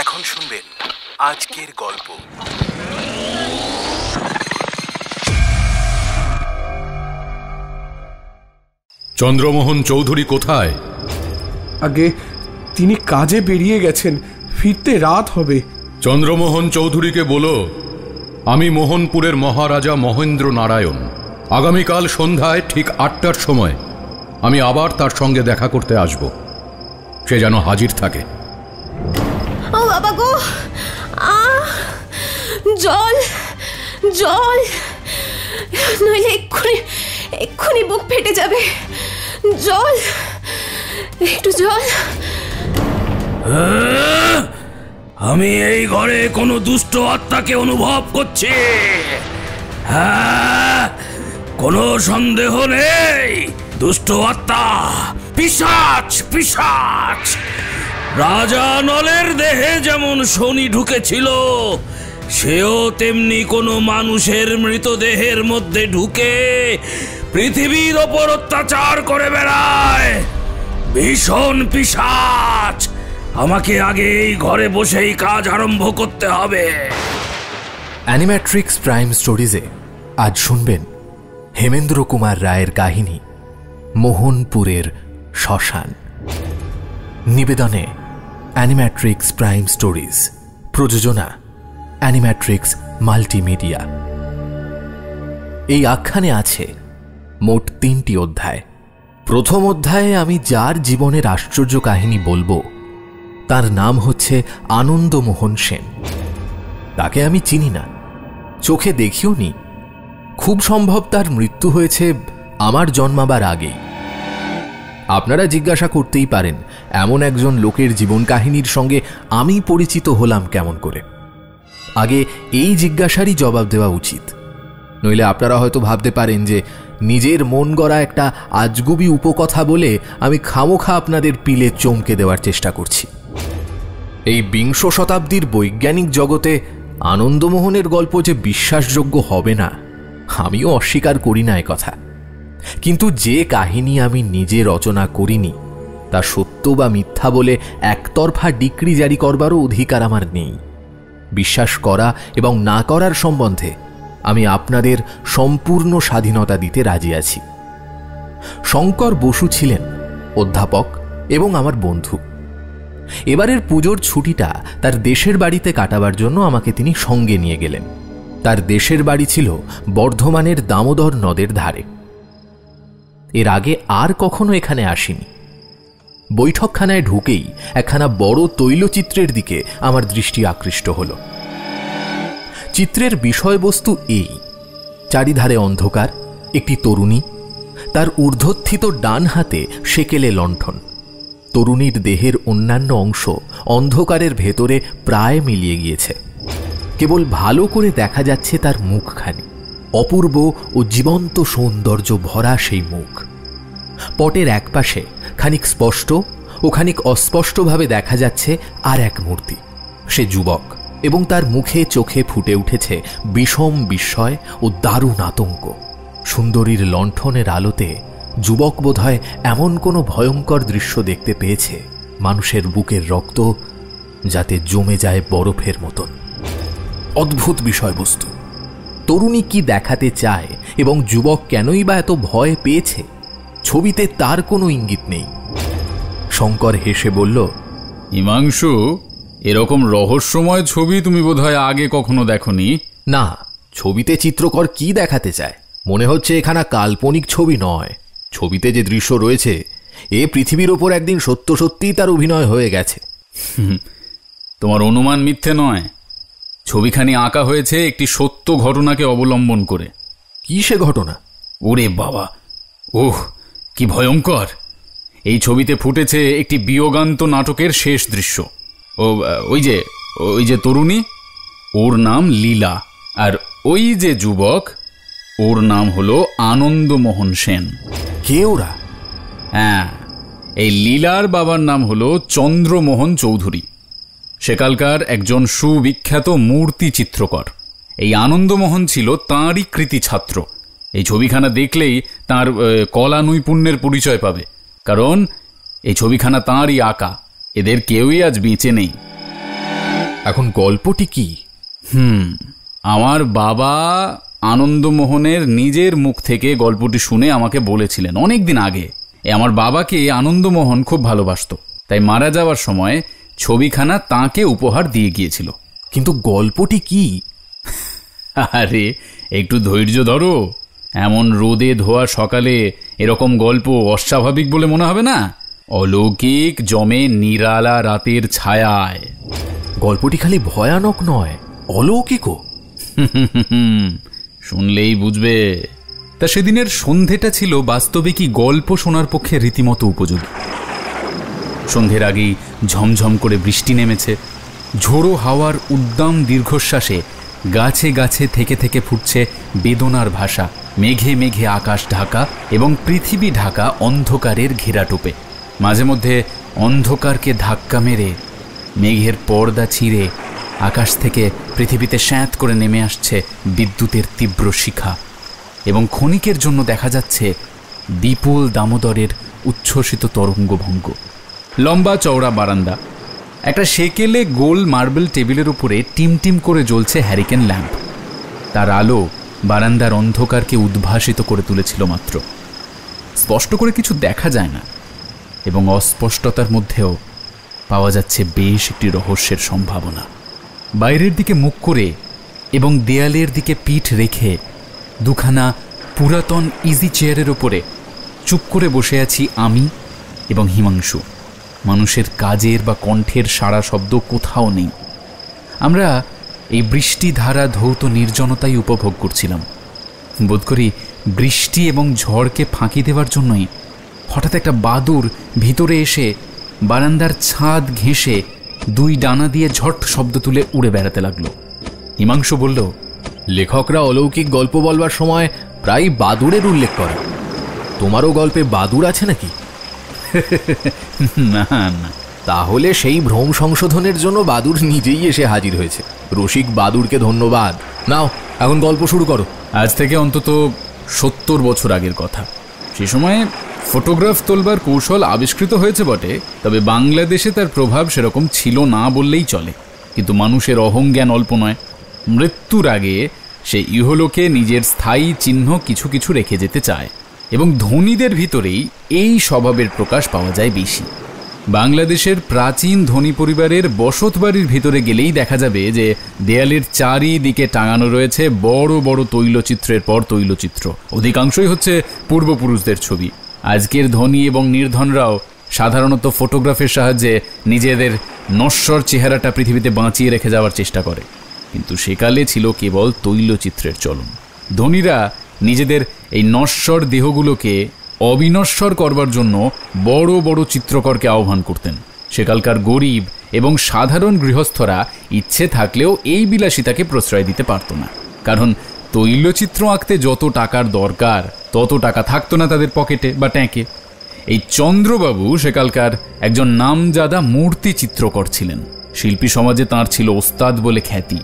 এখন শুনবেন আজকের গল্প। চন্দ্রমোহন চৌধুরী কোথায়? আগে তিনি কাজে বেরিয়ে গেছেন, ফিরতে রাত হবে। চন্দ্রমোহন চৌধুরীকে বলো আমি মোহনপুরের মহারাজা মহেন্দ্র নারায়ণ। আগামীকাল সন্ধ্যায় ঠিক 8টার সময় আমি আবার তার সঙ্গে দেখা করতে আসব। সে যেন হাজির থাকে। ও বাবা গো, জল জল, নইলে এক্ষুনি বুক ফেটে যাবে। জল, একটু জল। আমি এই ঘরে কোনো দুষ্ট আত্মাকে অনুভব করছি। হ্যাঁ, কোনো সন্দেহ নেই, দুষ্ট আত্মা, পিশাচ পিশাচ। রাজা নলের দেহে যেমন শনি ঢুকেছিল, সেও তেমনি কোনো মানুষের মৃতদেহের মধ্যে ঢুকে পৃথিবীর ওপর অত্যাচার করে বেড়ায়। ভীষণ পিশাচ। আমাকে আগে এই ঘরে বসেই কাজ আরম্ভ করতে হবে। অ্যানিম্যাট্রিক্স প্রাইম স্টোরিজে আজ শুনবেন হেমেন্দ্র কুমার রায়ের কাহিনী মোহনপুরের শ্মশান। নিবেদনে অ্যানিম্যাট্রিক্স প্রাইম স্টোরিজ, প্রযোজনা অ্যানিম্যাট্রিক্স মাল্টিমিডিয়া। এই আখ্যানে আছে মোট 3টি অধ্যায়। প্রথম অধ্যায়ে আমি যার জীবনের আশ্চর্য কাহিনী বলবো তার নাম হচ্ছে আনন্দমোহন সেন। তাকে আমি চিনি না, চোখে দেখিও নি। খুব সম্ভব তার মৃত্যু হয়েছে আমার জন্মাবার আগেই। আপনারা জিজ্ঞাসা করতেই পারেন, এমন একজন লোকের জীবন কাহিনীর সঙ্গে আমি পরিচিত হলাম কেমন করে? আগে এই জিজ্ঞাসারই জবাব দেওয়া উচিত, নইলে আপনারা হয়তো ভাবতে পারেন যে নিজের মন গড়া একটা আজগুবি উপকথা বলে আমি খামোখা আপনাদের পিলে চমকে দেওয়ার চেষ্টা করছি। এই 20 শতাব্দীর বৈজ্ঞানিক জগতে আনন্দমোহনের গল্প যে বিশ্বাসযোগ্য হবে না, আমিও অস্বীকার করি না কথা। কিন্তু যে কাহিনী আমি নিজে রচনা করিনি তা সত্য বা মিথ্যা বলে একতরফা ডিক্রি জারি করবারও অধিকার আমার নেই। বিশ্বাস করা এবং না করার সম্বন্ধে আমি আপনাদের সম্পূর্ণ স্বাধীনতা দিতে রাজি আছি। শঙ্কর বসু ছিলেন অধ্যাপক এবং আমার বন্ধু। এবারের পুজোর ছুটিটা তার দেশের বাড়িতে কাটাবার জন্য আমাকে তিনি সঙ্গে নিয়ে গেলেন। তার দেশের বাড়ি ছিল বর্ধমানের দামোদর নদের ধারে। এর আগে আর কখনো এখানে আসিনি। বৈঠকখানায় ঢুকেই একখানা বড় তৈলচিত্রের দিকে আমার দৃষ্টি আকৃষ্ট হল। চিত্রের বিষয়বস্তু এই: চারিধারে অন্ধকার, একটি তরুণী, তার ঊর্ধ্বস্থিত ডান হাতে সেকেলে লণ্ঠন। তরুণীর দেহের অন্যান্য অংশ অন্ধকারের ভেতরে প্রায় মিলিয়ে গিয়েছে। কেবল ভালো করে দেখা যাচ্ছে তার মুখখানি, অপূর্ব ও জীবন্ত সৌন্দর্য ভরা সেই মুখ। পটের একপাশে খানিক স্পষ্ট ও খানিক অস্পষ্টভাবে দেখা যাচ্ছে আর এক মূর্তি। সে যুবক এবং তার মুখে চোখে ফুটে উঠেছে বিষম বিস্ময় ও দারুণ আতঙ্ক। সুন্দরীর লণ্ঠনের আলোতে যুবক বোধহয় এমন কোনো ভয়ঙ্কর দৃশ্য দেখতে পেয়েছে, মানুষের বুকের রক্ত যাতে জমে যায় বরফের মতন। অদ্ভুত বিষয়বস্তু। তরুণী কি দেখাতে চায় এবং যুবক কেনই বা এত ভয় পেয়েছে, ছবিতে তার কোনো ইঙ্গিত নেই। শঙ্কর হেসে বলল, হিমাংশু, এরকম রহস্যময় ছবি তুমি বোধহয় আগে কখনো দেখোনি। না, ছবিতে চিত্রকর কি দেখাতে চায়? মনে হচ্ছে এখানা কাল্পনিক ছবি নয়। ছবিতে যে দৃশ্য রয়েছে এ পৃথিবীর ওপর একদিন সত্য সত্যিই তার অভিনয় হয়ে গেছে। তোমার অনুমান মিথ্যে নয়। ছবিখানি আঁকা হয়েছে একটি সত্য ঘটনাকে অবলম্বন করে। কি সে ঘটনা? ওরে বাবা, ওহ কি ভয়ঙ্কর! এই ছবিতে ফুটেছে একটি বিয়োগান্ত নাটকের শেষ দৃশ্য। ওই যে তরুণী, ওর নাম লীলা, আর ওই যে যুবক, ওর নাম হলো আনন্দমোহন সেন। কে ওরা? হ্যাঁ, এই লীলার বাবার নাম হলো চন্দ্রমোহন চৌধুরী। সেকালকার একজন সুবিখ্যাত মূর্তি চিত্রকর। এই আনন্দমোহন ছিল তাঁরই কৃতি ছাত্র। এই ছবিখানা দেখলেই তাঁর কলা নৈপুণ্যের পরিচয় পাবে, কারণ এই ছবিখানা তাঁরই আঁকা। এদের কেউই আজ বেঁচে নেই। এখন গল্পটি কি? আমার বাবা আনন্দমোহনের নিজের মুখ থেকে গল্পটি শুনে আমাকে বলেছিলেন অনেক দিন আগে। আমার বাবাকে আনন্দমোহন খুব ভালোবাসত, তাই মারা যাওয়ার সময় ছবিখানা তাঁকে উপহার দিয়ে গিয়েছিল। কিন্তু গল্পটি কি? আরে একটু ধৈর্য ধরো, এমন রোদে ধোয়া সকালে এরকম গল্প অস্বাভাবিক বলে মনে হবে না? অলৌকিক জমে নিরালা রাতের ছায়ায়। গল্পটি খালি ভয়ানক নয়, অলৌকিকও। শুনলেই বুঝবে। তা সেদিনের সন্ধেটা ছিল বাস্তবিকই গল্প শোনার পক্ষে রীতিমতো উপযোগী। সন্ধ্যের আগেই ঝমঝম করে বৃষ্টি নেমেছে। ঝোড়ো হাওয়ার উদ্দাম দীর্ঘশ্বাসে গাছে গাছে থেকে থেকে ফুটছে বেদনার ভাষা। মেঘে মেঘে আকাশ ঢাকা এবং পৃথিবী ঢাকা অন্ধকারের ঘেরাটোপে। মাঝে মধ্যে অন্ধকারকে ধাক্কা মেরে মেঘের পর্দা ছিঁড়ে আকাশ থেকে পৃথিবীতে স্যাঁত করে নেমে আসছে বিদ্যুতের তীব্র শিখা, এবং ক্ষণিকের জন্য দেখা যাচ্ছে বিপুল দামোদরের উচ্ছ্বসিত তরঙ্গভঙ্গ। লম্বা চওড়া বারান্দা, একটা সেকেলে গোল মার্বেল টেবিলের উপরে টিমটিম করে জ্বলছে হ্যারিকেন ল্যাম্প। তার আলো বারান্দার অন্ধকারকে উদ্ভাসিত করে তুলেছিল মাত্র। স্পষ্ট করে কিছু দেখা যায় না, এবং অস্পষ্টতার মধ্যেও পাওয়া যাচ্ছে বেশ একটি রহস্যের সম্ভাবনা। বাইরের দিকে মুখ করে এবং দেয়ালের দিকে পিঠ রেখে দুখানা পুরাতন ইজি চেয়ারের ওপরে চুপ করে বসে আছি আমি এবং হিমাংশু। মানুষের কাজের বা কণ্ঠের সাড়া শব্দ কোথাও নেই। আমরা এই বৃষ্টি ধারা ধৌত নির্জনতাই উপভোগ করছিলাম। বোধ করি বৃষ্টি এবং ঝড়কে ফাঁকি দেওয়ার জন্যই হঠাৎ একটা বাদুড় ভিতরে এসে বারান্দার ছাদ ঘেঁষে দুই ডানা দিয়ে ঝট শব্দ তুলে উড়ে বেড়াতে লাগলো। হিমাংশু বলল, লেখকরা অলৌকিক গল্প বলবার সময় প্রায় বাদুড়ের উল্লেখ করে। তোমারও গল্পে বাদুড় আছে নাকি? না না, তাহলে সেই ভ্রম সংশোধনের জন্য বাদুড় নিজেই এসে হাজির হয়েছে। রসিক বাদুড়কে ধন্যবাদ। নাও এখন গল্প শুরু করো। আজ থেকে অন্তত 70 বছর আগের কথা। সে সময় ফটোগ্রাফ তোলবার কৌশল আবিষ্কৃত হয়েছে বটে, তবে বাংলাদেশে তার প্রভাব সেরকম ছিল না বললেই চলে। কিন্তু মানুষের অহংজ্ঞান অল্প নয়। মৃত্যুর আগে সে ইহলোকে নিজের স্থায়ী চিহ্ন কিছু কিছু রেখে যেতে চায়, এবং ধনীদের ভিতরেই এই স্বভাবের প্রকাশ পাওয়া যায় বেশি। বাংলাদেশের প্রাচীন ধনী পরিবারের বসত বাড়ির ভিতরে গেলেই দেখা যাবে যে দেয়ালের চারিদিকে টাঙানো রয়েছে বড় বড় তৈলচিত্রের পর তৈলচিত্র। অধিকাংশই হচ্ছে পূর্বপুরুষদের ছবি। আজকের ধনী এবং নির্ধনরাও সাধারণত ফটোগ্রাফের সাহায্যে নিজেদের নশ্বর চেহারাটা পৃথিবীতে বাঁচিয়ে রেখে যাওয়ার চেষ্টা করে, কিন্তু সেকালে ছিল কেবল তৈলচিত্রের চলন। ধনীরা নিজেদের এই নশ্বর দেহগুলোকে অবিনশ্বর করবার জন্য বড় বড় চিত্রকরকে আহ্বান করতেন। সেকালকার গরিব এবং সাধারণ গৃহস্থরা ইচ্ছে থাকলেও এই বিলাসিতাকে প্রশ্রয় দিতে পারত না, কারণ তৈলচিত্র আঁকতে যত টাকার দরকার তত টাকা থাকতো না তাদের পকেটে বা ট্যাঁকে। এই চন্দ্রবাবু সেকালকার একজন নামজাদা মূর্তি চিত্রকর ছিলেন। শিল্পী সমাজে তাঁর ছিল ওস্তাদ বলে খ্যাতি,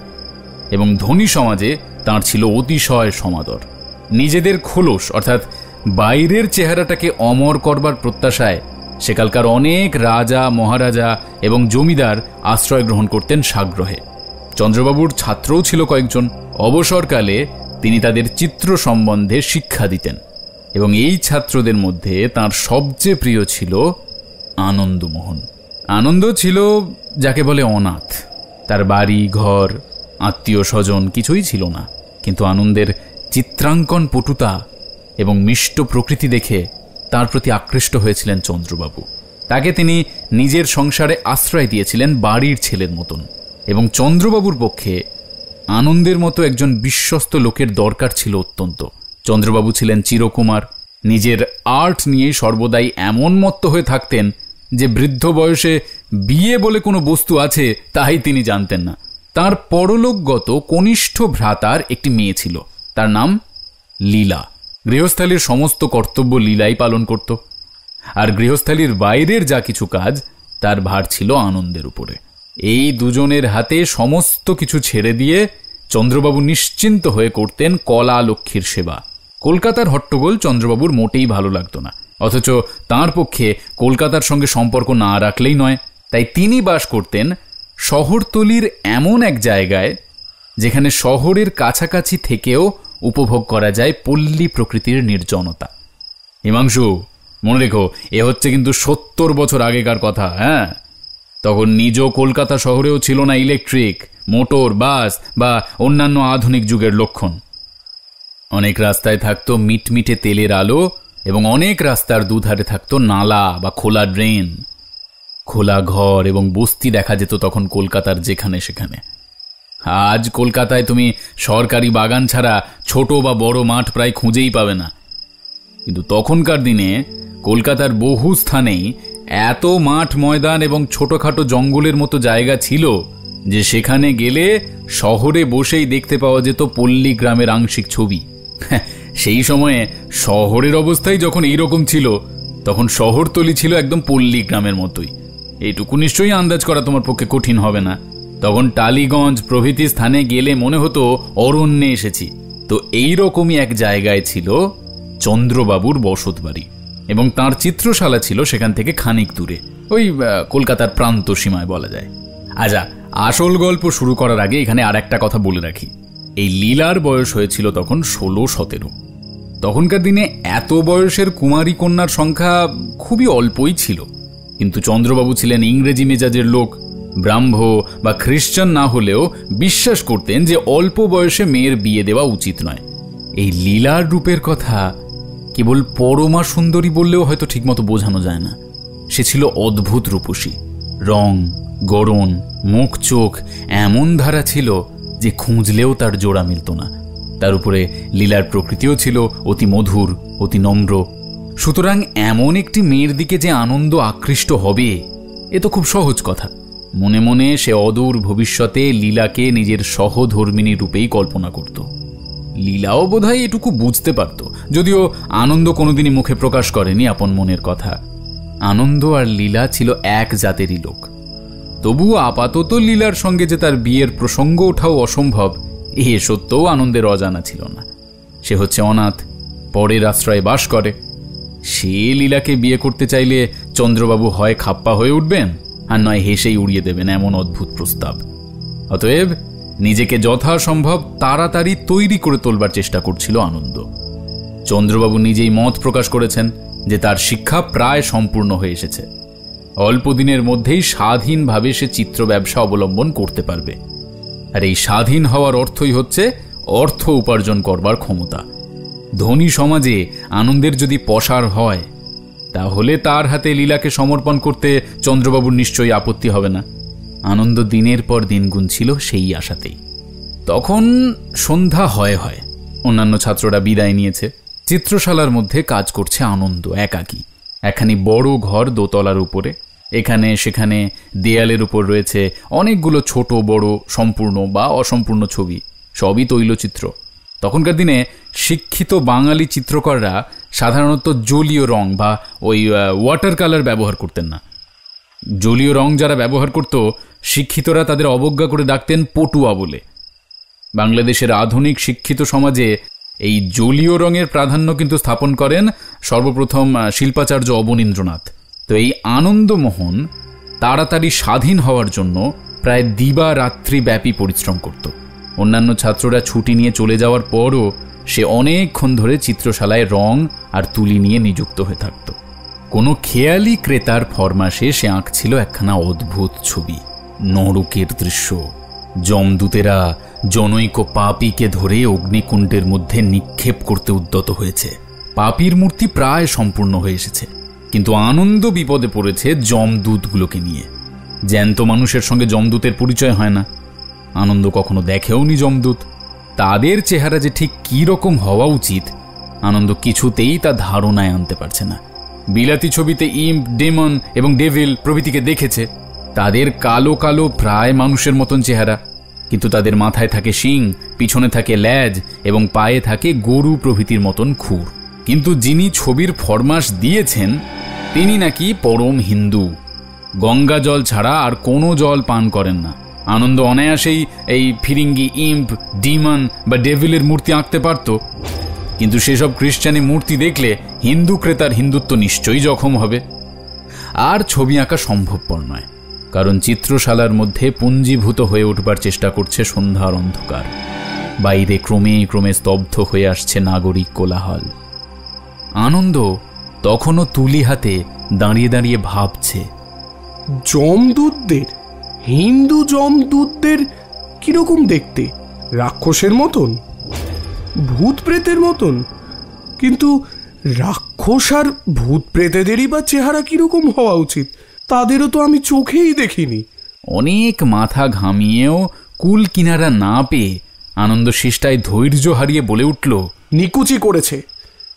এবং ধনী সমাজে তাঁর ছিল অতিশয় সমাদর। নিজেদের খোলস অর্থাৎ বাইরের চেহারাটাকে অমর করবার প্রত্যাশায় সেকালকার অনেক রাজা মহারাজা এবং জমিদার আশ্রয় গ্রহণ করতেন সাগ্রহে। চন্দ্রবাবুর ছাত্রও ছিল কয়েকজন। অবসরকালে তিনি তাদের চিত্র সম্বন্ধে শিক্ষা দিতেন, এবং এই ছাত্রদের মধ্যে তাঁর সবচেয়ে প্রিয় ছিল আনন্দমোহন। আনন্দ ছিল যাকে বলে অনাথ। তার বাড়ি ঘর আত্মীয় স্বজন কিছুই ছিল না, কিন্তু আনন্দের চিত্রাঙ্কন পটুতা এবং মিষ্ট প্রকৃতি দেখে তার প্রতি আকৃষ্ট হয়েছিলেন চন্দ্রবাবু। তাকে তিনি নিজের সংসারে আশ্রয় দিয়েছিলেন বাড়ির ছেলের মতন, এবং চন্দ্রবাবুর পক্ষে আনন্দের মতো একজন বিশ্বস্ত লোকের দরকার ছিল অত্যন্ত। চন্দ্রবাবু ছিলেন চিরকুমার। নিজের আর্ট নিয়ে সর্বদাই এমন মত্ত হয়ে থাকতেন যে বৃদ্ধ বয়সে বিয়ে বলে কোনো বস্তু আছে তাই তিনি জানতেন না। তার পরলোকগত কনিষ্ঠ ভ্রাতার একটি মেয়ে ছিল, তার নাম লীলা। গৃহস্থালীর সমস্ত কর্তব্য লীলাই পালন করত, আর গৃহস্থালীর বাইরের যা কিছু কাজ তার ভার ছিল আনন্দের উপরে। এই দুজনের হাতে সমস্ত কিছু ছেড়ে দিয়ে চন্দ্রবাবু নিশ্চিন্ত হয়ে করতেন কলা লক্ষ্মীর সেবা। কলকাতার হট্টগোল চন্দ্রবাবুর মোটেই ভালো লাগতো না, অথচ তাঁর পক্ষে কলকাতার সঙ্গে সম্পর্ক না রাখলেই নয়। তাই তিনি বাস করতেন শহরতলির এমন এক জায়গায় যেখানে শহরের কাছাকাছি থেকেও উপভোগ করা যায় পল্লী প্রকৃতির নির্জনতা। হিমাংশু, মনে রেখো, এ হচ্ছে কিন্তু 70 বছর আগেকার কথা। হ্যাঁ, তখন নিজ কলকাতা শহরেও ছিল না ইলেকট্রিক, মোটর, বাস বা অন্যান্য আধুনিক যুগের লক্ষণ। অনেক রাস্তায় থাকতো মিটমিটে তেলের আলো এবং অনেক রাস্তার দুধারে থাকতো নালা বা খোলা ড্রেন। খোলা ঘর এবং বস্তি দেখা যেত তখন কলকাতার যেখানে সেখানে। আজ কলকাতায় তুমি সরকারি বাগান ছাড়া ছোট বা বড় মাঠ প্রায় খুঁজেই পাবে না, কিন্তু তখনকার দিনে কলকাতার বহু স্থানেই এত মাঠ, ময়দান এবং ছোটখাটো জঙ্গলের মতো জায়গা ছিল যে সেখানে গেলে শহরে বসেই দেখতে পাওয়া যেত পল্লী গ্রামের আংশিক ছবি। সেই সময়ে শহরের অবস্থাই যখন এইরকম ছিল, তখন শহরতলি ছিল একদম পল্লী গ্রামের মতোই। এইটুকু নিশ্চয়ই আন্দাজ করা তোমার পক্ষে কঠিন হবে না। তখন টালিগঞ্জ প্রভৃতি স্থানে গেলে মনে হতো অরণ্যে এসেছি। তো এইরকমই এক জায়গায় ছিল চন্দ্রবাবুর বসত বাড়ি, এবং তাঁর চিত্রশালা ছিল সেখান থেকে খানিক দূরে, ওই কলকাতার প্রান্ত সীমায় বলা যায়। আচ্ছা, আসল গল্প শুরু করার আগে এখানে আর একটা কথা বলে রাখি। এই লীলার বয়স হয়েছিল তখন 16-17। তখনকার দিনে এত বয়সের কুমারী কন্যার সংখ্যা খুবই অল্পই ছিল, কিন্তু চন্দ্রবাবু ছিলেন ইংরেজি মেজাজের লোক। ব্রাহ্ম বা খ্রিস্টান না হলেও বিশ্বাস করতেন যে অল্প বয়সে মেয়ের বিয়ে দেওয়া উচিত নয়। এই লীলার রূপের কথা কেবল পরমা সুন্দরী বললেও হয়তো ঠিকমতো বোঝানো যায় না। সে ছিল অদ্ভুত রূপসী, রং, গড়ন, মুখ, চোখ এমন ধারা ছিল যে খুঁজলেও তার জোড়া মিলত না। তার উপরে লীলার প্রকৃতিও ছিল অতি মধুর, অতি নম্র। সুতরাং এমন একটি মেয়ের দিকে যে আনন্দ আকৃষ্ট হবে, এ তো খুব সহজ কথা। মনে মনে সে অদূর ভবিষ্যতে লীলাকে নিজের সহধর্মিণী রূপেই কল্পনা করত। লীলাও বোধহয় এটুকু বুঝতে পারত, যদিও আনন্দ কোনোদিনই মুখে প্রকাশ করেনি আপন মনের কথা। আনন্দ আর লীলা ছিল এক জাতেরই লোক। তবুও আপাতত লীলার সঙ্গে যে তার বিয়ের প্রসঙ্গ ওঠাও অসম্ভব, এ সত্যও আনন্দের অজানা ছিল না। সে হচ্ছে অনাথ, পরের আশ্রয়ে বাস করে। সে লীলাকে বিয়ে করতে চাইলে চন্দ্রবাবু হয় খাপ্পা হয়ে উঠবেন, আর নয় হেসেই উড়িয়ে দেবেন এমন অদ্ভুত প্রস্তাব। অতএব নিজেকে যথাসম্ভব তাড়াতাড়ি তৈরি করে তোলবার চেষ্টা করছিল আনন্দ। চন্দ্রবাবু নিজেই মত প্রকাশ করেছেন যে তার শিক্ষা প্রায় সম্পূর্ণ হয়ে এসেছে। অল্প দিনের মধ্যেই স্বাধীনভাবে সে চিত্র ব্যবসা অবলম্বন করতে পারবে। আর এই স্বাধীন হওয়ার অর্থই হচ্ছে অর্থ উপার্জন করবার ক্ষমতা। ধনী সমাজে আনন্দের যদি পসার হয়, তাহলে তার হাতে লীলাকে সমর্পণ করতে চন্দ্রবাবুর নিশ্চয়ই আপত্তি হবে না। আনন্দ দিনের পর দিন গুনছিল সেই আশাতেই। তখন সন্ধ্যা হয়। অন্যান্য ছাত্ররা বিদায় নিয়েছে। চিত্রশালার মধ্যে কাজ করছে আনন্দ একাকী। একখানি বড় ঘর দোতলার উপরে। এখানে সেখানে দেয়ালের উপর রয়েছে অনেকগুলো ছোট বড় সম্পূর্ণ বা অসম্পূর্ণ ছবি, সবই তৈলচিত্র। তখনকার দিনে শিক্ষিত বাঙালি চিত্রকররা সাধারণত জলীয় রং বা ওই ওয়াটার কালার ব্যবহার করতেন না। জলীয় রং যারা ব্যবহার করত, শিক্ষিতরা তাদের অবজ্ঞা করে ডাকতেন পটুয়া বলে। বাংলাদেশের আধুনিক শিক্ষিত সমাজে এই জলীয় রঙের প্রাধান্য কিন্তু স্থাপন করেন সর্বপ্রথম শিল্পাচার্য অবনীন্দ্রনাথ। তো এই আনন্দমোহন তাড়াতাড়ি স্বাধীন হওয়ার জন্য প্রায় দিবারাত্রি ব্যাপী পরিশ্রম করত। অন্যান্য ছাত্ররা ছুটি নিয়ে চলে যাওয়ার পরও সে অনেকক্ষণ ধরে চিত্রশালায় রং আর তুলি নিয়ে নিযুক্ত হয়ে থাকত। কোনো খেয়ালি ক্রেতার ফরমাসে সে আঁকছিল একখানা অদ্ভুত ছবি, নরকের দৃশ্য। যমদূতেরা জনৈক পাপীকে ধরে অগ্নিকুণ্ডের মধ্যে নিক্ষেপ করতে উদ্যত হয়েছে। পাপীর মূর্তি প্রায় সম্পূর্ণ হয়ে এসেছে, কিন্তু আনন্দ বিপদে পড়েছে যমদূতগুলোকে নিয়ে। জ্যান্ত মানুষের সঙ্গে যমদূতের পরিচয় হয় না, আনন্দ কখনো দেখেওনি যমদূত। তাদের চেহারা যে ঠিক কী রকম হওয়া উচিত, আনন্দ কিছুতেই তা ধারণায় আনতে পারছে না। বিলাতি ছবিতে ইম্প, ডেমন এবং ডেভিল প্রভৃতিকে দেখেছে। তাদের কালো কালো প্রায় মানুষের মতন চেহারা, কিন্তু তাদের মাথায় থাকে শিং, পিছনে থাকে ল্যাজ এবং পায়ে থাকে গরু প্রভৃতির মতন খুর। কিন্তু যিনি ছবির ফরমাস দিয়েছেন তিনি নাকি পরম হিন্দু, গঙ্গা জল ছাড়া আর কোনো জল পান করেন না। আনন্দ অনায়াসেই এই ফিরিঙ্গি, ইম্প, ডিমন বা ডেভিলের মূর্তি আঁকতে পারত, কিন্তু সেসব খ্রিস্টানি মূর্তি দেখলে হিন্দু ক্রেতার হিন্দুত্ব নিশ্চয়ই জখম হবে, আর ছবি আঁকা সম্ভবপর নয়। কারণ চিত্রশালার মধ্যে পুঞ্জীভূত হয়ে উঠবার চেষ্টা করছে সন্ধ্যার অন্ধকার। বাইরে ক্রমে ক্রমে স্তব্ধ হয়ে আসছে নাগরিক কোলাহল। আনন্দ তখনও তুলি হাতে দাঁড়িয়ে দাঁড়িয়ে ভাবছে, যমদূতদের, হিন্দু যমদূতদের কিরকম দেখতে? রাক্ষসের মতন, ভূত প্রেতের মতন? কিন্তু রাক্ষস আর ভূত প্রেতেদেরই বা চেহারা কিরকম হওয়া উচিত? তাদেরও তো আমি চোখেই দেখিনি। অনেক মাথা ঘামিয়েও কুল কিনারা না পেয়ে আনন্দ শেষটায় ধৈর্য হারিয়ে বলে উঠল, নিকুচি করেছে।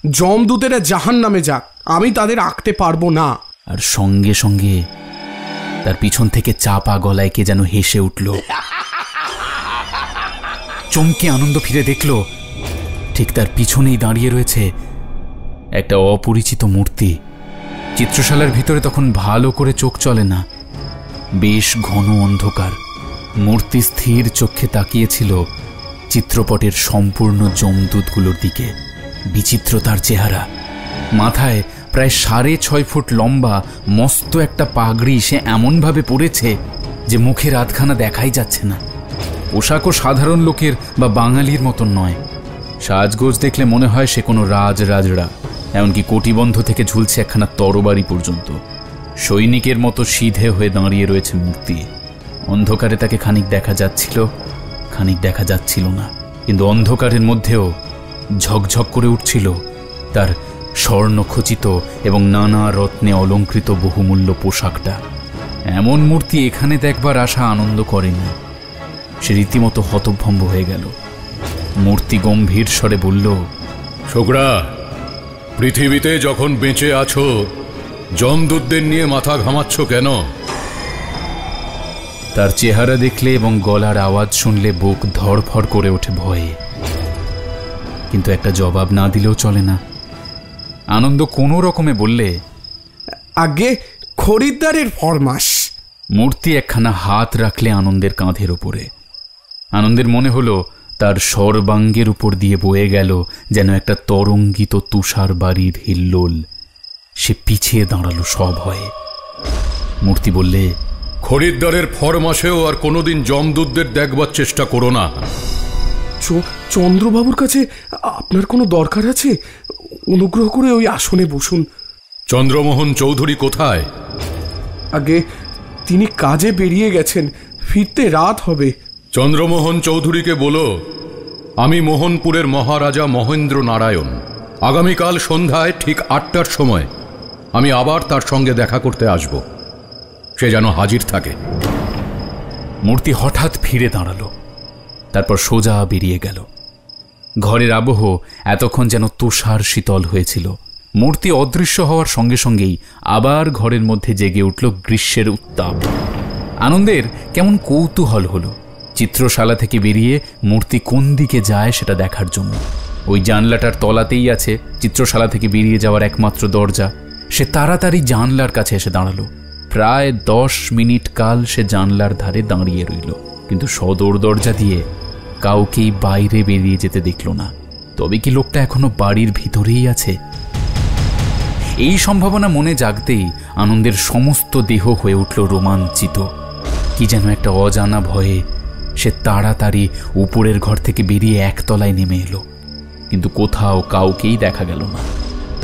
যমদূতেরা জাহান্নামে যাক, আমি তাদের আঁকতে পারবো না। আর সঙ্গে সঙ্গে তার পিছন থেকে চাপা গলায় কে যেন হেসে উঠল। চমকে আনন্দ ফিরে দেখল, ঠিক তার পিছনেই দাঁড়িয়ে রয়েছে একটা অপরিচিত মূর্তি। চিত্রশালার ভিতরে তখন ভালো করে চোখ চলে না, বেশ ঘন অন্ধকার। মূর্তি স্থির চোখে তাকিয়েছিল চিত্রপটের সম্পূর্ণ যমদূতগুলোর দিকে। বিচিত্র তার চেহারা। মাথায় প্রায় 6.5 ফুট লম্বা মস্ত একটা পাগড়ি সে এমনভাবে পরেছে যে মুখের আধখানা দেখাই যাচ্ছে না। পোশাকও সাধারণ লোকের বা বাঙালির মতন নয়। সাজগোজ দেখলে মনে হয় সে কোনো রাজরা, এমনকি কটিবন্ধ থেকে ঝুলছে একখানা তরবারি পর্যন্ত। সৈনিকের মতো সিধে হয়ে দাঁড়িয়ে রয়েছে মূর্তি। অন্ধকারে তাকে খানিক দেখা যাচ্ছিল, খানিক দেখা যাচ্ছিল না, কিন্তু অন্ধকারের মধ্যেও ঝকঝক করে উঠছিল তার স্বর্ণখচিত এবং নানা রত্নে অলঙ্কৃত বহুমূল্য পোশাকটা। এমন মূর্তি এখানে দেখবার আশা আনন্দ করেনি। সে রীতিমতো হতভম্ব হয়ে গেল। মূর্তি গম্ভীর স্বরে বলল, ছোকরা, পৃথিবীতে যখন বেঁচে আছো যমদূতদের নিয়ে মাথা ঘামাচ্ছ কেন? তার চেহারা দেখলে এবং গলার আওয়াজ শুনলে বুক ধড়ফড় করে ওঠে ভয়ে, কিন্তু একটা জবাব না দিলেও চলে না। আনন্দ কোনো রকমে বললে, আগে খরিদ্দারের ফরমাস। মূর্তি একখানা হাত রাখলে আনন্দের কাঁধের উপরে। আনন্দের মনে হলো তার সর্বাঙ্গের উপর দিয়ে বয়ে গেল যেন একটা তরঙ্গিত তুষার বাড়ির হিল্লোল। সে পিছিয়ে দাঁড়ালো সভয়ে। মূর্তি বললে, খরিদ্দারের ফরমাসেও আর কোনোদিন যমদূতদের দেখবার চেষ্টা করো না। চন্দ্রবাবুর কাছে আপনার কোনো দরকার আছে? অনুগ্রহ করে ওই আসনে বসুন। চন্দ্রমোহন চৌধুরী কোথায়? আগে তিনি কাজে বেরিয়ে গেছেন, ফিরতে রাত হবে। চন্দ্রমোহন চৌধুরীকে বলো, আমি মোহনপুরের মহারাজা মহেন্দ্র নারায়ণ। আগামীকাল সন্ধ্যায় ঠিক 8টার সময় আমি আবার তার সঙ্গে দেখা করতে আসব। সে যেন হাজির থাকে। মূর্তি হঠাৎ ফিরে দাঁড়ালো, তারপর সোজা বেরিয়ে গেল। ঘরের আবহ এতক্ষণ যেন তুষার শীতল হয়েছিল। মূর্তি অদৃশ্য হওয়ার সঙ্গে সঙ্গেই আবার ঘরের মধ্যে জেগে উঠল গ্রীষ্মের উত্তাপ। আনন্দের কেমন কৌতূহল হলো চিত্রশালা থেকে বেরিয়ে মূর্তি কোন দিকে যায় সেটা দেখার জন্য। ওই জানলাটার তলাতেই আছে চিত্রশালা থেকে বেরিয়ে যাওয়ার একমাত্র দরজা। সে তাড়াতাড়ি জানলার কাছে এসে দাঁড়ালো। প্রায় 10 মিনিট কাল সে জানলার ধারে দাঁড়িয়ে রইল, কিন্তু সদর দরজা দিয়ে কাউকেই বাইরে বেরিয়ে যেতে দেখল না। তবে কি লোকটা এখনো বাড়ির ভিতরেই আছে? এই সম্ভাবনা মনে জাগতেই আনন্দের সমস্ত দেহ হয়ে উঠল রোমাঞ্চিত। কি যেন একটা অজানা ভয়ে সে তাড়াতাড়ি উপরের ঘর থেকে বেরিয়ে একতলায় নেমে এলো, কিন্তু কোথাও কাউকেই দেখা গেল না।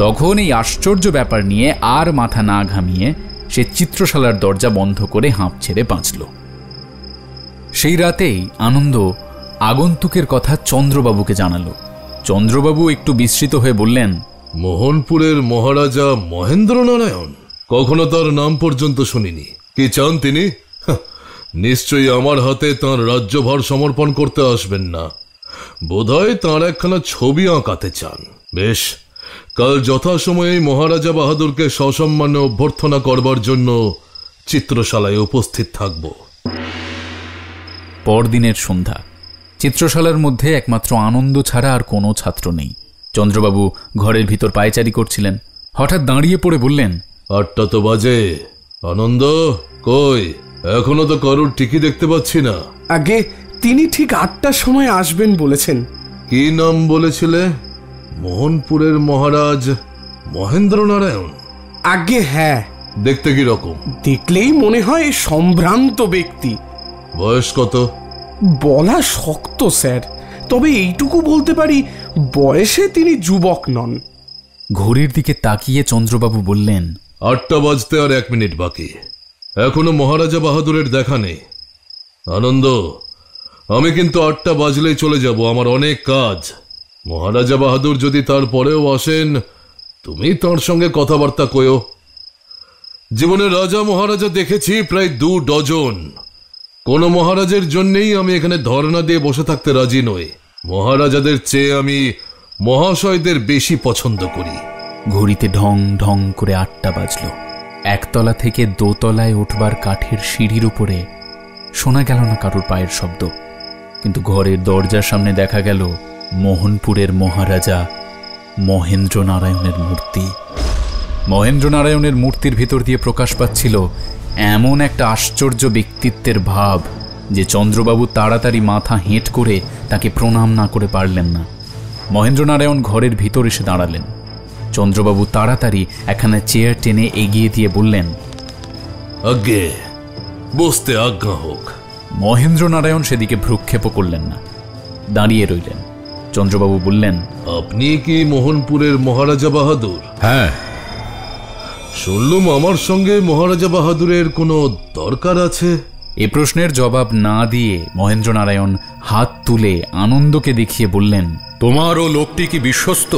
তখন এই আশ্চর্য ব্যাপার নিয়ে আর মাথা না ঘামিয়ে সে চিত্রশালার দরজা বন্ধ করে হাঁপ ছেড়ে বাঁচল। সেই রাতেই আনন্দ আগন্তুকের কথা চন্দ্রবাবুকে জানালো। চন্দ্রবাবু একটু বিস্মিত হয়ে বললেন, মোহনপুরের মহারাজা মহেন্দ্র নারায়ণ? কখনো তার নাম পর্যন্ত শুনিনি। কি চান তিনি? নিশ্চয়ই আমার হাতে তাঁর রাজ্যভার সমর্পণ করতে আসবেন না। বোধহয় তাঁর একখানা ছবি আঁকাতে চান। বেশ, কাল যথাসময়ে মহারাজা বাহাদুরকে সসম্মানে অভ্যর্থনা করবার জন্য চিত্রশালায় উপস্থিত থাকব। পরদিনের সন্ধ্যা। চিত্রশালার মধ্যে একমাত্র আনন্দ ছাড়া আর কোনো ছাত্র নেই। চন্দ্রবাবু ঘরের ভিতর পায়চারি করছিলেন। হঠাৎ দাঁড়িয়ে পড়ে বললেন, 8টা তো বাজে। আনন্দ কই? এখনো তো কারুর টিকি দেখতে পাচ্ছি না। আগে তিনি ঠিক 8টার সময় আসবেন বলেছেন। কি নাম বলেছিলে? মোহনপুরের মহারাজ মহেন্দ্র নারায়ণ? আগে হ্যাঁ। দেখতে কি রকম? দেখলেই মনে হয় সম্ভ্রান্ত ব্যক্তি। বয়স কত? বলা শক্ত স্যার, তবে এইটুকু বলতে পারি বয়সে তিনি যুবক নন। ঘড়ির দিকে তাকিয়ে চন্দ্রবাবু বললেন, 8টা বাজতে আর 1 মিনিট বাকি। এখনো মহারাজা বাহাদুরের দেখা নেই। আনন্দ, আমি কিন্তু 8টা বাজলেই চলে যাব, আমার অনেক কাজ। মহারাজা বাহাদুর যদি তারপরেও আসেন, তুমি তার সঙ্গে কথাবার্তা কয়ো। জীবনে রাজা মহারাজা দেখেছি প্রায় 2 ডজন। কোন মহারাজের জন্যেই আমি এখানে ধর্ণা দিয়ে বসে থাকতে রাজি নই। মহারাজাদের চেয়ে আমি মহাশয়দের বেশি পছন্দ করি। ঘড়িতে ঢং ঢং করে 8টা বাজল। একতলা থেকে দোতলায় উঠবার কাঠের সিঁড়ির উপরে শোনা গেল না কারোর পায়ের শব্দ, কিন্তু ঘরের দরজার সামনে দেখা গেল মোহনপুরের মহারাজা মহেন্দ্র নারায়ণের মূর্তি। মহেন্দ্র নারায়ণের মূর্তির ভিতর দিয়ে প্রকাশ পাচ্ছিল এমন একটা আশ্চর্য ব্যক্তিত্বের ভাব যে চন্দ্রবাবু তাড়াতাড়ি মাথা হেঁট করে তাকে প্রণাম না করে পারলেন না। মহেন্দ্র নারায়ণ ঘরের ভিতর এসে দাঁড়ালেন। চন্দ্রবাবু তাড়াতাড়ি একখানা চেয়ার টেনে এগিয়ে দিয়ে বললেন, আজ্ঞে, বসতে আজ্ঞা হোক। মহেন্দ্র নারায়ণ সেদিকে ভ্রুক্ষেপও করলেন না, দাঁড়িয়ে রইলেন। চন্দ্রবাবু বললেন, আপনি কি মোহনপুরের মহারাজা বাহাদুর? হ্যাঁ। শুনলুম আমার সঙ্গে মহারাজা বাহাদুরের কোনো দরকার আছে। এ প্রশ্নের জবাব না দিয়ে মহেন্দ্র নারায়ণ হাত তুলে আনন্দকে দেখিয়ে বললেন, তোমার ও লোকটি কি বিশ্বস্ত?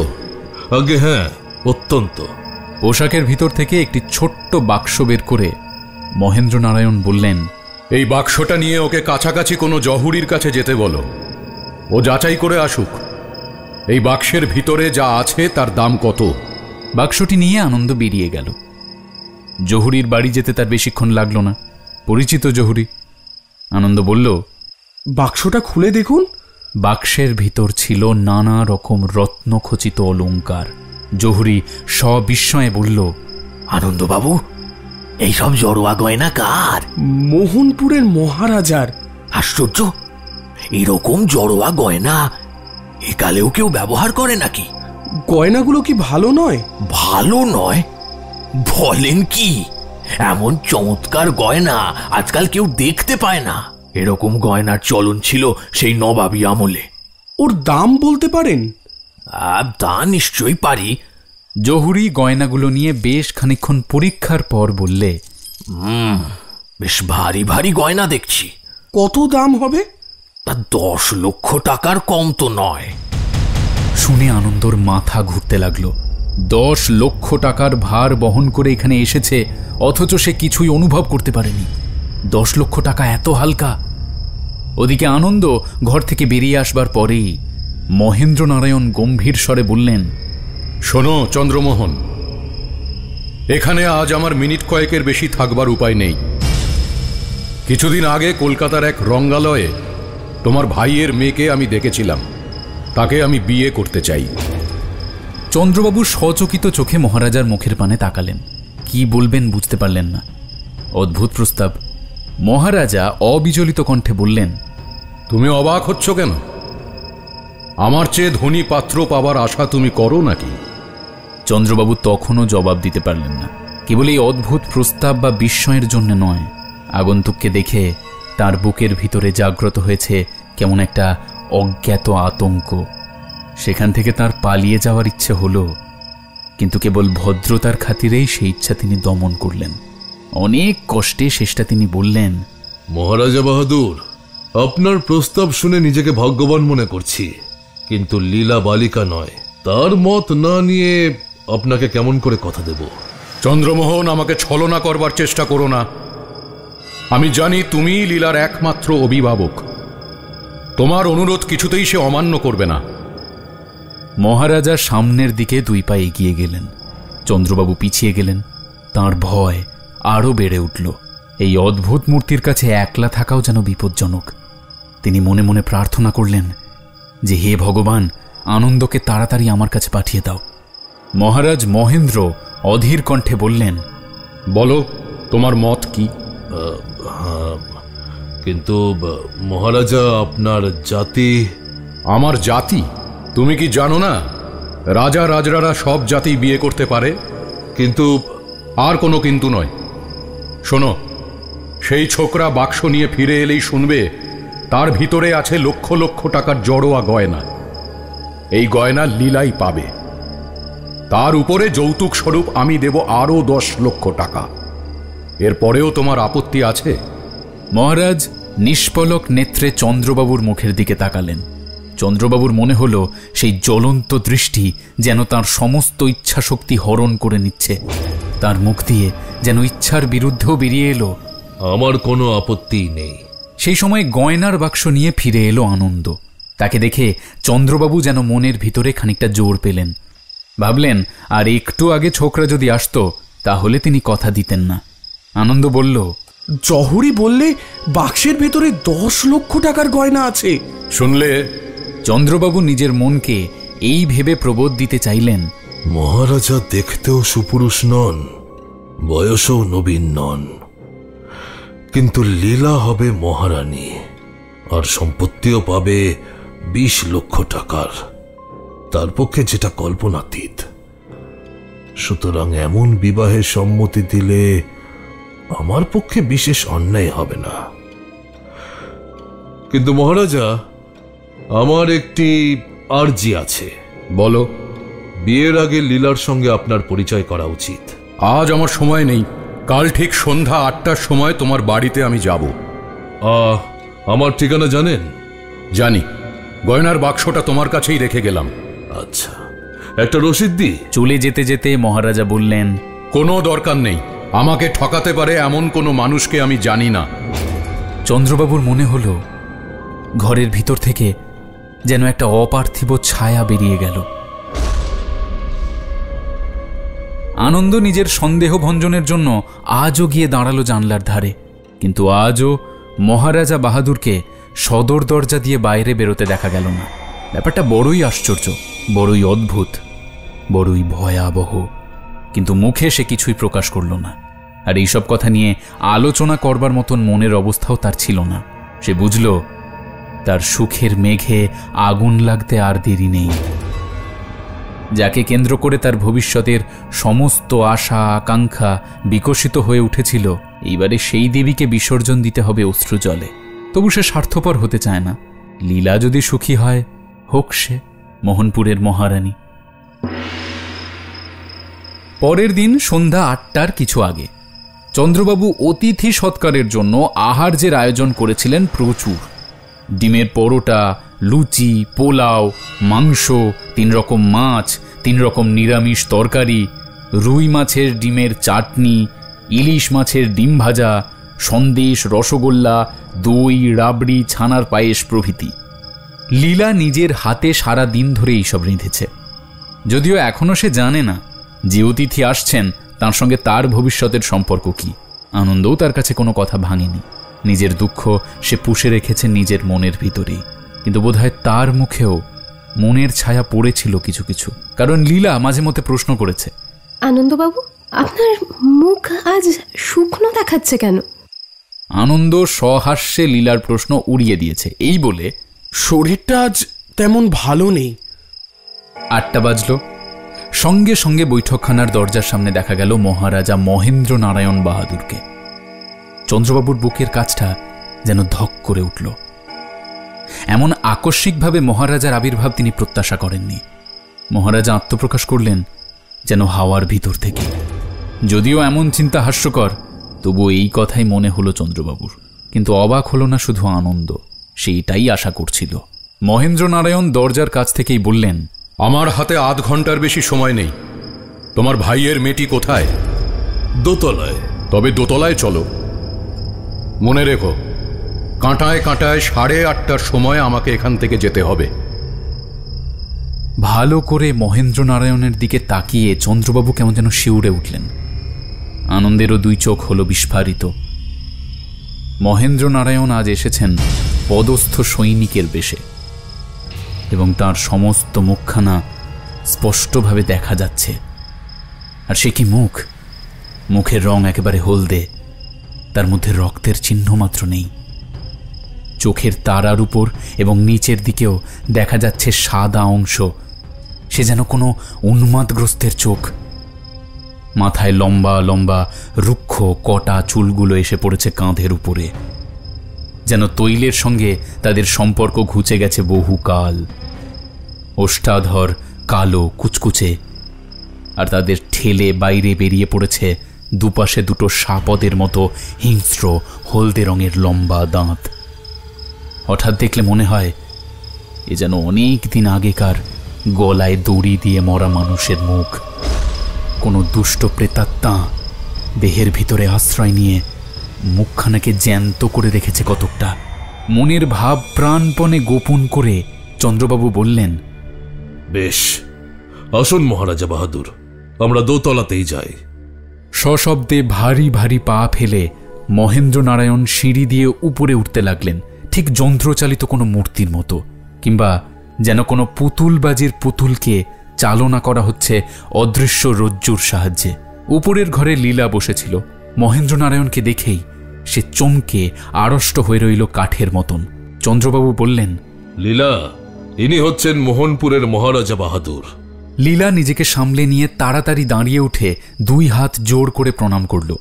আজ্ঞে হ্যাঁ, অত্যন্ত। পোশাকের ভিতর থেকে একটি ছোট্ট বাক্স বের করে মহেন্দ্র নারায়ণ বললেন, এই বাক্সটা নিয়ে ওকে কাছাকাছি কোনো জহুরির কাছে যেতে বলো, ও যাচাই করে আসুক এই বাক্সের ভিতরে যা আছে তার দাম কত। বাক্সটি নিয়ে আনন্দ বেরিয়ে গেল। জহুরির বাড়ি যেতে তার বেশিক্ষণ লাগলো না, পরিচিত জহুরি। আনন্দ বলল, বাক্সটা খুলে দেখুন। বাক্সের ভিতর ছিল নানা রকম রত্নখচিত অলংকার। জহুরি সবিস্ময়ে বলল, আনন্দবাবু, এইসব জড়োয়া গয়না কার? মোহনপুরের মহারাজার। আশ্চর্য, এরকম জড়োয়া গয়না একালেও কেউ ব্যবহার করে নাকি? গয়নাগুলো কি ভালো নয়? ভালো নয়? বলেন কি? এমন চমৎকার গয়না আজকাল কেউ দেখতে পায় না। এরকম গয়নার চলন ছিল সেই নবাবী আমলে। ওর দাম বলতে পারেন? তা নিশ্চয়ই পারি। জহুরি গয়নাগুলো নিয়ে বেশ খানিকক্ষণ পরীক্ষার পর বললে, বেশ ভারী ভারী গয়না দেখছি। কত দাম হবে? তা 10 লক্ষ টাকার কম তো নয়। শুনে আনন্দর মাথা ঘুরতে লাগলো। 10 লক্ষ টাকার ভার বহন করে এখানে এসেছে, অথচ সে কিছুই অনুভব করতে পারেনি। 10 লক্ষ টাকা এত হালকা। ওদিকে আনন্দ ঘর থেকে বেরিয়ে আসবার পরেই মহেন্দ্র নারায়ণ গম্ভীর স্বরে বললেন, শোনো চন্দ্রমোহন, এখানে আজ আমার মিনিট কয়েকের বেশি থাকবার উপায় নেই। কিছুদিন আগে কলকাতার এক রঙ্গালয়ে তোমার ভাইয়ের মেয়েকে আমি দেখেছিলাম, তাকে আমি বিয়ে করতে চাই। চন্দ্রবাবু সচকিত চোখে মহারাজার মুখের পানে তাকালেন। কি বলবেন বুঝতে পারলেন না। অদ্ভুত প্রস্তাব। মহারাজা অবিচলিত কণ্ঠে বললেন, তুমি অবাক হচ্ছ কেন? আমার চেয়ে ধনী পাত্র পাবার আশা তুমি করো নাকি? চন্দ্রবাবু তখনও জবাব দিতে পারলেন না। কেবল এই অদ্ভুত প্রস্তাব বা বিস্ময়ের জন্য নয়, আগন্তুককে দেখে তার বুকের ভিতরে জাগ্রত হয়েছে কেমন একটা অজ্ঞাত আতঙ্ক। সেখান থেকে তার পালিয়ে যাওয়ার ইচ্ছে হলো, কিন্তু কেবল ভদ্রতার খাতিরেই সেই ইচ্ছা তিনি দমন করলেন। অনেক কষ্টে শেষটা তিনি বললেন, মহারাজা বাহাদুর, আপনার প্রস্তাব শুনে নিজেকে ভাগ্যবান মনে করছি, কিন্তু লীলা বালিকা নয়। তার মত না নিয়ে আপনাকে কেমন করে কথা দেব? চন্দ্রমোহন, আমাকে ছলনা করবার চেষ্টা করো না। আমি জানি তুমি লীলার একমাত্র অভিভাবক। তোমার অনুরোধ কিছুতেই সে অমান্য করবে না। মহারাজা সামনের দিকে 2 পা এগিয়ে গেলেন। চন্দ্রবাবু পিছিয়ে গেলেন। তাঁর ভয় আরও বেড়ে উঠল। এই অদ্ভুত মূর্তির কাছে একলা থাকাও যেন বিপজ্জনক। তিনি মনে মনে প্রার্থনা করলেন যে, হে ভগবান, আনন্দকে তাড়াতাড়ি আমার কাছে পাঠিয়ে দাও। মহারাজ মহেন্দ্র অধীর কণ্ঠে বললেন, বলো, তোমার মত কি? কিন্তু মহারাজা, আপনার জাতি। আমার জাতি? তুমি কি জানো না রাজা রাজরারা সব জাতি বিয়ে করতে পারে? কিন্তু আর কোনো কিন্তু নয়। শোনো, সেই ছোকরা বাক্স নিয়ে ফিরে এলেই শুনবে তার ভিতরে আছে লক্ষ লক্ষ টাকার জড়োয়া গয়না। এই গয়না লীলাই পাবে। তার উপরে যৌতুক স্বরূপ আমি দেব আরো 10 লক্ষ টাকা। এরপরেও তোমার আপত্তি আছে? মহারাজ নিষ্পলক নেত্রে চন্দ্রবাবুর মুখের দিকে তাকালেন। চন্দ্রবাবুর মনে হলো সেই জ্বলন্ত দৃষ্টি যেন তার সমস্ত ইচ্ছা শক্তি হরণ করে নিচ্ছে। তার মুখ দিয়ে যেন ইচ্ছার বিরুদ্ধেও বেরিয়ে এলো, আমার কোনো আপত্তি নেই। সেই সময় গয়নার বাক্স নিয়ে ফিরে এলো আনন্দ। তাকে দেখে চন্দ্রবাবু যেন মনের ভিতরে খানিকটা জোর পেলেন। ভাবলেন আর একটু আগে ছোকরা যদি আসতো তাহলে তিনি কথা দিতেন না। আনন্দ বলল, জহুরি বললে বাক্সের ভেতরে 10 লক্ষ টাকার গয়না আছে। শুনলে? চন্দ্রবাবু নিজের মনকে এই ভেবে প্রবোধ দিতে চাইলেন, মহারাজা দেখতেও সুপুরুষ নন, বয়সও নবীন নন, কিন্তু লীলা হবে মহারানী, আর সম্পত্তিও পাবে 20 লক্ষ টাকার। তার পক্ষে যেটা কল্পনাতীত। সুতরাং এমন বিবাহে সম্মতি দিলে আমার পক্ষে বিশেষ অন্যায় হবে না। কিন্তু মহারাজা, আমার একটি আর্জি আছে। বলো। বিয়ের আগে লীলার সঙ্গে আপনার পরিচয় করা উচিত। আজ আমার সময় নেই। কাল ঠিক সন্ধ্যা 8টার সময় তোমার বাড়িতে আমি যাব। আমার ঠিকানা জানেন? জানি। গয়নার বাক্সটা তোমার কাছেই রেখে গেলাম। আচ্ছা, একটা রসিদ দি। চলে যেতে যেতে মহারাজা বললেন, কোনো দরকার নেই। আমাকে ঠকাতে পারে এমন কোনো মানুষকে আমি জানি না। চন্দ্রবাবুর মনে হলো ঘরের ভিতর থেকে যেন একটা অপার্থিব ছায়া বেরিয়ে গেল। আনন্দ নিজের সন্দেহ ভঞ্জনের জন্য আজও গিয়ে দাঁড়ালো জানলার ধারে, কিন্তু আজও মহারাজা বাহাদুরকে সদর দরজা দিয়ে বাইরে বেরোতে দেখা গেল না। ব্যাপারটা বড়ই আশ্চর্য, বড়ই অদ্ভুত, বড়ই ভয়াবহ। কিন্তু মুখে সে কিছুই প্রকাশ করল না। আর এইসব কথা নিয়ে আলোচনা করবার মতন মনের অবস্থাও তার ছিল না। সে বুঝল তার সুখের মেঘে আগুন লাগতে আর দেরি নেই। যাকে কেন্দ্র করে তার ভবিষ্যতের সমস্ত আশা আকাঙ্ক্ষা বিকশিত হয়ে উঠেছিল, এইবারে সেই দেবীকে বিসর্জন দিতে হবে অশ্রু জলে। তবু সে স্বার্থপর হতে চায় না। লীলা যদি সুখী হয়, হোক সে মোহনপুরের মহারানী। পরের দিন সন্ধ্যা 8টার কিছু আগে চন্দ্রবাবু অতিথি সৎকারের জন্য আহার্যের আয়োজন করেছিলেন প্রচুর। ডিমের পরোটা, লুচি, পোলাও, মাংস, 3 রকম মাছ, 3 রকম নিরামিষ তরকারি, রুই মাছের ডিমের চাটনি, ইলিশ মাছের ডিম ভাজা, সন্দেশ, রসগোল্লা, দই, রাবড়ি, ছানার পায়েস প্রভৃতি। লীলা নিজের হাতে সারা দিন ধরে এইসব রেঁধেছে। যদিও এখনো সে জানে না যে অতিথি আসছেন তার সঙ্গে তার ভবিষ্যতের সম্পর্ক কি। আনন্দও তার কাছে কোনো কথা ভাঙেনি। নিজের দুঃখ সে পুষে রেখেছে নিজের মনের ভিতরেই। কিন্তু বোধহয় তার মুখেও মনের ছায়া পড়েছিল কিছু কিছু, কারণ লীলা মাঝে মধ্যে প্রশ্ন করেছে, আনন্দবাবু, আপনার মুখ আজ শুকনো দেখাচ্ছে কেন? আনন্দ সহাস্যে লীলার প্রশ্ন উড়িয়ে দিয়েছে, এই বলে, শরীরটা আজ তেমন ভালো নেই। 8টা বাজল। সঙ্গে সঙ্গে বৈঠকখানার দরজার সামনে দেখা গেল মহারাজা মহেন্দ্র নারায়ণ বাহাদুরকে। চন্দ্রবাবুর বুকের কাছটা যেন ধক করে উঠল। এমন আকস্মিকভাবে মহারাজার আবির্ভাব তিনি প্রত্যাশা করেননি। মহারাজা আত্মপ্রকাশ করলেন যেন হাওয়ার ভিতর থেকে। যদিও এমন চিন্তা হাস্যকর, তবুও এই কথাই মনে হলো চন্দ্রবাবুর। কিন্তু অবাক হলো না শুধু আনন্দ, সেইটাই আশা করছিল। মহেন্দ্র নারায়ণ দরজার কাছ থেকেই বললেন, আমার হাতে আধ ঘন্টার বেশি সময় নেই। তোমার ভাইয়ের মেয়েটি কোথায়? দোতলায়। তবে দোতলায় চলো। মনে রেখো, কাঁটায় কাঁটায় 8:30টার সময় আমাকে এখান থেকে যেতে হবে। ভালো করে মহেন্দ্র নারায়ণের দিকে তাকিয়ে চন্দ্রবাবু কেমন যেন শিউরে উঠলেন। আনন্দেরও 2 চোখ হলো বিস্ফারিত। মহেন্দ্র নারায়ণ আজ এসেছেন পদস্থ সৈনিকের বেশে, এবং তার সমস্ত মুখখানা স্পষ্টভাবে দেখা যাচ্ছে। আর সে কি মুখ! মুখের রং একেবারে হলদে, তার মধ্যে রক্তের চিহ্ন মাত্র নেই। চোখের তারার উপর এবং নিচের দিকেও দেখা যাচ্ছে সাদা অংশ। সে যেন কোনো উন্মাদগ্রস্তের চোখ। মাথায় লম্বা লম্বা রুক্ষ কটা চুলগুলো এসে পড়েছে কাঁধের উপরে, যেন তৈলের সঙ্গে তাদের সম্পর্ক ঘুচে গেছে বহুকাল। ওষ্ঠাধর কালো কুচকুচে, আর তাদের ঠেলে বাইরে বেরিয়ে পড়েছে দুপাশে দুটো সাপদের মতো হিংস্র হলদে রঙের লম্বা দাঁত। হঠাৎ দেখলে মনে হয় এ যেন অনেক দিন আগেকার গলায় দড়ি দিয়ে মরা মানুষের মুখ। কোনো দুষ্ট প্রেতাত্মা দেহের ভিতরে আশ্রয় নিয়ে মুখখানাকে জ্যান্ত করে রেখেছে কতকটা। মনের ভাব প্রাণপণে গোপন করে চন্দ্রবাবু বললেন, বেশ, আসুন মহারাজা বাহাদুর, আমরা দোতলাতেই যাই। সশব্দে ভারী ভারী পা ফেলে মহেন্দ্রনারায়ণ সিঁড়ি দিয়ে উপরে উঠতে লাগলেন, ঠিক যন্ত্রচালিত কোনো মূর্তির মতো, কিংবা যেন কোনো পুতুলবাজির পুতুলকে চালনা করা হচ্ছে অদৃশ্য রজ্জুর সাহায্যে। উপরের ঘরে লীলা বসেছিল। মহেন্দ্রনারায়ণকে দেখেই সে চমকে আড়ষ্ট হয়ে রইল কাঠের মতন। চন্দ্রবাবু বললেন, লীলা, ইনি হচ্ছেন মোহনপুরের মহারাজা বাহাদুর। লীলা নিজেকে সামলে নিয়ে তাড়াতাড়ি দাঁড়িয়ে উঠে 2 হাত জোর করে প্রণাম করল।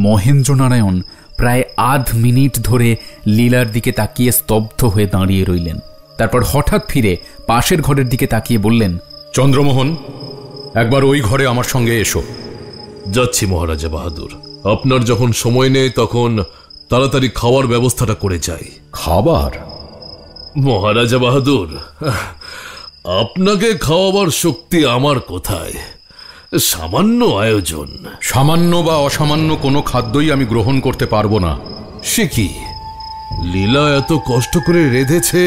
মহেন্দ্রনারায়ণ প্রায় আধ মিনিট ধরে লীলার দিকে তাকিয়ে স্তব্ধ হয়ে দাঁড়িয়ে রইলেন। তারপর হঠাৎ ফিরে পাশের ঘরের দিকে তাকিয়ে বললেন, চন্দ্রমোহন, একবার ওই ঘরে আমার সঙ্গে এসো। যাচ্ছি মহারাজা বাহাদুর। আপনার যখন সময় নেই তখন তাড়াতাড়ি খাওয়ার ব্যবস্থাটা করে যাই। খাবার? মহারাজা বাহাদুর, আপনাকে খাওয়াবার শক্তি আমার কোথায়? সামান্য আয়োজন। সামান্য বা অসামান্য কোনো খাদ্যই আমি গ্রহণ করতে পারবো না। সে কি, লীলা এত কষ্ট করে রেঁধেছে?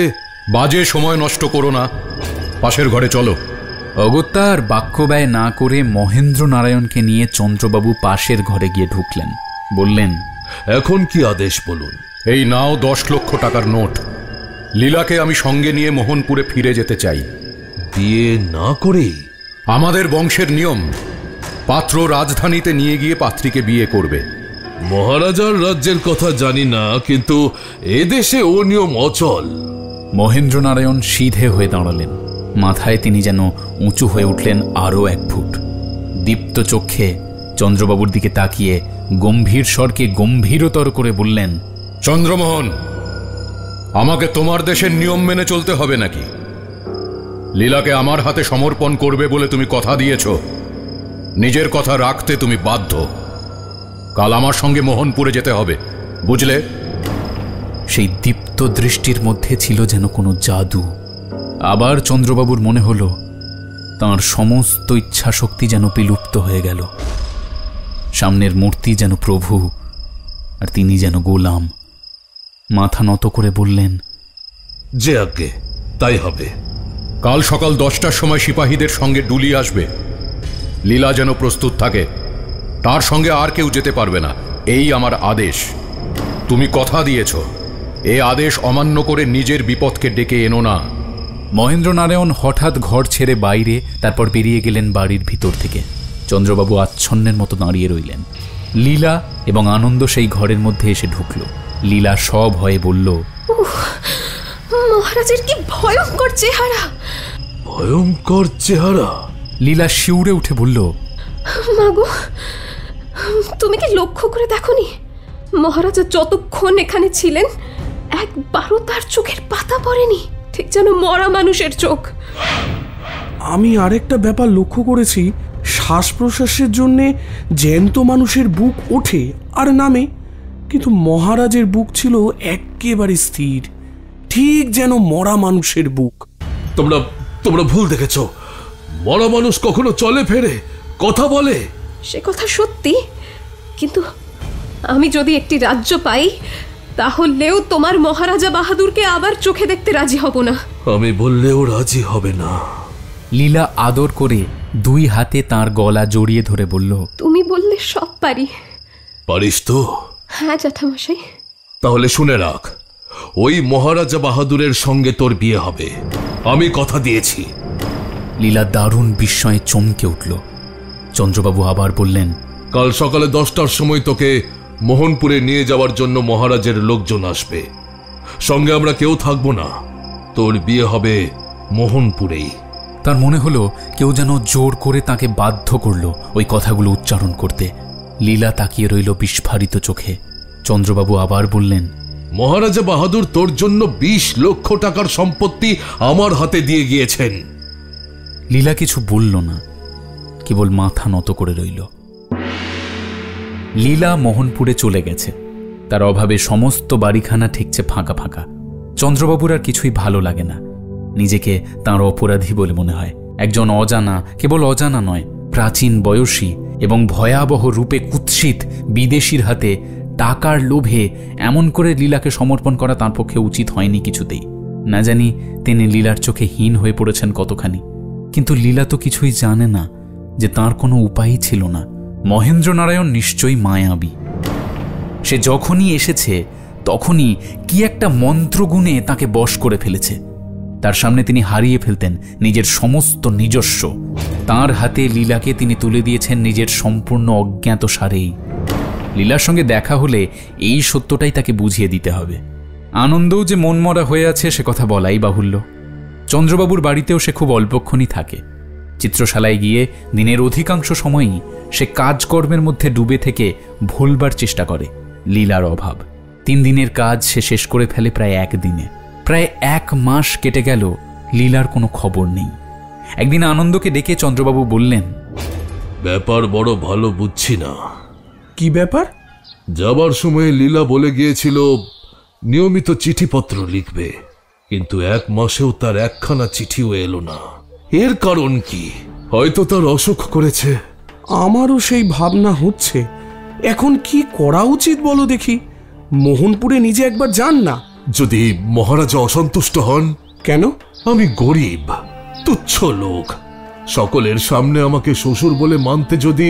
বাজে সময় নষ্ট করো না, পাশের ঘরে চলো। অগত্যা আর বাক্য ব্যয় না করে মহেন্দ্রনারায়ণকে নিয়ে চন্দ্রবাবু পাশের ঘরে গিয়ে ঢুকলেন। বললেন, এখন কি আদেশ বলুন। এই নাও 10 লক্ষ টাকার নোট। লীলাকে আমি সঙ্গে নিয়ে মোহনপুরে ফিরে যেতে চাই। বিয়ে না করেই? আমাদের বংশের নিয়ম, পাত্র রাজধানীতে নিয়ে গিয়ে পাত্রীকে বিয়ে করবে। মহারাজার রাজ্যের কথা জানি না, কিন্তু এদেশে ও নিয়ম অচল। মহেন্দ্রনারায়ণ সিধে হয়ে দাঁড়ালেন। মাথায় তিনি যেন উঁচু হয়ে উঠলেন আরও 1 ফুট। দীপ্ত চক্ষে চন্দ্রবাবুর দিকে তাকিয়ে গম্ভীর স্বরকে গম্ভীরতর করে বললেন, চন্দ্রমোহন, আমাকে তোমার দেশের নিয়ম মেনে চলতে হবে নাকি? লীলাকে আমার হাতে সমর্পণ করবে বলে তুমি কথা দিয়েছ, নিজের কথা রাখতে তুমি বাধ্য। কাল আমার সঙ্গে মোহনপুরে যেতে হবে, বুঝলে? সেই দীপ্ত দৃষ্টির মধ্যে ছিল যেন কোনো জাদু। আবার চন্দ্রবাবুর মনে হল তাঁর সমস্ত ইচ্ছা শক্তি যেন বিলুপ্ত হয়ে গেল। সামনের মূর্তি যেন প্রভু, আর তিনি যেন গোলাম। মাথা নত করে বললেন, যে আজ্ঞে তাই হবে। কাল সকাল 10টার সময় সিপাহীদের সঙ্গে ডুলি আসবে। লীলা যেন প্রস্তুত থাকে, তার সঙ্গে আর কেউ যেতে পারবে না, এই আমার আদেশ। তুমি কথা দিয়েছ, এ আদেশ অমান্য করে নিজের বিপদকে ডেকে এনো না। মহেন্দ্রনারায়ণ হঠাৎ ঘর ছেড়ে বাইরে, তারপর বেরিয়ে গেলেন বাড়ির ভিতর থেকে। চন্দ্রবাবু আচ্ছন্নের মতো দাঁড়িয়ে রইলেন। লীলা এবং আনন্দ সেই ঘরের মধ্যে এসে ঢুকল। লীলা সব ভয়ে বলল, মহারাজের কি ভয়ঙ্কর চেহারা! ভয়ঙ্কর চেহারা? লীলা শিউরে উঠে বলল, মাগো, তুমি কি লক্ষ্য করে দেখনি মহারাজা যতক্ষণ এখানে ছিলেন একবারও তার চোখের পাতা পড়েনি, ঠিক যেন মরা মানুষের চোখ। আমি আরেকটা ব্যাপার লক্ষ্য করেছি, শ্বাস প্রশ্বাসের জন্যে জ্যান্ত মানুষের বুক ওঠে আর নামে, কিন্তু মহারাজের বুক ছিল একেবারে স্থির, ঠিক যেন মরা মানুষের বুক। তোমরা ভুল দেখেছ। মরা মানুষ কখনো চলে ফেরে, কথা বলে? সে কথা সত্যি, কিন্তু আমি যদি একটি রাজ্য পাই তাহলেও তোমার মহারাজা বাহাদুরকে আবার চোখে দেখতে রাজি হব না। আমি বললেও রাজি হবে না। লীলা আদর করে 2 হাতে তার গলা জড়িয়ে ধরে বলল, তুমি বললে সব পারি। পারিস তো? হ্যাঁ জ্যাঠামশাই। তাহলে শুনে রাখ, ওই মহারাজা বাহাদুরের সঙ্গে তোর বিয়ে হবে, আমি কথা দিয়েছি। লীলা দারুণ বিস্ময়ে চমকে উঠল। চন্দ্রবাবু আবার বললেন, কাল সকালে 10টার সময় তোকে মোহনপুরে নিয়ে যাওয়ার জন্য মহারাজের লোকজন আসবে। সঙ্গে আমরা কেউ থাকবো না, তোর বিয়ে হবে মোহনপুরেই। তার মনে হলো কেউ যেন জোর করে তাকে বাধ্য করলো ওই কথাগুলো উচ্চারণ করতে। লীলা তাকিয়ে রইল বিস্ফারিত চোখে। চন্দ্রবাবু আবার বললেন, মহারাজা বাহাদুর তোর জন্য 20 লক্ষ টাকার সম্পত্তি আমার হাতে দিয়ে গিয়েছেন। লীলা কিছু বলল না, কেবল মাথা নত করে রইল। লীলা মোহনপুরে চলে গেছে। তার অভাবে সমস্ত বাড়িখানা ঠেকছে ফাঁকা ফাঁকা। চন্দ্রবাবুর আর কিছুই ভালো লাগে না। নিজেকে তাঁর অপরাধী বলে মনে হয়। একজন অজানা, কেবল অজানা নয়, প্রাচীন বয়সী এবং ভয়াবহ রূপে কুৎসিত বিদেশির হাতে টাকার লোভে এমন করে লীলাকে সমর্পণ করা তাঁর পক্ষে উচিত হয়নি কিছুতেই। না জানি তিনি লীলার চোখে হীন হয়ে পড়েছেন কতখানি। কিন্তু লীলা তো কিছুই জানে না যে তাঁর কোনো উপায়ই ছিল না। মহেন্দ্রনারায়ণ নিশ্চয়ই মায়াবী। সে যখনই এসেছে তখনই কি একটা মন্ত্রগুণে তাকে বশ করে ফেলেছে। তার সামনে তিনি হারিয়ে ফেলতেন নিজের সমস্ত নিজস্ব। তাঁর হাতে লীলাকে তিনি তুলে দিয়েছেন নিজের সম্পূর্ণ অজ্ঞাত সারেই। লীলার সঙ্গে দেখা হলে এই সত্যটাই তাকে বুঝিয়ে দিতে হবে। আনন্দও যে মনমরা হয়ে আছে সে কথা বলাই বাহুল্য। চন্দ্রবাবুর বাড়িতেও সে খুব অল্পক্ষণই থাকে। চিত্রশালায় গিয়ে দিনের অধিকাংশ সময়ই সে কাজকর্মের মধ্যে ডুবে থেকে ভুলবার চেষ্টা করে। লীলার অভাব। 3 দিনের কাজ সে শেষ করে ফেলে প্রায় 1 দিনে। প্রায় 1 মাস কেটে গেল, লীলার কোনো খবর নেই। একদিন আনন্দকে ডেকে চন্দ্রবাবু বললেন, ব্যাপার বড় ভালো বুঝছি না। কি ব্যাপার? যাবার সময় লীলা বলে গিয়েছিল নিয়মিত চিঠিপত্র লিখবে, কিন্তু 1 মাসেও তার একখানা চিঠিও এলো না। এর কারণ কি? হয়তো তার অসুখ করেছে। আমারও সেই ভাবনা হচ্ছে। এখন কি করা উচিত বলো দেখি? মোহনপুরে নিজে একবার যান না। যদি মহারাজা অসন্তুষ্ট হন? কেন? আমি গরিব, তুচ্ছ লোক। সকলের সামনে আমাকে শ্বশুর বলে মানতে যদি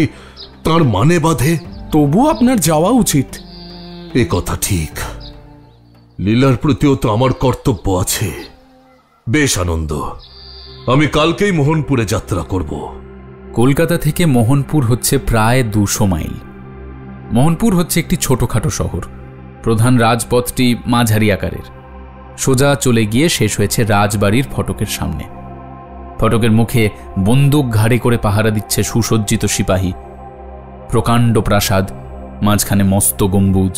তার মানে বাঁধে, তবু আপনার যাওয়া উচিত। এ কথা ঠিক। লীলার প্রতিও তো আমার কর্তব্য আছে। বেশ আনন্দ, আমি কালকেই মোহনপুরে যাত্রা করব। কলকাতা থেকে মোহনপুর হচ্ছে প্রায় 200 মাইল। মোহনপুর হচ্ছে একটি ছোটখাটো শহর। প্রধান রাজপথটি মাঝারি আকারের। সোজা চলে গিয়ে শেষ হয়েছে রাজবাড়ির ফটকের সামনে। ফটকের মুখে বন্দুক ঘাড়ে করে পাহারা দিচ্ছে সুসজ্জিত সিপাহী। প্রকাণ্ড প্রাসাদ, মাঝখানে মস্ত গম্বুজ।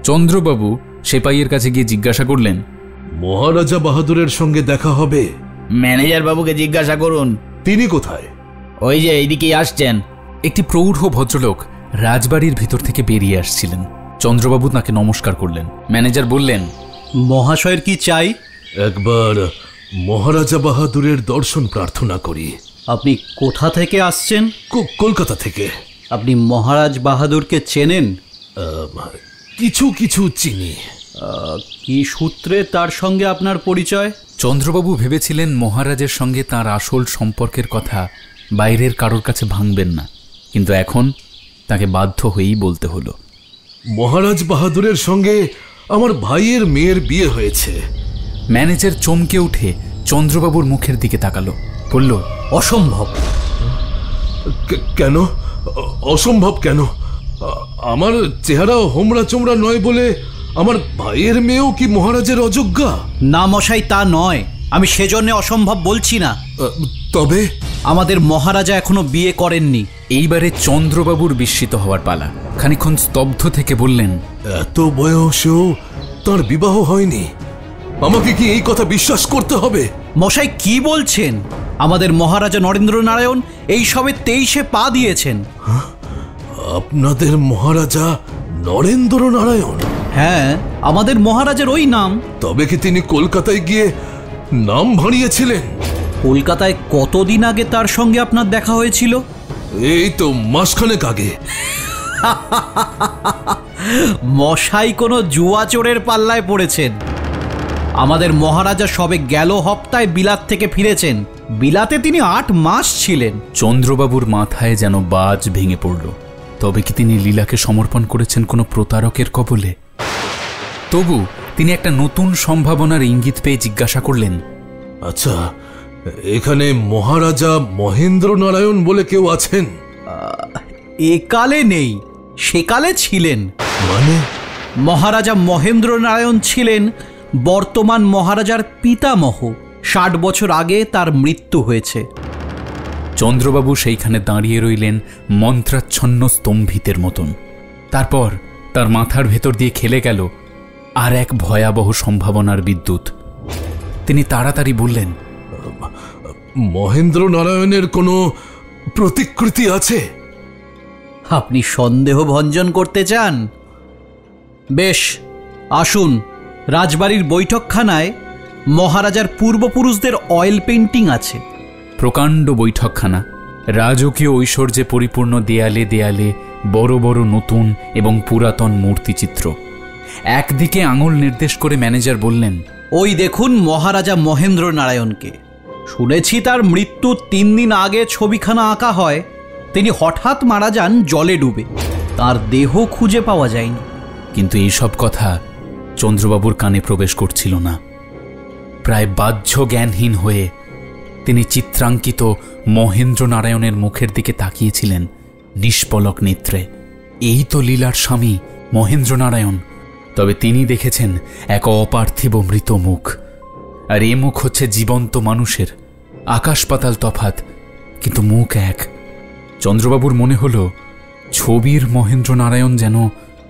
চন্দ্রবাবু সেপাইয়ের কাছে গিয়ে জিজ্ঞাসা করলেন, মহারাজা বাহাদুরের সঙ্গে দেখা হবে? ম্যানেজার বাবুকে জিজ্ঞাসা করুন। তিনি কোথায়? ওই যে এইদিকেই আসছেন। একটি প্রৌঢ় ভদ্রলোক রাজবাড়ির ভিতর থেকে বেরিয়ে আসছিলেন। চন্দ্রবাবু তাকে নমস্কার করলেন। ম্যানেজার বললেন, মহাশয়ের কি চাই? একবার মহারাজা বাহাদুরের দর্শন প্রার্থনা করি। আপনি কোথা থেকে আসছেন? কলকাতা থেকে। আপনি মহারাজ বাহাদুরকে চেনেন? কিছু কিছু চিনি। কি সূত্রে তার সঙ্গে আপনার পরিচয়? চন্দ্রবাবু ভেবেছিলেন মহারাজের সঙ্গে তার আসল সম্পর্কের কথা বাইরের কারোর কাছে ভাঙবেন না, কিন্তু এখন তাকে বাধ্য হয়েই বলতে হলো। মহারাজ বাহাদুরের সঙ্গে আমার ভাইয়ের মেয়ের বিয়ে হয়েছে। ম্যানেজার চমকে উঠে চন্দ্রবাবুর মুখের দিকে তাকালো, বলল, অসম্ভব। কেন অসম্ভব? কেন? আমার চেহারা হোমরা চোমরা নয় বলে আমার ভাইয়ের মেয়েও কি মহারাজের অযোগ্যা? না মশাই, তা নয়। আমি সেজন্য অসম্ভব বলছি না। তবে আমাদের মহারাজা এখনো বিয়ে করেননি। এইবারে চন্দ্রবাবুর বিস্মিত হওয়ার পালা। খানিকক্ষণ স্তব্ধ থেকে বললেন, এত বয়সেও তার বিবাহ হয়নি? আমাকে কি এই কথা বিশ্বাস করতে হবে? মশাই কি বলছেন? আমাদের মহারাজা নরেন্দ্র নারায়ণ এই সবে 23-এ পা দিয়েছেন। আপনাদের মহারাজা নরেন্দ্র নারায়ণ? হ্যাঁ, আমাদের মহারাজের ওই নাম। তবে কি তিনি কলকাতায় গিয়ে নাম ভাঁড়িয়েছিলেন? কলকাতায় কতদিন আগে তার সঙ্গে আপনার দেখা হয়েছিল? এই তো মাসখানেক আগে। মশাই কোনো জুয়া চোরের পাল্লায় পড়েছেন। আমাদের মহারাজা সবে গেল হপ্তায় বিলাত থেকে ফিরেছেন। বিলাতে তিনি 8 মাস ছিলেন। চন্দ্রবাবুর মাথায় যেন বাজ ভেঙে পড়ল। তবে কি তিনি লীলাকে সমর্পণ করেছেন কোনো প্রতারকের কবলে? তবু তিনি একটা নতুন সম্ভাবনার ইঙ্গিত পেয়ে জিজ্ঞাসা করলেন, আচ্ছা, এখানে মহারাজা মহেন্দ্র নারায়ণ বলে কেউ আছেন? একালে নেই, সেকালে ছিলেন। মানে? মহারাজা মহেন্দ্র নারায়ণ ছিলেন বর্তমান মহারাজার পিতামহ। 60 বছর আগে তার মৃত্যু হয়েছে। চন্দ্রবাবু সেইখানে দাঁড়িয়ে রইলেন মন্ত্রাচ্ছন্ন স্তম্ভিতের মতন। তারপর তার মাথার ভেতর দিয়ে খেলে গেল আর এক ভয়াবহ সম্ভাবনার বিদ্যুৎ। তিনি তাড়াতাড়ি বললেন, মহেন্দ্র নারায়ণের কোনো প্রতিকৃতি আছে? আপনি সন্দেহ ভঞ্জন করতে চান? বেশ, আসুন, রাজবাড়ির বৈঠকখানায় মহারাজার পূর্বপুরুষদের অয়েল পেন্টিং আছে। প্রকাণ্ড বৈঠকখানা, রাজকীয় ঐশ্বর্যে পরিপূর্ণ। দেয়ালে দেয়ালে বড় বড় নতুন এবং পুরাতন মূর্তিচিত্র। একদিকে আঙুল নির্দেশ করে ম্যানেজার বললেন, ওই দেখুন মহারাজা মহেন্দ্র নারায়ণকে। শুনেছি তার মৃত্যুর 3 দিন আগে ছবিখানা আঁকা হয়। তিনি হঠাৎ মারা যান জলে ডুবে, তার দেহ খুঁজে পাওয়া যায়নি। কিন্তু এইসব কথা চন্দ্রবাবুর কানে প্রবেশ করছিল না। প্রায় বাহ্য জ্ঞানহীন হয়ে তিনি চিত্রাঙ্কিত মহেন্দ্র নারায়ণের মুখের দিকে তাকিয়েছিলেন নিষ্পলক নেত্রে। এই তো লীলার স্বামী মহেন্দ্র নারায়ণ। তবে তিনি দেখেছেন এক অপার্থিব মৃত মুখ, আর এ মুখ হচ্ছে জীবন্ত মানুষের। আকাশ পাতাল তফাৎ, কিন্তু মুখ এক। চন্দ্রবাবুর মনে হলো ছবির মহেন্দ্র নারায়ণ যেন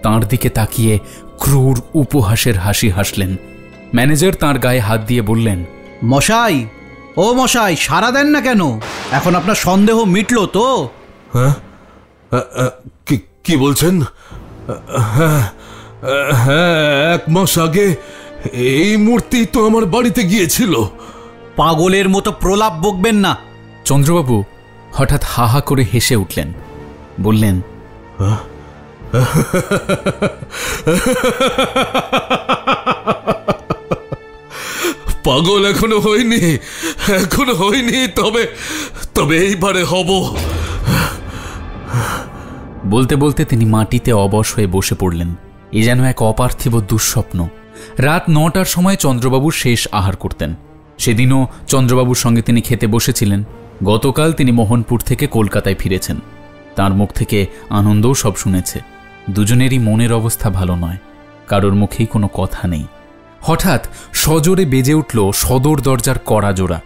তাঁর দিকে তাকিয়ে ক্রূর উপহাসের হাসি হাসলেন। ম্যানেজার তাঁর গায়ে হাত দিয়ে বললেন, মশাই, ও মশাই, সাড়া দেন না কেন? এখন আপনার সন্দেহ মিটল তো? হ্যাঁ, কি বলছেন? হ্যাঁ, 1 মাস আগে এই মূর্তি তো আমার বাড়িতে গিয়েছিল। পাগলের মতো প্রলাপ বকবেন না। চন্দ্রবাবু হঠাৎ হাহা করে হেসে উঠলেন, বললেন, পাগল এখনো হয়নি, তবে এইবারে হব। বলতে বলতে তিনি মাটিতে অবশ হয়ে বসে পড়লেন। এ যেন এক অপার্থিব দুঃস্বপ্ন। রাত 9টার সময় চন্দ্রবাবু শেষ আহার করতেন। সেদিনও চন্দ্রবাবুর সঙ্গে তিনি খেতে বসেছিলেন। গতকাল তিনি মোহনপুর থেকে কলকাতায় ফিরেছেন। তার মুখ থেকে আনন্দও সব শুনেছে। দুজনেরই মনের অবস্থা ভালো নয়, কারোর মুখেই কোনো কথা নেই। হঠাৎ সজোরে বেজে উঠল সদর দরজার কড়া জোড়া।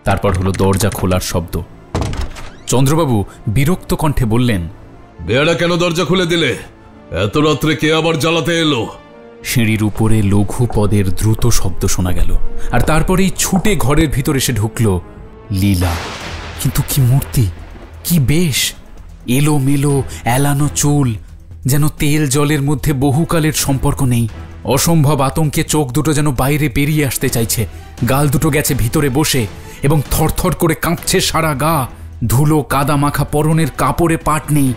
তারপর হলো দরজা খোলার শব্দ। চন্দ্রবাবু বিরক্ত কণ্ঠে বললেন, বেয়ারা কেন দরজা খুলে দিলে? এত রাত্রে কে আবার জ্বালাতে এলো? সিঁড়ির উপরে লঘু পদের দ্রুত শব্দ শোনা গেল, আর তারপরেই ছুটে ঘরের ভিতর এসে ঢুকল লীলা। কিন্তু কি মূর্তি, কি বেশ! এলো মেলো এলানো চুল, যেন তেল জলের মধ্যে বহুকালের সম্পর্ক নেই। অসম্ভব আতঙ্কে চোখ দুটো যেন বাইরে বেরিয়ে আসতে চাইছে। গাল দুটো গেছে ভিতরে বসে এবং থরথর করে কাঁপছে সারা গা। ধুলো কাদা মাখা পরনের কাপড়ে পাট নেই,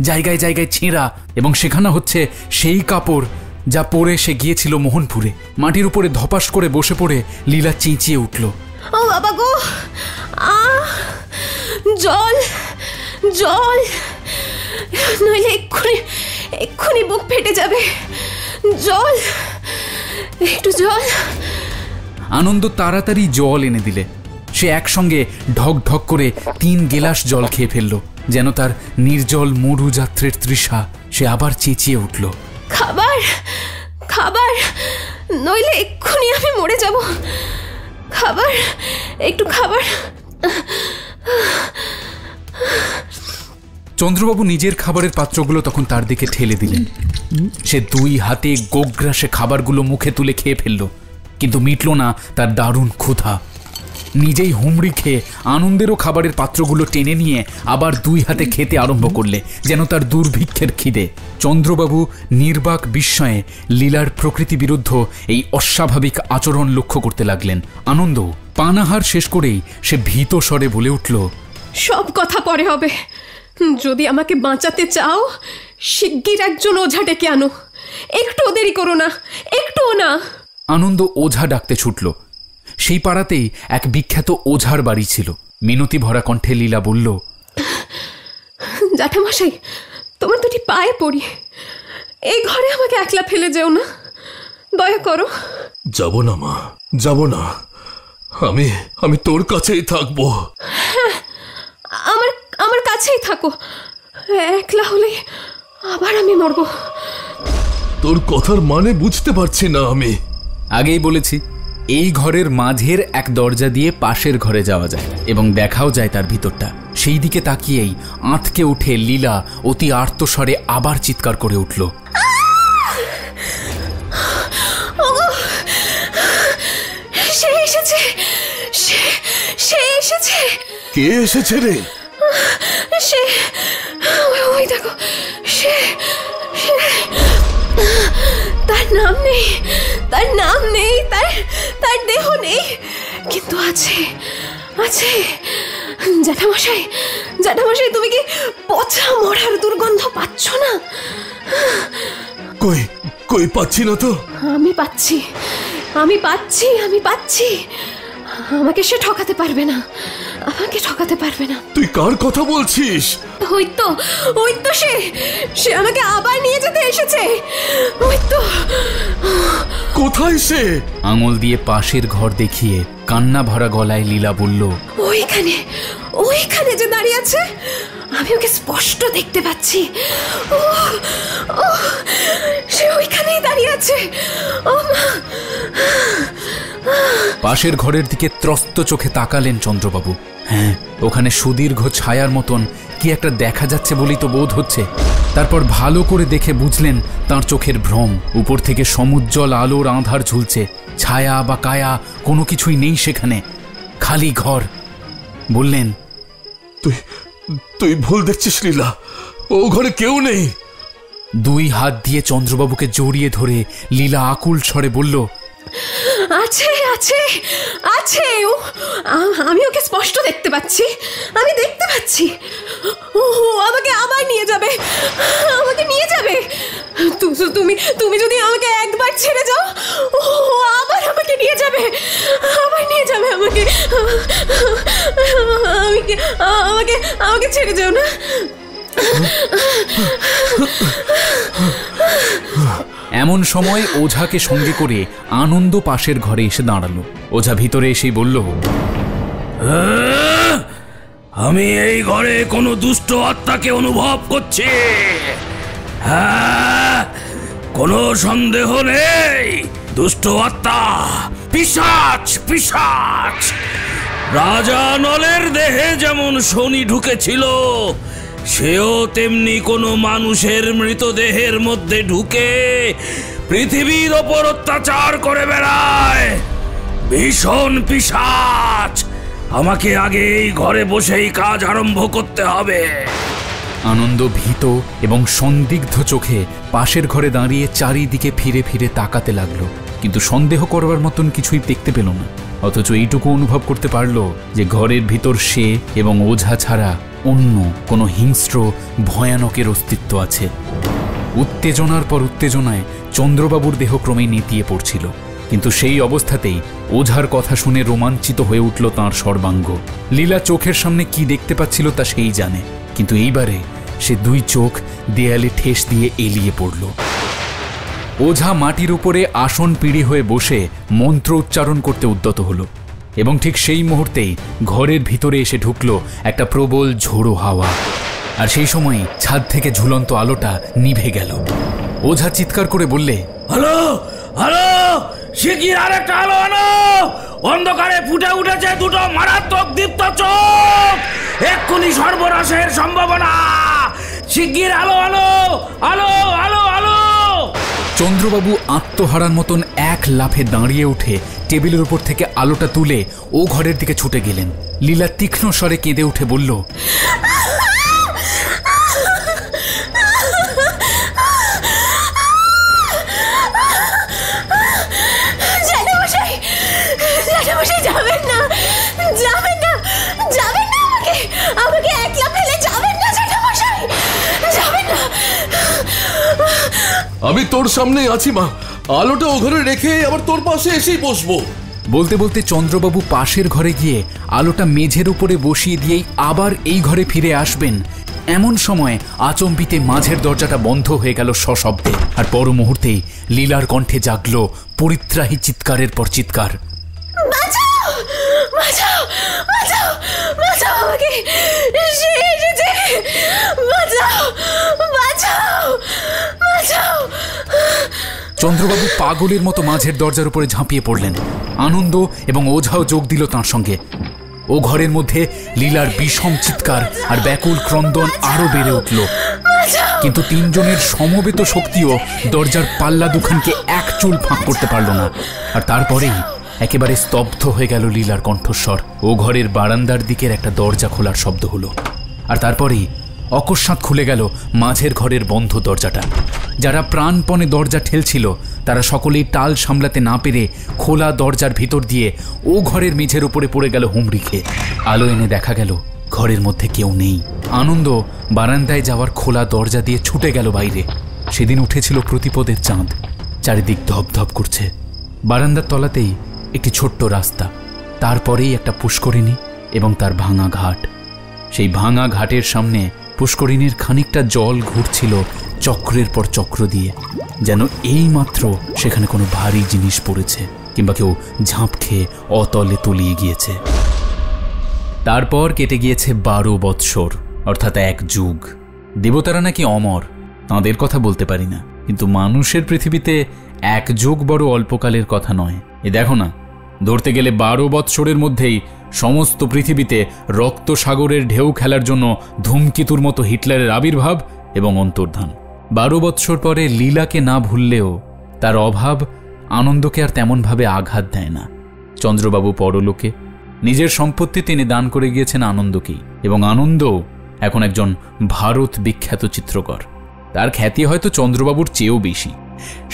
জায়গায় জায়গায় ছেঁড়া, এবং সেখানে হচ্ছে সেই কাপড় যা পরে সে গিয়েছিল মোহনপুরে। মাটির উপরে ধপাস করে বসে পড়ে লীলা চেঁচিয়ে উঠল, ও বাবা গো, জল জল, নইলে এক্ষুনি বুক ফেটে যাবে। জল, একটু জল। আনন্দ তাড়াতাড়ি জল এনে দিলে। সে একসঙ্গে ঢক ঢক করে 3 গেলাস জল খেয়ে ফেলল, যেন তার নির্জল মরু যাত্রের তৃষা। সে আবার চেঁচিয়ে উঠল, খাবার খাবার, নইলে এক্ষুনি আমি মরে যাব। খাবার, একটু খাবার। চন্দ্রবাবু নিজের খাবারের পাত্রগুলো তখন তার দিকে ঠেলে দিলেন। সে 2 হাতে গোগ্রাসে খাবারগুলো মুখে তুলে খেয়ে ফেলল, কিন্তু মিটল না তার দারুণ ক্ষুধা। নিজেই হুমড়ি খেয়ে আনন্দেরও খাবারের পাত্রগুলো টেনে নিয়ে আবার 2 হাতে খেতে আরম্ভ করলে, যেন তার দুর্ভিক্ষের খিদে। চন্দ্রবাবু নির্বাক বিস্ময়ে লীলার প্রকৃতি বিরুদ্ধ এই অস্বাভাবিক আচরণ লক্ষ্য করতে লাগলেন। আনন্দ পানাহার শেষ করেই সে ভীত স্বরে বলে উঠল, সব কথা পরে হবে। যদি আমাকে বাঁচাতে চাও, শিগগির একজন ওঝা ডেকে আনো। একটু দেরি করো না, একটুও না। আনন্দ ওঝা ডাকতে ছুটল। সেই পাড়াতেই এক বিখ্যাত ওঝার বাড়ি ছিল। মিনতি ভরা কণ্ঠে লীলা বলল, জ্যাঠামশাই, তোমার 2টি পায়ে পড়ি, এই ঘরে আমাকে একলা ফেলে যেও না, দয়া করো। যাব না মা, যাব না। আমি তোর কাছেই থাকবো। হ্যাঁ, আমার কাছেই থাকো। একলা হলে আবার আমি মরব। তোর কথার মানে বুঝতে পারছি না আমি। আগেই বলেছি এই ঘরের মাঝের এক দরজা দিয়ে পাশের ঘরে যাওয়া যায় এবং দেখাও যায় তার ভিতরটা। সেই দিকে তাকিয়েই আঁতকে উঠে লীলা অতি আর্তস্বরে আবার চিৎকার করে উঠল, সে এসেছে, সে এসেছে। কে এসেছে রে? সে, ওই দেখো, সে, তার নাম নেই, তার নাম নেই, তার দেহ নেই, কিন্তু আছে, আছে। জ্যাঠামশাই, জ্যাঠামশাই, তুমি কি পচা মরার দুর্গন্ধ পাচ্ছ না? কই কই পাচ্ছি না তো। আমি পাচ্ছি, আমি পাচ্ছি, আমি পাচ্ছি। আমাকে সে ঠকাতে পারবে না, আমাকে ঠকাতে পারবে না। তুই কার কথা বলছিস? ওই তো সে আমাকে আবার নিয়ে যেতে এসেছে। ওই তো। কোথায় সে? আঙুল দিয়ে পাশের ঘর দেখিয়ে কান্না ভরা গলায় লীলা বলল, ওইখানে যে দাঁড়িয়ে আছে, আমি ওকে স্পষ্ট দেখতে পাচ্ছি। সে ওইখানেই দাঁড়িয়ে আছে। ও মা! পাশের ঘরের দিকে ত্রস্ত চোখে তাকালেন চন্দ্রবাবু। হ্যাঁ, ওখানে সুদীর্ঘ ছায়ার মতন কি একটা দেখা যাচ্ছে বলেই তো বোধ হচ্ছে। তারপর ভালো করে দেখে বুঝলেন তার চোখের ভ্রম। উপর থেকে সমুজ্জ্বল আলোর আঁধার ঝুলছে, ছায়া বা কায়া কোনো কিছুই নেই সেখানে, খালি ঘর। বললেন, তুই ভুল দেখছিস লীলা, ও ঘরে কেউ নেই। দুই হাত দিয়ে চন্দ্রবাবুকে জড়িয়ে ধরে লীলা আকুল স্বরে বলল, আছে, আছে, আছে। আমি ওকে স্পষ্ট দেখতে পাচ্ছি, আমি দেখতে পাচ্ছি। ও আমাকে আবার নিয়ে যাবে, আমাকে নিয়ে যাবে। তুমি যদি আমাকে একবার ছেড়ে যাও, ও আবার আমাকে নিয়ে যাবে, আবার নিয়ে যাবে আমাকে। আমাকে ছেড়ে যাও না। এমন সময় ওঝাকে সঙ্গে করে আনন্দ পাশের ঘরে এসে দাঁড়ালো। ওঝা ভিতরে এসেই বলল, আমি এই ঘরে কোনো দুষ্ট আত্মাকে অনুভব করছি। হ্যাঁ, কোনো সন্দেহ নেই, দুষ্ট আত্মা, পিশাচ, পিশাচ। রাজা নলের দেহে যেমন শনি ঢুকেছিল, সেও তেমনি কোনো মানুষের মৃতদেহের মধ্যে ঢুকে পৃথিবীর ওপর অত্যাচার করে বেড়ায়। ভীষণ পিশাচ। আমাকে আগে এই ঘরে বসেই কাজ আরম্ভ করতে হবে। আনন্দ ভীত এবং সন্দিগ্ধ চোখে পাশের ঘরে দাঁড়িয়ে চারিদিকে ফিরে ফিরে তাকাতে লাগলো, কিন্তু সন্দেহ করবার মতন কিছুই দেখতে পেল না। অথচ এইটুকু অনুভব করতে পারল যে ঘরের ভিতর সে এবং ওঝা ছাড়া অন্য কোনো হিংস্র ভয়ানকের অস্তিত্ব আছে। উত্তেজনার পর উত্তেজনায় চন্দ্রবাবুর দেহ ক্রমেই নেতিয়ে পড়ছিল, কিন্তু সেই অবস্থাতেই ওঝার কথা শুনে রোমাঞ্চিত হয়ে উঠল তাঁর সর্বাঙ্গ। লীলা চোখের সামনে কি দেখতে পাচ্ছিল তা সেই জানে, কিন্তু এইবারে সে দুই চোখ দেয়ালে ঠেস দিয়ে এলিয়ে পড়ল। ওঝা মাটির উপরে আসন পিড়ি হয়ে বসে মন্ত্র উচ্চারণ করতে উদ্যত হলো, এবং ঠিক সেই মুহূর্তেই ঘরের ভিতরে এসে ঢুকল একটা প্রবল ঝোড়ো হাওয়া। আর সেই সময় ছাদ থেকে ঝুলন্ত আলোটা নিভে গেল। ওঝা চিৎকার করে বললে, হ্যালো, হ্যালো, শিগগির আরেকটা আলো আনো। অন্ধকারে ফুটে উঠেছে দুটো মারাত্মক দীপ্ত চোখ, এক্ষুনি সর্বনাশের সম্ভাবনা। শিগগির আলো আলো, আলো, আলো, আলো। চন্দ্রবাবু আত্মহারার মতন এক লাফে দাঁড়িয়ে উঠে টেবিলের উপর থেকে আলোটা তুলে ও ঘরের দিকে ছুটে গেলেন। লীলা তীক্ষ্ণ স্বরে কেঁদে উঠে বলল, যাবেন না, যাবেন না, যাবেন না, আমাকে একলা ফেলে যাবেন না জ্যাঠামশাই, যাবেন না। আমি তোর সামনেই আছি মা, আলোটা ও ঘরে রেখে আবার তোর পাশে এসেই বসবো। বলতে বলতে চন্দ্রবাবু পাশের ঘরে গিয়ে আলোটা মেঝের উপরে বসিয়ে দিয়েই আবার এই ঘরে ফিরে আসবেন। এমন সময় আচম্বিতে মাঝের দরজাটা বন্ধ হয়ে গেল সশব্দে, আর পর মুহূর্তেই লীলার কণ্ঠে জাগল পরিত্রাহী চিৎকারের পর চিৎকার। বাঁচাও, বাঁচাও, বাঁচাও, বাঁচাও আমাকে, সে এসেছে, বাঁচাও, বাঁচাও, বাঁচাও। চন্দ্রবাবু পাগলের মতো মাঝের দরজার উপরে ঝাঁপিয়ে পড়লেন। আনন্দ এবং ওঝাও যোগ দিল তাঁর সঙ্গে। ও ঘরের মধ্যে লীলার বিষম চিৎকার আর ব্যাকুল ক্রন্দন আরো বেড়ে উঠল। কিন্তু তিনজনের সমবেত শক্তিও দরজার পাল্লা দুখানকে এক চুল ফাঁক করতে পারল না। আর তারপরেই একেবারে স্তব্ধ হয়ে গেল লীলার কণ্ঠস্বর। ও ঘরের বারান্দার দিকের একটা দরজা খোলার শব্দ হলো, আর তারপরেই অকস্মাৎ খুলে গেল মাঝের ঘরের বন্ধ দরজাটা। যারা প্রাণপণে দরজা ঠেলছিল তারা সকলেই টাল সামলাতে না পেরে খোলা দরজার ভিতর দিয়ে ও ঘরের মেঝের উপরে পড়ে গেল হুমড়ি খেয়ে। আলো এনে দেখা গেল ঘরের মধ্যে কেউ নেই। আনন্দ বারান্দায় যাওয়ার খোলা দরজা দিয়ে ছুটে গেল বাইরে। সেদিন উঠেছিল প্রতিপদের চাঁদ, চারিদিক ধপধপ করছে। বারান্দার তলাতেই একটি ছোট্ট রাস্তা, তারপরেই একটা পুষ্করিণী এবং তার ভাঙা ঘাট। সেই ভাঙা ঘাটের সামনে পুষ্করিণীর খানিকটা জল ঘুরছিল চক্রের পর চক্র দিয়ে, যেন এই মাত্র সেখানে কোনো ভারী জিনিস পড়েছে কিংবা কেউ ঝাঁপ খেয়ে অতলে তলিয়ে গিয়েছে। তারপর কেটে গিয়েছে 12 বৎসর, অর্থাৎ 1 যুগ। দেবতারা নাকি অমর, তাঁদের কথা বলতে পারি না, কিন্তু মানুষের পৃথিবীতে 1 যুগ বড় অল্পকালের কথা নয়। এ দেখো না, ধরতে গেলে 12 বৎসরের মধ্যেই সমস্ত পৃথিবীতে রক্ত সাগরের ঢেউ খেলার জন্য ধূমকেতুর মতো হিটলারের আবির্ভাব এবং অন্তর্ধান। 12 বৎসর পরে লীলাকে না ভুললেও তার অভাব আনন্দকে আর তেমনভাবে আঘাত দেয় না। চন্দ্রবাবু পরলোকে নিজের সম্পত্তি তিনি দান করে গিয়েছেন আনন্দকেই, এবং আনন্দ এখন একজন ভারত বিখ্যাত চিত্রকর। তার খ্যাতি হয়তো চন্দ্রবাবুর চেয়েও বেশি।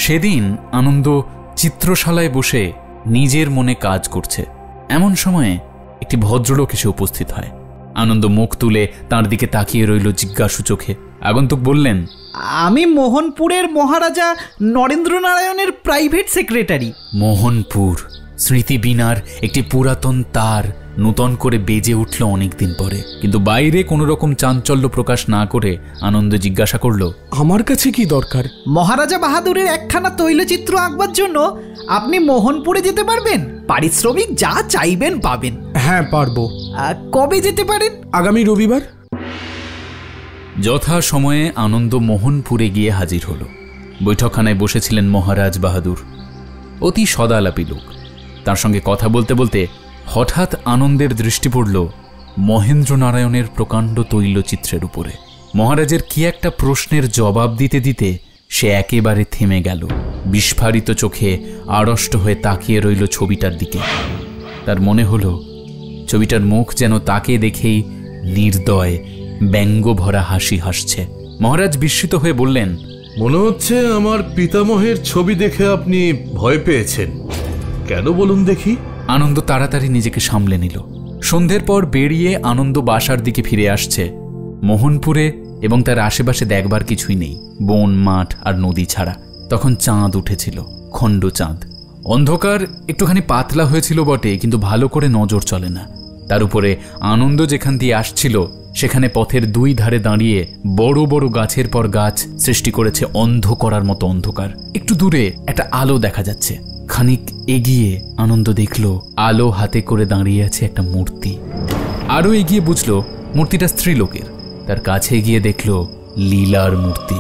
সেদিন আনন্দ চিত্রশালায় বসে নিজের মনে কাজ করছে, এমন সময়ে একটি ভদ্রলোক এসে উপস্থিত হয়। আনন্দ মুখ তুলে তাঁর দিকে তাকিয়ে রইল জিজ্ঞাসু চোখে। আগন্তুক বললেন, আমি মোহনপুরের মহারাজা নরেন্দ্রনারায়ণের প্রাইভেট সেক্রেটারি। মোহনপুর স্মৃতি বীণার একটি পুরাতন তার নূতন করে বেজে উঠল অনেকদিন পরে, কিন্তু বাইরে কোনো রকম চাঞ্চল্য প্রকাশ না করে আনন্দ জিজ্ঞাসা করল, আমার কাছে কি দরকার? মহারাজা বাহাদুরের একখানা তৈলচিত্র আঁকবার জন্য আপনি মোহনপুরে যেতে পারবেন। পারিশ্রমিক যা চাইবেন পাবেন। হ্যাঁ, পারবো। কবে যেতে পারেন? আগামী রবিবার। যথা সময়ে আনন্দ মোহনপুরে গিয়ে হাজির হল। বৈঠকখানায় বসেছিলেন মহারাজ বাহাদুর, অতি সদালাপী লোক। তার সঙ্গে কথা বলতে বলতে হঠাৎ আনন্দের দৃষ্টি পড়ল মহেন্দ্র নারায়ণের প্রকাণ্ড তৈলচিত্রের উপরে। মহারাজের কি একটা প্রশ্নের জবাব দিতে দিতে সে একেবারে থেমে গেল। বিস্ফারিত চোখে আড়ষ্ট হয়ে তাকিয়ে রইল ছবিটার দিকে। তার মনে হলো ছবিটার মুখ যেন তাকে দেখেই নির্দয় ব্যঙ্গ ভরা হাসি হাসছে। মহারাজ বিস্মিত হয়ে বললেন, মনে হচ্ছে আমার পিতামহের ছবি দেখে আপনি ভয় পেয়েছেন। কেন বলুন দেখি? আনন্দ তাড়াতাড়ি নিজেকে সামলে নিল। সন্ধ্যের পর বেরিয়ে আনন্দ বাসার দিকে ফিরে আসছে। মোহনপুরে এবং তার আশেপাশে দেখবার কিছুই নেই, বন, মাঠ আর নদী ছাড়া। তখন চাঁদ উঠেছিল, খণ্ড চাঁদ। অন্ধকার একটুখানি পাতলা হয়েছিল বটে, কিন্তু ভালো করে নজর চলে না। তার উপরে আনন্দ যেখান দিয়ে আসছিল সেখানে পথের 2 ধারে দাঁড়িয়ে বড় বড় গাছের পর গাছ সৃষ্টি করেছে অন্ধ করার মতো অন্ধকার। একটু দূরে একটা আলো দেখা যাচ্ছে। খানিক এগিয়ে আনন্দ দেখল আলো হাতে করে দাঁড়িয়ে আছে একটা মূর্তি। আরো এগিয়ে বুঝল মূর্তিটা স্ত্রীলোকের। তার কাছে গিয়ে দেখল লীলার মূর্তি।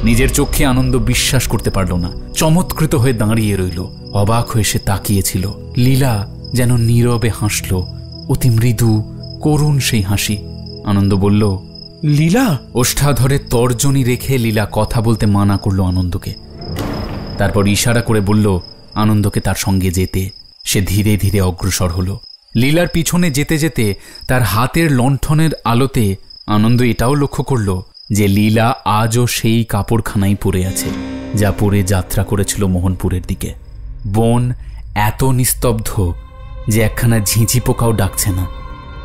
নিজের চোখে আনন্দ বিশ্বাস করতে পারল না। চমৎকৃত হয়ে দাঁড়িয়ে রইল, অবাক হয়ে সে তাকিয়েছিল। লীলা যেন নীরবে হাসল, অতি মৃদু করুণ সেই হাসি। আনন্দ বলল, লীলা? ওষ্ঠাধরে তর্জনী রেখে লীলা কথা বলতে মানা করল আনন্দকে। তারপর ইশারা করে বলল আনন্দকে তার সঙ্গে যেতে। সে ধীরে ধীরে অগ্রসর হল। লীলার পিছনে যেতে যেতে তার হাতের লণ্ঠনের আলোতে আনন্দ এটাও লক্ষ্য করল যে লীলা আজও সেই কাপড়খানাই পরে আছে যা পরে যাত্রা করেছিল মোহনপুরের দিকে। বন এত নিস্তব্ধ যে একখানা ঝিঁঝি পোকাও ডাকছে না,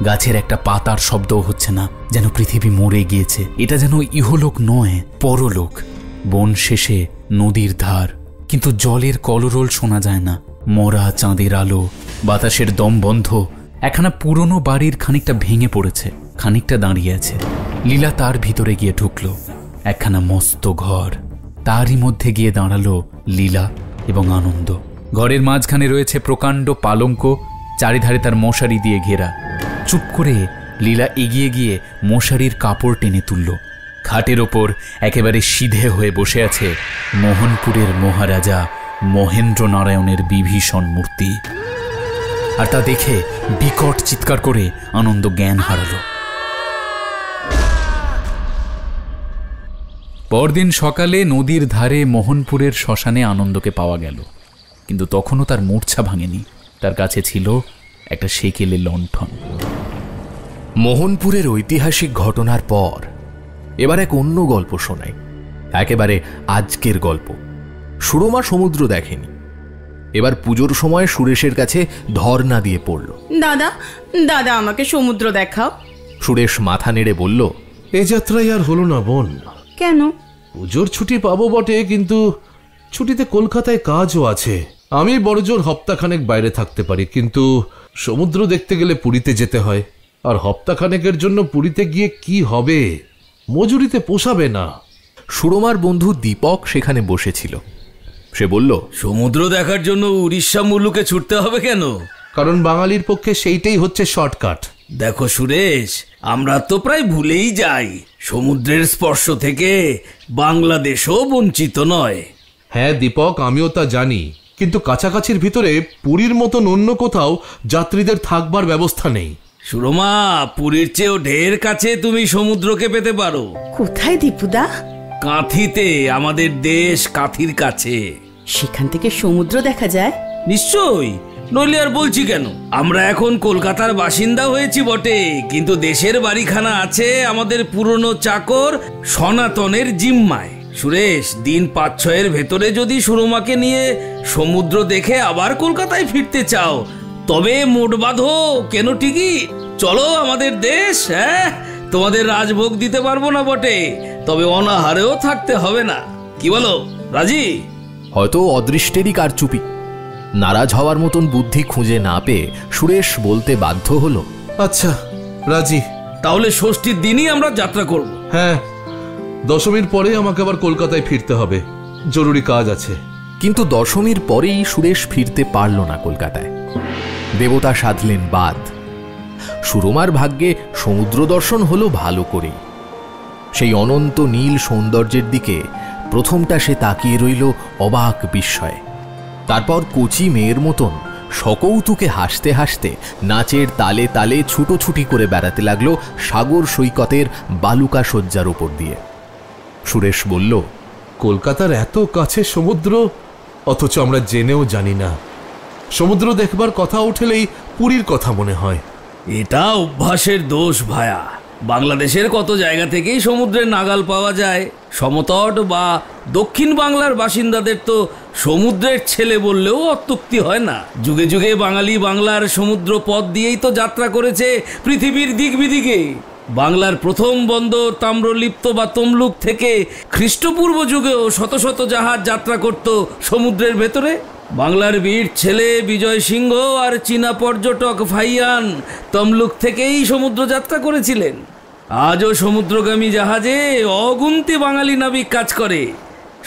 গাছের একটা পাতার শব্দও হচ্ছে না, যেন পৃথিবী মরে গিয়েছে। এটা যেন ইহলোক নয়, পরলোক। বন শেষে নদীর ধার, কিন্তু জলের কলরোল শোনা যায় না। মরা চাঁদের আলো, বাতাসের দম বন্ধ। একখানা পুরনো বাড়ির খানিকটা ভেঙে পড়েছে, খানিকটা দাঁড়িয়ে আছে। লীলা তার ভিতরে গিয়ে ঢুকল। একখানা মস্ত ঘর, তারই মধ্যে গিয়ে দাঁড়ালো লীলা এবং আনন্দ। ঘরের মাঝখানে রয়েছে প্রকাণ্ড পালঙ্ক, চারিধারে তার মশারি দিয়ে ঘেরা। চুপ করে লীলা এগিয়ে গিয়ে মশারির কাপড় টেনে তুলল। খাটের ওপর একেবারে সিধে হয়ে বসে আছে মোহনপুরের মহারাজা মহেন্দ্র নারায়ণের বিভীষণ মূর্তি। আর তা দেখে বিকট চিৎকার করে আনন্দ জ্ঞান হারাল। পরদিন সকালে নদীর ধারে মোহনপুরের শ্মশানে আনন্দকে পাওয়া গেল, কিন্তু তখনও তার মূর্ছা ভাঙেনি। তার কাছে ছিল একটা সেকেলে লণ্ঠন। মোহনপুরের ঐতিহাসিক ঘটনার পর এবার এক অন্য গল্প শোনাই, একেবারে আজকের গল্প। সুরমা সমুদ্র দেখেনি। এবার পুজোর সময় সুরেশের কাছে ধর্ণা দিয়ে পড়ল। দাদা দাদা আমাকে সমুদ্র দেখাও। সুরেশ মাথা নেড়ে বলল, এ যাত্রায় আর হলো না বোন। কেন? পুজোর ছুটি পাবো বটে, কিন্তু ছুটিতে কলকাতায় কাজও আছে। আমি বড়জোর হপ্তাখানেক বাইরে থাকতে পারি, কিন্তু সমুদ্র দেখতে গেলে পুরীতে যেতে হয়। আর হপ্তাখানেকের জন্য পুরীতে গিয়ে কি হবে? মজুরিতে পোষাবে না। সুরমার বন্ধু দীপক সেখানে বসেছিল। সে বলল, সমুদ্র দেখার জন্য উড়িষ্যা মুলুকে ছুটতে হবে কেন? কারণ বাঙালির পক্ষে সেইটাই হচ্ছে শর্টকাট। দেখো সুরেশ, আমরা তো প্রায় ভুলেই যাই সমুদ্রের স্পর্শ থেকে বাংলাদেশও বঞ্চিত নয়। হ্যাঁ দীপক, আমিও তা জানি, কিন্তু কাছাকাছির ভিতরে পুরীর মতন অন্য কোথাও যাত্রীদের থাকবার ব্যবস্থা নেই। সুরমা, পুরীর চেয়েও ঢের কাছে তুমি সমুদ্রকে পেতে পারো। কোথায় দীপুদা? কাঁথিতে, আমাদের দেশ কাঁথির কাছে। সেখান থেকে সমুদ্র দেখা যায়? নিশ্চয়ই, নইলে আর বলছি কেন। আমরা এখন কলকাতার বাসিন্দা হয়েছি বটে, কিন্তু দেশের বাড়িখানা আছে আমাদের পুরনো চাকর সনাতনের জিম্মায়। সুরেশ, দিন 5-6 ভেতরে যদি সুরমাকে নিয়ে সমুদ্র দেখে আবার কলকাতায় ফিরতে চাও, তবে মোট বাঁধো কেন টিকিট। চলো আমাদের দেশ। হ্যাঁ, তোমাদের রাজভোগ দিতে পারবো না বটে, তবে অনাহারেও থাকতে হবে না। কি বলো, রাজি? হয়তো অদৃষ্টেরই কারচুপি। নারাজ হওয়ার মতন বুদ্ধি খুঁজে না পেয়ে সুরেশ বলতে বাধ্য হলো, আচ্ছা রাজি। তাহলে ষষ্ঠীর দিনই আমরা যাত্রা করব। হ্যাঁ, দশমীর পরে আমাকে আবার কলকাতায় ফিরতে হবে, জরুরি কাজ আছে। কিন্তু দশমীর পরেই সুরেশ ফিরতে পারল না কলকাতায়। দেবতা সাধলেন বাদ। সুরমার ভাগ্যে সমুদ্র দর্শন হলো ভালো করেই। সেই অনন্ত নীল সৌন্দর্যের দিকে প্রথমটা সে তাকিয়ে রইল অবাক বিস্ময়ে। তারপর কচি মেয়ের মতন সকৌতুকে হাসতে হাসতে নাচের তালে তালে ছুটোছুটি করে বেড়াতে লাগলো সাগর সৈকতের বালুকা শয্যার উপর দিয়ে। সুরেশ বলল, কলকাতার এত কাছে সমুদ্র, অথচ আমরা জেনেও জানি না। সমুদ্র দেখবার কথা উঠলেই পুরীর কথা মনে হয়। এটা অভ্যাসের দোষ ভায়া। বাংলাদেশের কত জায়গা থেকেই সমুদ্রের নাগাল পাওয়া যায়। সমতট বা দক্ষিণ বাংলার বাসিন্দাদের তো সমুদ্রের ছেলে বললেও অত্যুক্তি হয় না। যুগে যুগে বাঙালি বাংলার সমুদ্র পথ দিয়েই তো যাত্রা করেছে পৃথিবীর দিক বিদিকে। বাংলার প্রথম বন্দর তাম্রলিপ্ত বা তমলুক থেকে খ্রিস্টপূর্ব যুগেও শত শত জাহাজ যাত্রা করত সমুদ্রের ভেতরে। বাংলার বীর ছেলে বিজয় সিংহ আর চীনা পর্যটক ভাইয়ান তমলুক থেকেই সমুদ্র যাত্রা করেছিলেন। আজও সমুদ্রগামী জাহাজে অগুন্তি বাঙালি নাবিক কাজ করে।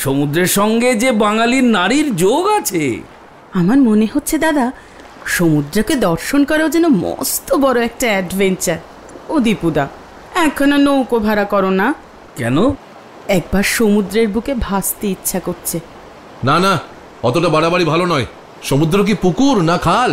সমুদ্রের সঙ্গে যে বাঙালির নারীর যোগ আছে। আমার মনে হচ্ছে দাদা, সমুদ্রকে দর্শন করাও যেন মস্ত বড় একটা অ্যাডভেঞ্চার। ও দীপুদা, একখানা নৌকো ভাড়া করো না? কেন? একবার সমুদ্রের বুকে ভাসতে ইচ্ছা করছে। না না, অতটা বাড়াবাড়ি ভালো নয়। সমুদ্র কি পুকুর না খাল?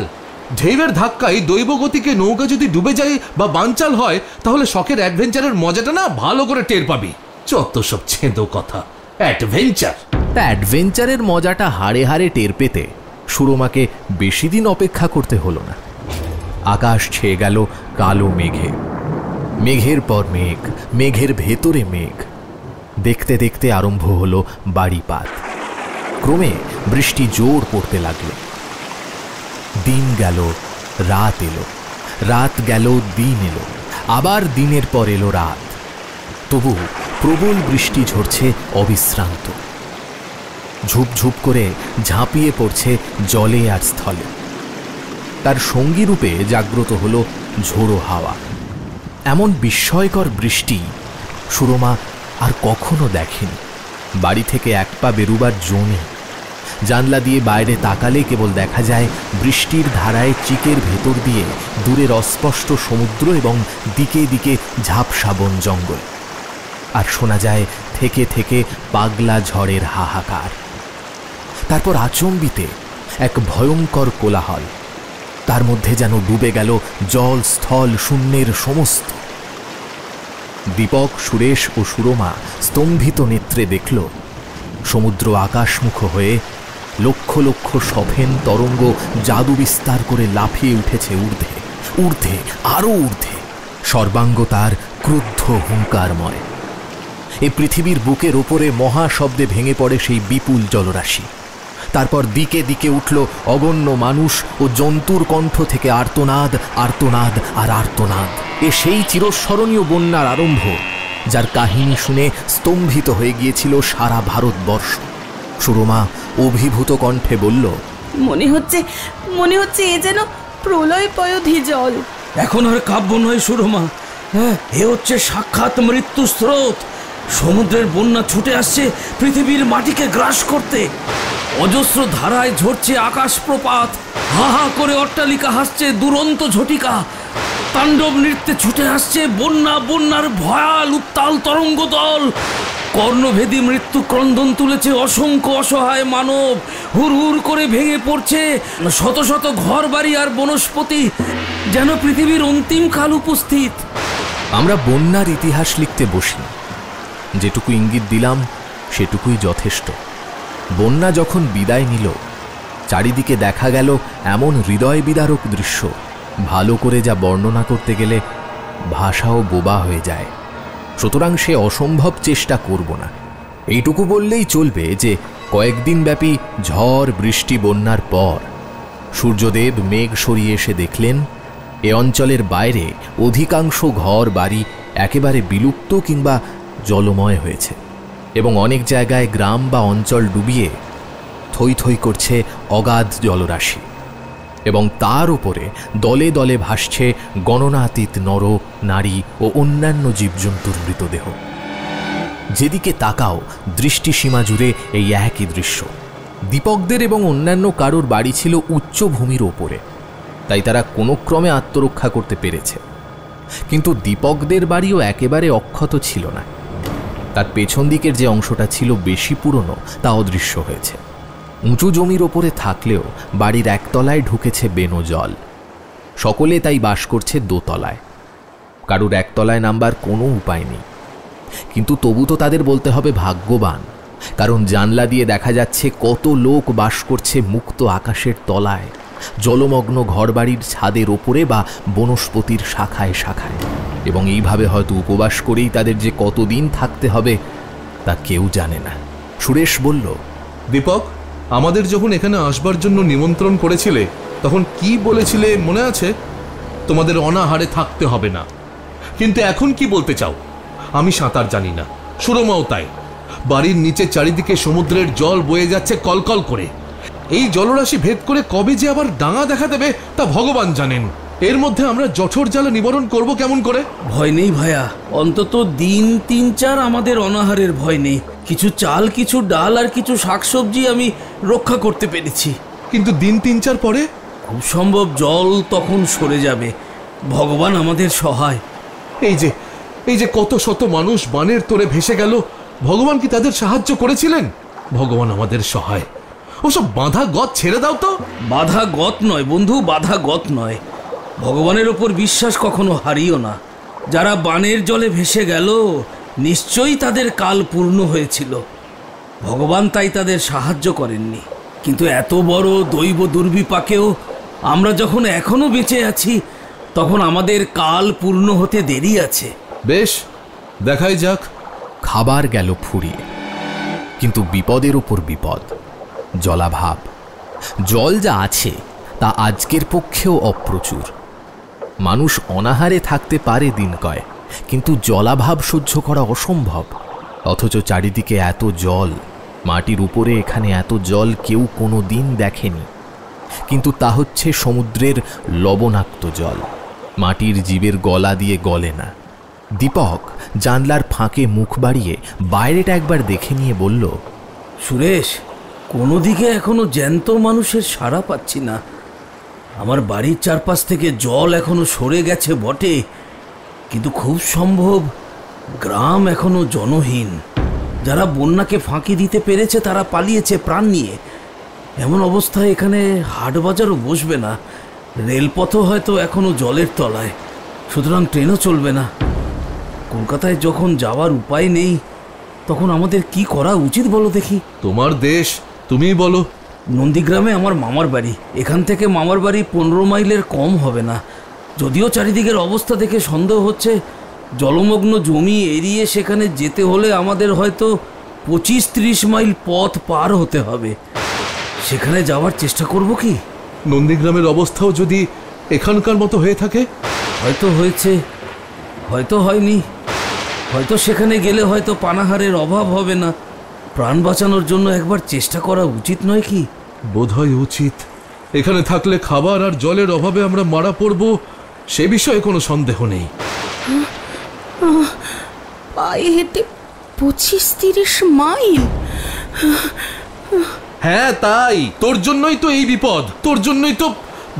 ঢেউয়ের ধাক্কায় দৈব গতিকে নৌকা যদি ডুবে যায় বা বানচাল হয়, তাহলে শখের অ্যাডভেঞ্চারের মজাটা না ভালো করে টের পাবি। যত সব ছেঁদো কথা, অ্যাডভেঞ্চার। তা অ্যাডভেঞ্চারের মজাটা হাড়ে হাড়ে টের পেতে সুরমাকে বেশি দিন অপেক্ষা করতে হলো না। আকাশ ছেয়ে গেল কালো মেঘে। মেঘের পর মেঘ, মেঘের ভেতরে মেঘ। দেখতে দেখতে আরম্ভ হলো বাড়িপাত। ক্রমে বৃষ্টি জোর পড়তে লাগল। দিন গেল, রাত এলো, রাত গেল, দিন এলো, আবার দিনের পর এলো রাত। তবু প্রবল বৃষ্টি ঝরছে অবিশ্রান্ত। ঝুপঝুপ করে ঝাঁপিয়ে পড়ছে জলে আর স্থলে। তার সঙ্গী রূপে জাগ্রত হলো ঝোড়ো হাওয়া। এমন বিস্ময়কর বৃষ্টি সুরমা আর কখনো দেখেনি। বাড়ি থেকে এক পা বেরুবার জো নেই। জানলা দিয়ে বাইরে তাকালে কেবল দেখা যায় বৃষ্টির ধারায় চিকের ভেতর দিয়ে দূরের অস্পষ্ট সমুদ্র এবং দিকে দিকে ঝাপসা বন জঙ্গল। আর শোনা যায় থেকে থেকে পাগলা ঝড়ের হাহাকার। তারপর আচম্বিতে এক ভয়ঙ্কর কোলাহল, তার মধ্যে যেন ডুবে গেল জল স্থল শূন্যের সমস্ত। দীপক, সুরেশ ও সুরমা স্তম্ভিত নেত্রে দেখল সমুদ্র আকাশমুখ হয়ে লক্ষ লক্ষ সফেন তরঙ্গ জাদু বিস্তার করে লাফিয়ে উঠেছে ঊর্ধ্বে, ঊর্ধ্বে, আরো ঊর্ধ্বে। সর্বাঙ্গ তার ক্রুদ্ধ হুঙ্কারময়। এ পৃথিবীর বুকের ওপরে মহাশব্দে ভেঙে পড়ে সেই বিপুল জলরাশি। তারপর দিকে দিকে উঠল অগণ্য মানুষ ও জন্তুর কণ্ঠ থেকে আর্তনাদ, আর্তনাদ আর আর্তনাদ। এ সেই চিরস্মরণীয় বন্যার আরম্ভ, যার কাহিনী শুনে স্তম্ভিত হয়ে গিয়েছিল সারা ভারতবর্ষ। সুরমা অভিভূত কণ্ঠে বলল, মনে হচ্ছে এ যেন প্রলয় পয়োধি জল। এখন আর কাব্য নয় সুরমা, এ হচ্ছে সাক্ষাৎ মৃত্যু স্রোত। সমুদ্রের বন্যা ছুটে আসছে পৃথিবীর মাটিকে গ্রাস করতে। অজস্র ধারায় ঝরছে আকাশ প্রপাত, হা হা করে অট্টালিকা হাসছে দুরন্ত ঝটিকা। তাণ্ডব নৃত্যে ছুটে আসছে বন্যা, বন্যার ভয়াল উত্তাল তরঙ্গ দল। কর্ণভেদী মৃত্যু ক্রন্দন তুলেছে অসংখ্য অসহায় মানব। হুর হুর করে ভেঙে পড়ছে শত শত ঘর বাড়ি আর বনস্পতি, যেন পৃথিবীর অন্তিম কাল উপস্থিত। আমরা বন্যার ইতিহাস লিখতে বসি, যেটুকু ইঙ্গিত দিলাম সেটুকুই যথেষ্ট। বন্যা যখন বিদায় নিল, চারিদিকে দেখা গেল এমন হৃদয় বিদারক দৃশ্য, ভালো করে যা বর্ণনা করতে গেলে ভাষাও বোবা হয়ে যায়। সুতরাং সে অসম্ভব চেষ্টা করব না। এইটুকু বললেই চলবে যে কয়েকদিন ব্যাপী ঝড়, বৃষ্টি, বন্যার পর সূর্যদেব মেঘ সরিয়ে এসে দেখলেন এ অঞ্চলের বাইরে অধিকাংশ ঘর বাড়ি একেবারে বিলুপ্ত কিংবা জলময় হয়েছে, এবং অনেক জায়গায় গ্রাম বা অঞ্চল ডুবিয়ে থই থই করছে অগাধ জলরাশি, এবং তার উপরে দলে দলে ভাসছে গণনাতীত নর, নারী ও অন্যান্য জীবজন্তুর মৃতদেহ। যেদিকে তাকাও দৃষ্টিসীমা জুড়ে এই একই দৃশ্য। দীপকদের এবং অন্যান্য কারোর বাড়ি ছিল উচ্চ ভূমির ওপরে, তাই তারা কোনো ক্রমে আত্মরক্ষা করতে পেরেছে। কিন্তু দীপকদের বাড়িও একেবারে অক্ষত ছিল না। তার পেছন দিকের যে অংশটা ছিল বেশি পুরনো তা অদৃশ্য হয়েছে। উঁচু জমির ওপরে থাকলেও বাড়ির একতলায় ঢুকেছে বেনো জল। সকলে তাই বাস করছে দোতলায়। কারুর একতলায় নামবার কোনো উপায় নেই। কিন্তু তবু তো তাদের বলতে হবে ভাগ্যবান, কারণ জানলা দিয়ে দেখা যাচ্ছে কত লোক বাস করছে মুক্ত আকাশের তলায়, জলমগ্ন ঘরবাড়ির ছাদের ওপরে বা বনস্পতির শাখায় শাখায়। এবং এইভাবে হয়তো উপবাস করেই তাদের যে কতদিন থাকতে হবে তা কেউ জানে না। সুরেশ বলল, দীপক, আমাদের যখন এখানে আসবার জন্য নিমন্ত্রণ করেছিলে তখন কি বলেছিলে মনে আছে? তোমাদের অনাহারে থাকতে হবে না। কিন্তু এখন কি বলতে চাও? আমি সাঁতার জানি না, সুরমাও তাই। বাড়ির নিচে চারিদিকে সমুদ্রের জল বয়ে যাচ্ছে কলকল করে। এই জলরাশি ভেদ করে কবে যে আবার ডাঙা দেখা দেবে তা ভগবান জানেন। এর মধ্যে আমরা জঠর জ্বালা নিবারণ করব কেমন করে? ভয় নেই ভাইয়া, অন্তত দিন 3-4 আমাদের অনাহারের ভয় নেই। কিছু চাল, কিছু ডাল আর কিছু শাকসবজি আমি রক্ষা করতে পেরেছি। কিন্তু দিন 3-4 পরে খুব সম্ভব জল তখন সরে যাবে। ভগবান আমাদের সহায়। এই যে কত শত মানুষ বানের তোরে ভেসে গেল, ভগবান কি তাদের সাহায্য করেছিলেন? ভগবান আমাদের সহায়। ওসব বাঁধা গত ছেড়ে দাও তো। বাধা গত নয় বন্ধু, বাধা গত নয়। ভগবানের ওপর বিশ্বাস কখনো হারিও না। যারা বানের জলে ভেসে গেল নিশ্চয়ই তাদের কাল পূর্ণ হয়েছিল। ভগবান তাই তাদের সাহায্য করেননি। কিন্তু এত বড় দৈব দুর্বিপাকেও আমরা যখন এখনো বেঁচে আছি, তখন আমাদের কাল পূর্ণ হতে দেরি আছে। বেশ, দেখাই যাক। খাবার গেল ফুরিয়ে, কিন্তু বিপদের ওপর বিপদ। জলাভাব। জল যা আছে তা আজকের পক্ষেও অপ্রচুর। মানুষ অনাহারে থাকতে পারে দিন কয়, কিন্তু জলাভাব সহ্য করা অসম্ভব। অথচ চারিদিকে এত জল, মাটির উপরে এখানে এত জল কেউ কোনো দিন দেখেনি। কিন্তু তা হচ্ছে সমুদ্রের লবণাক্ত জল, মাটির জীবের গলা দিয়ে গলে না। দীপক জানলার ফাঁকে মুখ বাড়িয়ে বাইরেটা একবার দেখে নিয়ে বলল, সুরেশ, কোনো দিকে এখনো জ্যান্ত মানুষের সাড়া পাচ্ছি না। আমার বাড়ির চারপাশ থেকে জল এখনো সরে গেছে বটে, কিন্তু খুব সম্ভব গ্রাম এখনো জনহীন। যারা বন্যাকে ফাঁকি দিতে পেরেছে তারা পালিয়েছে প্রাণ নিয়ে, এমন অবস্থায় এখানে হাট বাজারও বসবে না, রেলপথও হয়তো এখনো জলের তলায়, সুতরাং ট্রেনও চলবে না। কলকাতায় যখন যাওয়ার উপায় নেই, তখন আমাদের কি করা উচিত বলো দেখি? তোমার দেশ, তুমিই বলো। নন্দীগ্রামে আমার মামার বাড়ি, এখান থেকে মামার বাড়ি 15 মাইলের কম হবে না। যদিও চারিদিকের অবস্থা দেখে সন্দেহ হচ্ছে, জলমগ্ন জমি এড়িয়ে সেখানে যেতে হলে আমাদের হয়তো 25-30 মাইল পথ পার হতে হবে। সেখানে যাওয়ার চেষ্টা করব কি? নন্দীগ্রামের অবস্থাও যদি এখানকার মতো হয়ে থাকে? হয়তো হয়েছে, হয়তো হয়নি, হয়তো সেখানে গেলে হয়তো পানাহারের অভাব হবে না। প্রাণ বাঁচানোর জন্য একবার চেষ্টা করা উচিত নয় কি? বোধহয় উচিত। এখানে থাকলে খাবার আর জলের অভাবে আমরা মারা পড়ব, সে বিষয়ে কোনো সন্দেহ নেই। পায়ে হেঁটে 25-30 মাইল? হ্যাঁ তাই, তোর জন্যই তো এই বিপদ, তোর জন্যই তো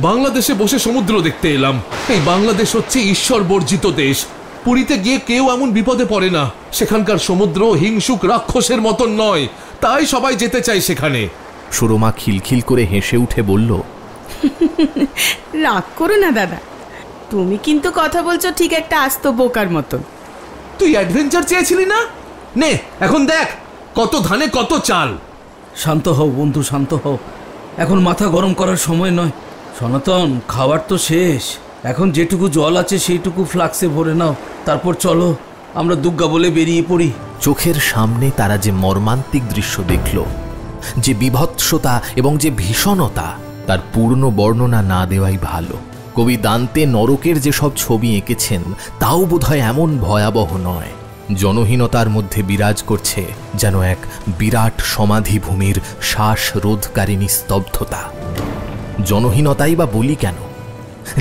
বাংলাদেশে বসে সমুদ্র দেখতে এলাম। এই বাংলাদেশ হচ্ছে ঈশ্বর বর্জিত দেশ। পুরীতে গিয়ে কেউ এমন বিপদে পড়ে না। সেখানকার সমুদ্র হিংসুক রাক্ষসের মতন নয়, তাই সবাই যেতে চায় সেখানে। সুরমা খিলখিল করে হেসে উঠে বলল, রাগ করো না দাদা, তুমি কিন্তু কথা বলছো ঠিক একটা আস্ত বোকার মতন। তুই অ্যাডভেঞ্চার চেয়েছিলি না? নে এখন দেখ কত ধানে কত চাল। শান্ত হও বন্ধু, শান্ত হও। এখন মাথা গরম করার সময় নয়। সনাতন, খাবার তো শেষ। এখন যেটুকু জল আছে সেইটুকু ফ্লাক্সে ভরে নাও, তারপর চলো আমরা দুর্গা বলে বেরিয়ে পড়ি। চোখের সামনে তারা যে মর্মান্তিক দৃশ্য দেখল, যে বিভৎসতা এবং যে ভীষণতা, তার পূর্ণ বর্ণনা না দেওয়াই ভালো। কবি দান্তে নরকের যেসব ছবি এঁকেছেন তাও বোধহয় এমন ভয়াবহ নয়। জনহীনতার মধ্যে বিরাজ করছে যেন এক বিরাট সমাধিভূমির শ্বাসরোধকারিণী স্তব্ধতা। জনহীনতাই বা বলি কেন,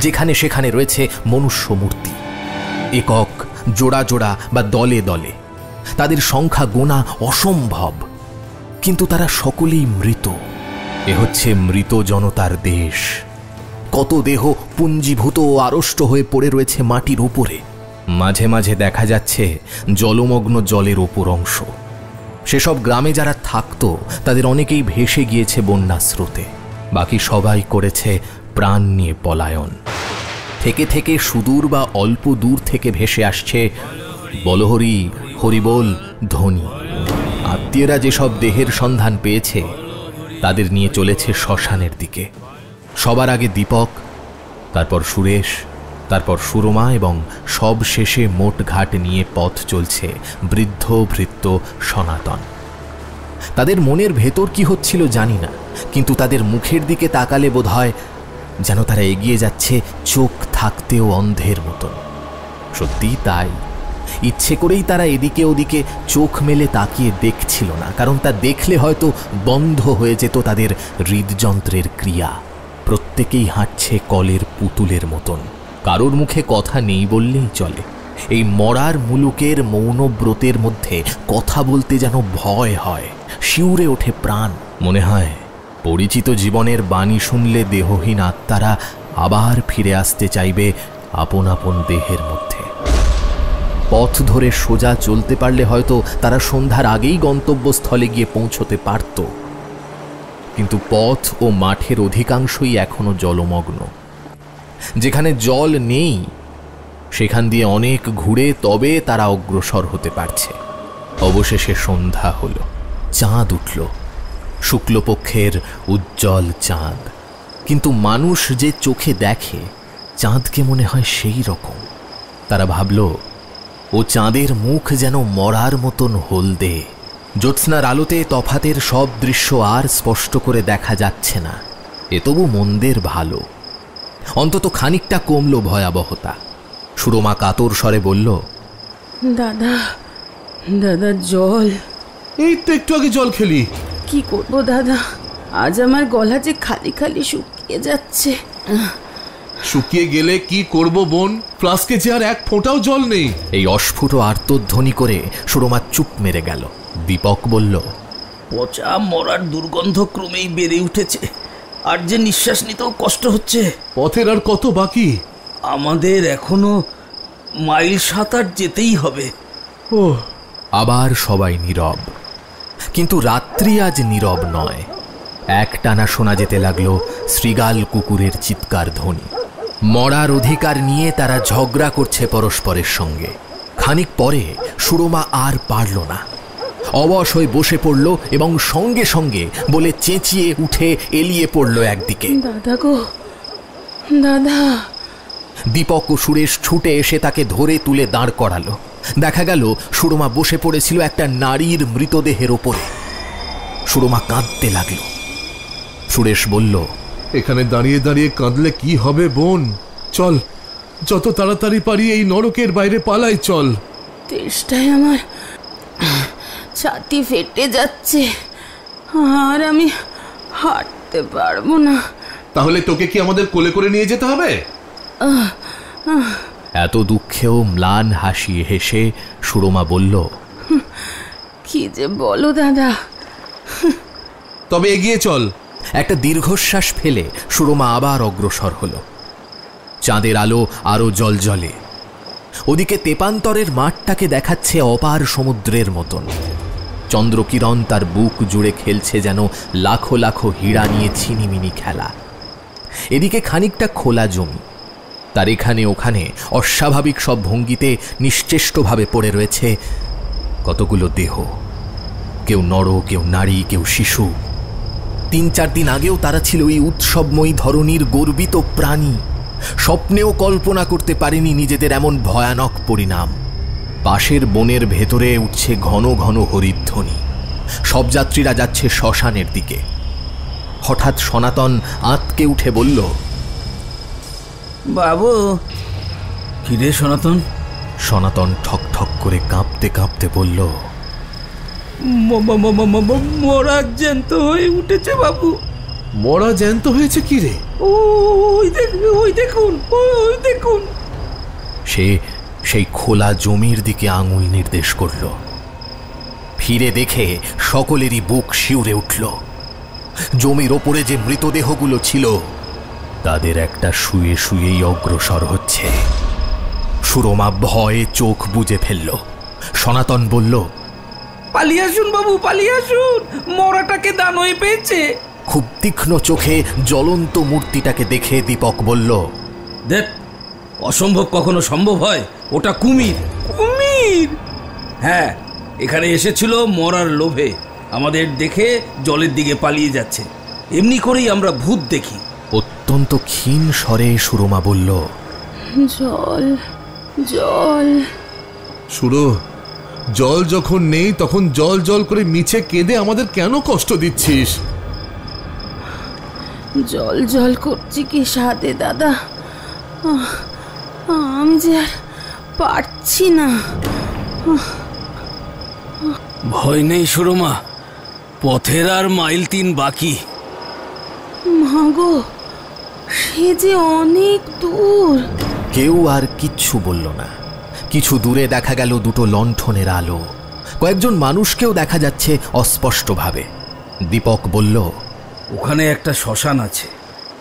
যেখানে সেখানে রয়েছে মনুষ্য মূর্তি, একক, জোড়া জোড়া বা দলে দলে। তাদের সংখ্যা গোনা অসম্ভব, কিন্তু তারা সকলেই মৃত। এ হচ্ছে মৃত জনতার দেশ। কত দেহ পুঞ্জীভূত ও আড়ষ্ট হয়ে পড়ে রয়েছে মাটির উপরে। মাঝে মাঝে দেখা যাচ্ছে জলমগ্ন জলের ওপর অংশ। সেসব গ্রামে যারা থাকতো তাদের অনেকেই ভেসে গিয়েছে বন্যা স্রোতে। বাকি সবাই করেছে প্রাণ নিয়ে পলায়ন। থেকে থেকে সুদূর বা অল্প দূর থেকে ভেসে আসছে বলহরি, হরিবোল, ধ্বনি। আত্মীয়রা যেসব দেহের সন্ধান পেয়েছে তাদের নিয়ে চলেছে শ্মশানের দিকে। সবার আগে দীপক, তারপর সুরেশ, তারপর সুরমা এবং সব শেষে মোট ঘাট নিয়ে পথ চলছে বৃদ্ধ ভৃত্য সনাতন। তাদের মনের ভেতর কি হচ্ছিল জানি না, কিন্তু তাদের মুখের দিকে তাকালে বোধ হয় যেন তারা এগিয়ে যাচ্ছে চোখ থাকতেও অন্ধের মতন। সত্যিই তাই। ইচ্ছে করেই তারা এদিকে ওদিকে চোখ মেলে তাকিয়ে দেখছিল না, কারণ তা দেখলে হয়তো বন্ধ হয়ে যেত তাদের হৃদযন্ত্রের ক্রিয়া। প্রত্যেকেই হাঁটছে কলের পুতুলের মতন। কারোর মুখে কথা নেই বললেই চলে। এই মরার মুলুকের মৌনব্রতের মধ্যে কথা বলতে যেন ভয় হয়, শিউরে ওঠে প্রাণ। মনে হয় পরিচিত জীবনের বাণী শুনলে দেহহীন আত্মারা আবার ফিরে আসতে চাইবে আপন আপন দেহের মধ্যে। পথ ধরে সোজা চলতে পারলে হয়তো তারা সন্ধ্যার আগেই গন্তব্যস্থলে গিয়ে পৌঁছতে পারত, কিন্তু পথ ও মাঠের অধিকাংশই এখনো জলমগ্ন। যেখানে জল নেই সেখান দিয়ে অনেক ঘুরে তবে তারা অগ্রসর হতে পারছে। অবশেষে সন্ধ্যা হলো, চাঁদ উঠল, শুক্লপক্ষের উজ্জ্বল চাঁদ। কিন্তু মানুষ যে চোখে দেখে চাঁদকে মনে হয় সেই রকম। তারা ভাবল ও চাঁদের মুখ যেন মরার মতন হলদে। জ্যোৎস্নার আলোতে তফাতের সব দৃশ্য আর স্পষ্ট করে দেখা যাচ্ছে না। এ তবু মন্দের ভালো, অন্তত খানিকটা কমল ভয়াবহতা। সুরমা কাতর স্বরে বলল, দাদা, দাদা জল। এই তো একটু আগে জল খেলি। কি করবো দাদা, আজ আমার গলা যে খালি খালি শুকিয়ে যাচ্ছে। শুকিয়ে গেলে কি করব বোন? ফ্লাস্কে যে আর এক ফোঁটাও জল নেই। এই অস্ফুট আর্তধ্বনি করে সুরমা চুপ মেরে গেল। দীপক বলল, পচা মরার দুর্গন্ধ ক্রমেই বেড়ে উঠেছে, আর যে নিঃশ্বাস নিতেও কষ্ট হচ্ছে। পথের আর কত বাকি? আমাদের এখনো মাইল 7-8 যেতেই হবে। ও। আবার সবাই নীরব। কিন্তু রাত্রি আজ নীরব নয়। একটানা শোনা যেতে লাগলো শৃগাল কুকুরের চিৎকার ধ্বনি। মরার অধিকার নিয়ে তারা ঝগড়া করছে পরস্পরের সঙ্গে। খানিক পরে সুরমা আর পারল না, অবশ হয়ে বসে পড়ল এবং সঙ্গে সঙ্গে বলে চেঁচিয়ে উঠে এলিয়ে পড়ল একদিকে। দাদা গো, দাদা! দীপক ও সুরেশ ছুটে এসে তাকে ধরে তুলে দাঁড় করালো। দেখা গেল সুরমা বসে পড়েছিল একটা নারীর মৃতদেহের ওপরে। সুরমা কাঁদতে লাগলো। সুরেশ বলল, এখানে দাঁড়িয়ে দাঁড়িয়ে কাঁদলে কি হবে বোন? চল, যত তাড়াতাড়ি পারি এই নরকের বাইরে পালাই চল। তেষ্টায় আমার ছাতি ফেটে যাচ্ছে, আর আমি হাঁটতে পারবো না। তাহলে তোকে কি আমাদের কোলে করে নিয়ে যেতে হবে? এত দুঃখেও ম্লান হাসি হেসে সুরমা বলল, কি যে বলো দাদা। তবে এগিয়ে চল। একটা দীর্ঘশ্বাস ফেলে সুরমা আবার অগ্রসর হল। চাঁদের আলো আরো জ্বলজ্বলে। ওদিকে তেপান্তরের মাঠটাকে দেখাচ্ছে অপার সমুদ্রের মতন। চন্দ্রকিরণ তার বুক জুড়ে খেলছে যেন লাখো লাখো হীরা নিয়ে ছিনিমিনি খেলা। এদিকে খানিকটা খোলা জমি, তার এখানে ওখানে অস্বাভাবিক সব ভঙ্গিতে নিশ্চেষ্টভাবে পড়ে রয়েছে কতগুলো দেহ। কেউ নর, কেউ নারী, কেউ শিশু। 3-4 দিন আগেও তারা ছিল এই উৎসবময়ী ধরনীর গর্বিত প্রাণী। স্বপ্নেও কল্পনা করতে পারেনি নিজেদের এমন ভয়ানক পরিণাম। পাশের বনের ভেতরে উঠছে ঘন ঘন হরিধ্বনি। সব যাত্রীরা যাচ্ছে শ্মশানের দিকে। হঠাৎ সনাতন আঁতকে উঠে বলল, বাবু! কিরে সনাতন? সনাতন ঠক ঠক করে কাঁপতে কাঁপতে বলল, মরা জ্যান্ত হয়ে উঠেছে বাবু। মরা জ্যান্ত হয়েছে কি রে? ওই দেখুন। সে সেই খোলা জমির দিকে আঙুল নির্দেশ করল। ফিরে দেখে সকলেরই বুক শিউরে উঠল। জমির ওপরে যে মৃতদেহগুলো ছিল তাদের একটা শুয়ে শুয়েই অগ্রসর হচ্ছে। সুরমা ভয়ে চোখ বুজে ফেলল। সনাতন বলল, পালিয়ে আসুন বাবু, পালিয়ে আসুন, মরাটাকে দানই পেয়েছে। খুব তীক্ষ্ণ চোখে জ্বলন্ত মূর্তিটাকে দেখে দীপক বলল, দেখ, অসম্ভব কখনো সম্ভব হয়? ওটা কুমির। কুমির? হ্যাঁ, এখানে এসেছিল মরার লোভে। আমাদের দেখে জলের দিকে পালিয়ে যাচ্ছে। এমনি করেই আমরা ভূত দেখি। অত্যন্ত ক্ষীণ স্বরে সুরমা বলল, জল জল। সুরো, জল যখন নেই তখন জল জল করে মিছে কেঁদে আমাদের কেন কষ্ট দিচ্ছিস? জল জল করছি কি সাধে দাদা, আমি যে আর পারছি না। ভয় নেই সুরমা, পথের আর মাইল 3 বাকি। মাগো, সে যে অনেক দূর। কেউ আর কিচ্ছু বলল না। কিছু দূরে দেখা গেল দুটো লণ্ঠনের আলো। কয়েকজন মানুষকেও দেখা যাচ্ছে অস্পষ্টভাবে। দীপক বলল, ওখানে একটা শ্মশান আছে।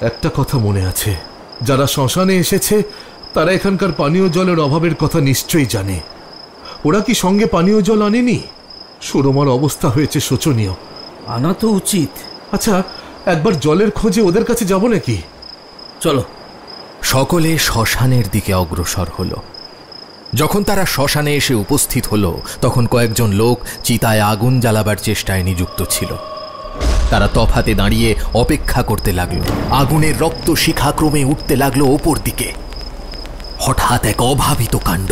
একটা কথা মনে আছে, যারা শ্মশানে এসেছে তারা এখানকার পানীয় জলের অভাবের কথা নিশ্চয়ই জানে। ওরা কি সঙ্গে পানীয় জল আনেনি? সুরমার অবস্থা হয়েছে শোচনীয়। আনা তো উচিত। আচ্ছা, একবার জলের খোঁজে ওদের কাছে যাব নাকি? চলো। সকলে শ্মশানের দিকে অগ্রসর হল। যখন তারা শ্মশানে এসে উপস্থিত হলো তখন কয়েকজন লোক চিতায় আগুন জ্বালাবার চেষ্টায় নিযুক্ত ছিল। তারা তফাতে দাঁড়িয়ে অপেক্ষা করতে লাগলো। আগুনের রক্ত শিখা ক্রমে উঠতে লাগলো ওপর দিকে। হঠাৎ এক অভাবিত কাণ্ড।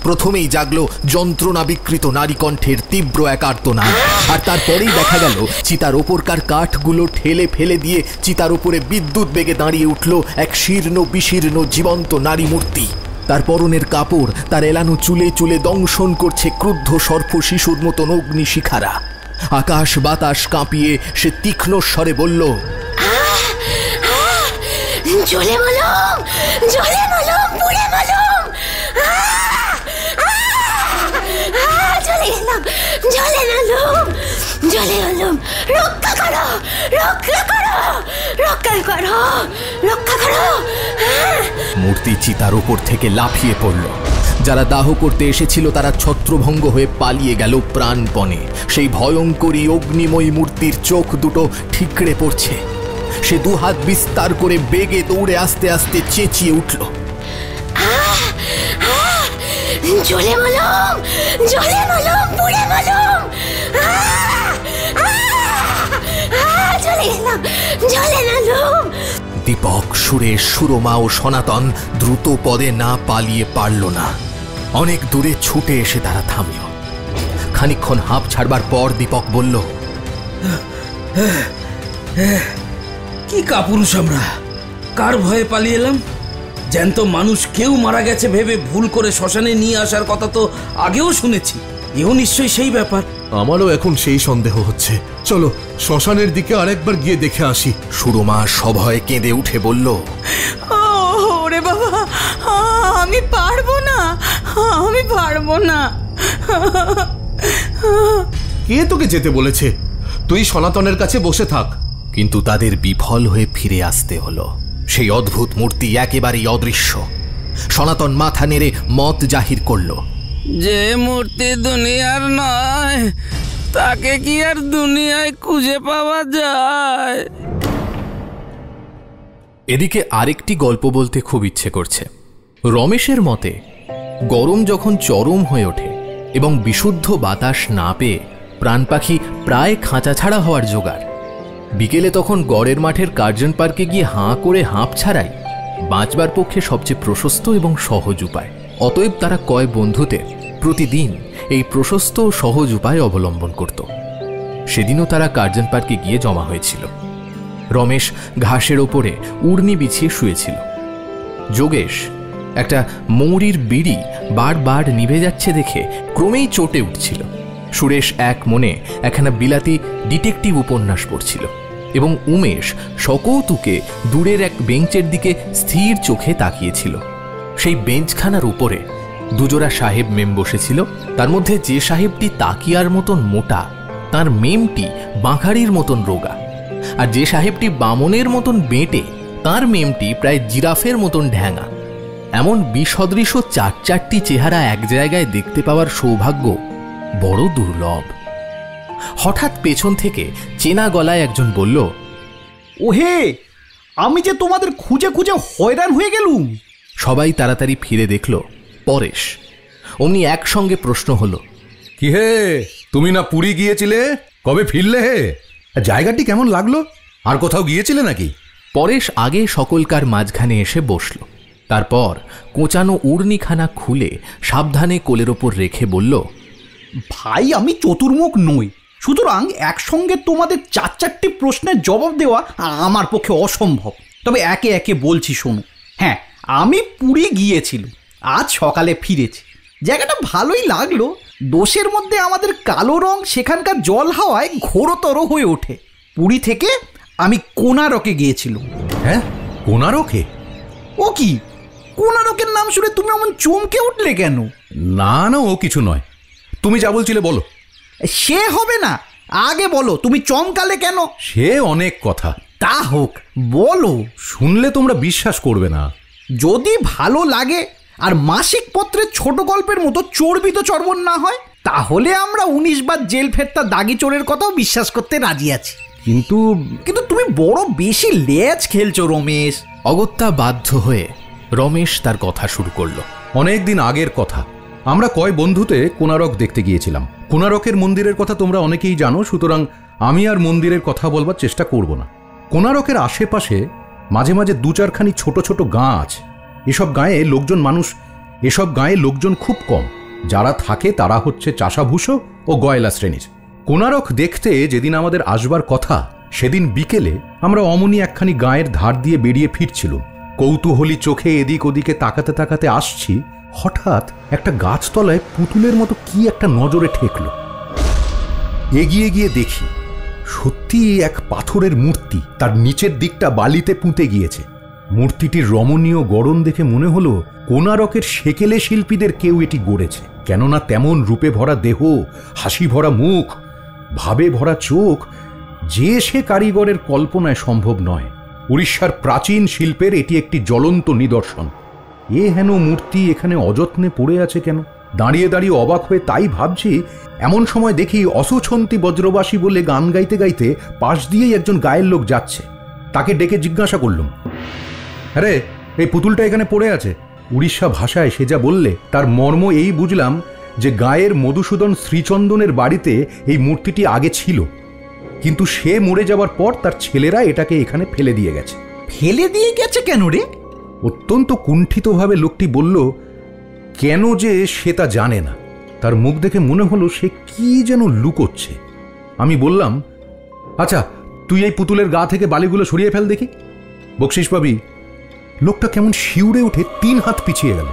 প্রথমেই জাগলো যন্ত্রণা বিকৃত নারী কণ্ঠের তীব্র এক আর্তনাদ, আর তারপরেই দেখা গেল চিতার ওপরকার কাঠগুলো ঠেলে ফেলে দিয়ে চিতার ওপরে বিদ্যুৎ বেগে দাঁড়িয়ে উঠল এক শীর্ণ বিশীর্ণ জীবন্ত নারী মূর্তি। তার পরনের কাপড় তার এলানো চুলে চুলে দংশন করছে ক্রুদ্ধ সর্প শিশুর মতন অগ্নিশিখারা। আকাশ বাতাস কাঁপিয়ে সে তীক্ষ্ণ স্বরে বলল, জলে মলম, জলে মলম, পুড়ে মলম, জলে এলাম, জলে এলাম, জলে এলাম, রক্ষা করো, রক্ষা করো, রক্ষা করো, রক্ষা করো। মূর্তি চিতার উপর থেকে লাফিয়ে পড়ল। যারা দাহ করতে এসেছিল তারা ছত্রভঙ্গ হয়ে পালিয়ে গেল প্রাণপণে। সেই ভয়ঙ্করী অগ্নিময়ী মূর্তির চোখ দুটো ঠিকরে পড়ছে। সে দুহাত বিস্তার করে বেগে দৌড়ে আস্তে আস্তে চেঁচিয়ে উঠল, জ্বলে মলম, জ্বলে মলম, পুড়ে মলম, জ্বলে গেলাম, জ্বলে মলম। দীপক, সুরেশ, সুরমা ও সনাতন দ্রুত পদে না পালিয়ে পারল না। অনেক দূরে ছুটে এসে তারা থামল। খানিকক্ষণ হাঁপ ছাড়বার পর দীপক বলল, কি কাপুরুষ আমরা! কার ভয়ে পালিয়ে এলাম? জ্যান্ত মানুষ কেউ মারা গেছে ভেবে ভুল করে শ্মশানে নিয়ে আসার কথা তো আগেও শুনেছি। এও নিশ্চয়ই সেই ব্যাপার। আমারও এখন সেই সন্দেহ হচ্ছে। চলো শ্মশানের দিকে আরেকবার গিয়ে দেখে আসি। সুরমা সভয়ে কেঁদে উঠে বলল, ওরে বাবা, আমি পারবো না, আমি পারবো না। কে তোকে যেতে বলেছে? তুই সনাতনের কাছে বসে থাক। কিন্তু তাদের বিফল হয়ে ফিরে আসতে হলো। সেই অদ্ভুত মূর্তি একেবারেই অদৃশ্য। সনাতন মাথা নেড়ে মত জাহির করল, যে মূর্তি দুনিয়ার নয় তাকে কি আর দুনিয়ায় খুঁজে পাওয়া যায়? এদিকে আরেকটি গল্প বলতে খুব ইচ্ছে করছে। রমেশের মতে, গরম যখন চরম হয়ে ওঠে এবং বিশুদ্ধ বাতাস না পেয়ে প্রাণ পাখি প্রায় খাঁচা ছাড়া হওয়ার জোগাড়, বিকেলে তখন গড়ের মাঠের কার্জন পার্কে গিয়ে হাঁ করে হাঁপ ছাড়াই বাঁচবার পক্ষে সবচেয়ে প্রশস্ত এবং সহজ উপায়। অতএব তারা কয় বন্ধুতে প্রতিদিন এই প্রশস্ত ও সহজ উপায় অবলম্বন করত। সেদিনও তারা কার্জন পার্কে গিয়ে জমা হয়েছিল। রমেশ ঘাসের ওপরে উড়নি বিছিয়ে শুয়েছিল। যোগেশ একটা মৌরির বিড়ি বারবার নিভে যাচ্ছে দেখে ক্রমেই চটে উঠছিল। সুরেশ এক মনে একখানা বিলাতি ডিটেকটিভ উপন্যাস পড়ছিল এবং উমেশ সকৌতুকে দূরের এক বেঞ্চের দিকে স্থির চোখে তাকিয়েছিল। সেই বেঞ্চখানার উপরে দুজোড়া সাহেব মেম বসেছিল। তার মধ্যে যে সাহেবটি তাকিয়ার মতন মোটা, তার মেমটি বাঁখারির মতন রোগা, আর যে সাহেবটি বামনের মতন বেঁটে, তার মেমটি প্রায় জিরাফের মতন ঢ্যাঙা। এমন বিসদৃশ চারটি চেহারা এক জায়গায় দেখতে পাওয়ার সৌভাগ্য বড় দুর্লভ। হঠাৎ পেছন থেকে চেনা গলায় একজন বলল, ওহে, আমি যে তোমাদের খুঁজে খুঁজে হয়রান হয়ে গেলুম। সবাই তাড়াতাড়ি ফিরে দেখল পরেশ। অমনি একসঙ্গে প্রশ্ন হলো, কি হে, তুমি না পুরী গিয়েছিলে? কবে ফিরলে হে? জায়গাটি কেমন লাগলো? আর কোথাও গিয়েছিলে নাকি? পরেশ আগে সকলকার মাঝখানে এসে বসল। তারপর কোঁচানো উড়নিখানা খুলে সাবধানে কোলের ওপর রেখে বলল, ভাই, আমি চতুর্মুখ নই, সুতরাং একসঙ্গে তোমাদের চারটি প্রশ্নের জবাব দেওয়া আমার পক্ষে অসম্ভব। তবে একে একে বলছি, শোনো। হ্যাঁ, আমি পুরী গিয়েছিলাম, আজ সকালে ফিরেছি। জায়গাটা ভালোই লাগলো। দোষের মধ্যে আমাদের কালো রং সেখানকার জল হাওয়ায় ঘোরতর হয়ে ওঠে। পুরী থেকে আমি কোণারকে গিয়েছিলাম। হ্যাঁ, কোণারকে? ও কি, কোণারকের নাম শুনে তুমি এমন চমকে উঠলে কেন? না না, ও কিছু নয়। তুমি যা বলছিলে বলো। সে হবে না, আগে বলো তুমি চমকালে কেন? সে অনেক কথা। তা হোক, বলো। শুনলে তোমরা বিশ্বাস করবে না। যদি ভালো লাগে আর মাসিক পত্রের ছোট গল্পের মতো চর্বিত চর্বণ না হয়, তাহলে আমরা 19 বার জেল ফেরতা দাগি চোরের কথাও বিশ্বাস করতে রাজি আছি। কিন্তু তুমি বড় বেশি লেজ খেলছো রমেশ। অগত্যা বাধ্য হয়ে রমেশ তার কথা শুরু করলো। অনেক দিন আগের কথা। আমরা কয় বন্ধুতে কোণারক দেখতে গিয়েছিলাম। কোণারকের মন্দিরের কথা তোমরা অনেকেই জানো, সুতরাং আমি আর মন্দিরের কথা বলবার চেষ্টা করব না। কোণারকের আশেপাশে মাঝে মাঝে 2-4খানি ছোট ছোট গাঁ আছে। এসব গাঁয়ে লোকজন খুব কম। যারা থাকে তারা হচ্ছে চাষাভূষো ও গয়লা শ্রেণীর। কোণারক দেখতে যেদিন আমাদের আসবার কথা, সেদিন বিকেলে আমরা অমনি একখানি গাঁয়ের ধার দিয়ে বেরিয়ে ফিরছিলুম। কৌতূহলী চোখে এদিক ওদিকে তাকাতে তাকাতে আসছি, হঠাৎ একটা গাছতলায় পুতুলের মতো কি একটা নজরে ঠেকল। এগিয়ে গিয়ে দেখি সত্যি এক পাথরের মূর্তি, তার নিচের দিকটা বালিতে পুঁতে গিয়েছে। মূর্তিটির রমণীয় গড়ন দেখে মনে হলো কোণারকের সেকেলে শিল্পীদের কেউ এটি গড়েছে। কেননা তেমন রূপে ভরা দেহ, হাসি ভরা মুখ, ভাবে ভরা চোখ যে সে কারিগরের কল্পনায় সম্ভব নয়। উড়িষ্যার প্রাচীন শিল্পের এটি একটি জ্বলন্ত নিদর্শন। এ হেন মূর্তি এখানে অযত্নে পড়ে আছে কেন? দাঁড়িয়ে দাঁড়িয়ে অবাক হয়ে তাই ভাবছি, এমন সময় দেখি অসুছন্তি বজ্রবাসী বলে গান গাইতে গাইতে পাশ দিয়েই একজন গায়ের লোক যাচ্ছে। তাকে ডেকে জিজ্ঞাসা করলুম, আরে এই পুতুলটা এখানে পড়ে আছে? উড়িষ্যা ভাষায় সে যা বললে তার মর্ম এই বুঝলাম যে গায়ের মধুসূদন শ্রীচন্দনের বাড়িতে এই মূর্তিটি আগে ছিল, কিন্তু সে মরে যাওয়ার পর তার ছেলেরা এটাকে এখানে ফেলে দিয়ে গেছে। ফেলে দিয়ে গেছে কেন রে? অত্যন্ত কুণ্ঠিতভাবে লোকটি বলল, কেন যে সে তা জানে না। তার মুখ দেখে মনে হলো সে কি যেন লুকোচ্ছে। আমি বললাম, আচ্ছা তুই এই পুতুলের গা থেকে বালিগুলো সরিয়ে ফেল দেখি। বকশিস পাবি। লোকটা কেমন শিউরে উঠে 3 হাত পিছিয়ে গেল।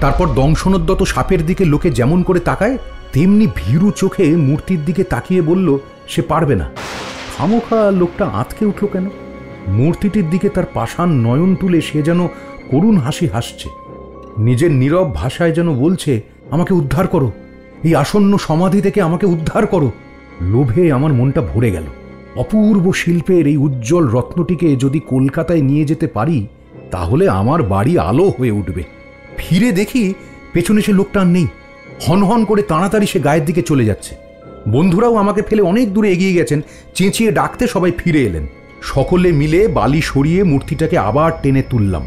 তারপর দংশনোদ্যত সাপের দিকে লোকে যেমন করে তাকায় তেমনি ভীরু চোখে মূর্তির দিকে তাকিয়ে বলল সে পারবে না। খামোখা লোকটা আঁতকে উঠল কেন? মূর্তিটির দিকে তার পাষাণ নয়ন তুলে সে যেন করুণ হাসি হাসছে। নিজের নীরব ভাষায় যেন বলছে, আমাকে উদ্ধার করো, এই আসন্ন সমাধি থেকে আমাকে উদ্ধার করো। লোভে আমার মনটা ভরে গেল। অপূর্ব শিল্পের এই উজ্জ্বল রত্নটিকে যদি কলকাতায় নিয়ে যেতে পারি তাহলে আমার বাড়ি আলো হয়ে উঠবে। ফিরে দেখি পেছনে সে লোকটা আর নেই। হনহন করে তাড়াতাড়ি সে গায়ের দিকে চলে যাচ্ছে। বন্ধুরাও আমাকে ফেলে অনেক দূরে এগিয়ে গেছেন। চেঁচিয়ে ডাকতে সবাই ফিরে এলেন। সকলে মিলে বালি সরিয়ে মূর্তিটাকে আবার টেনে তুললাম।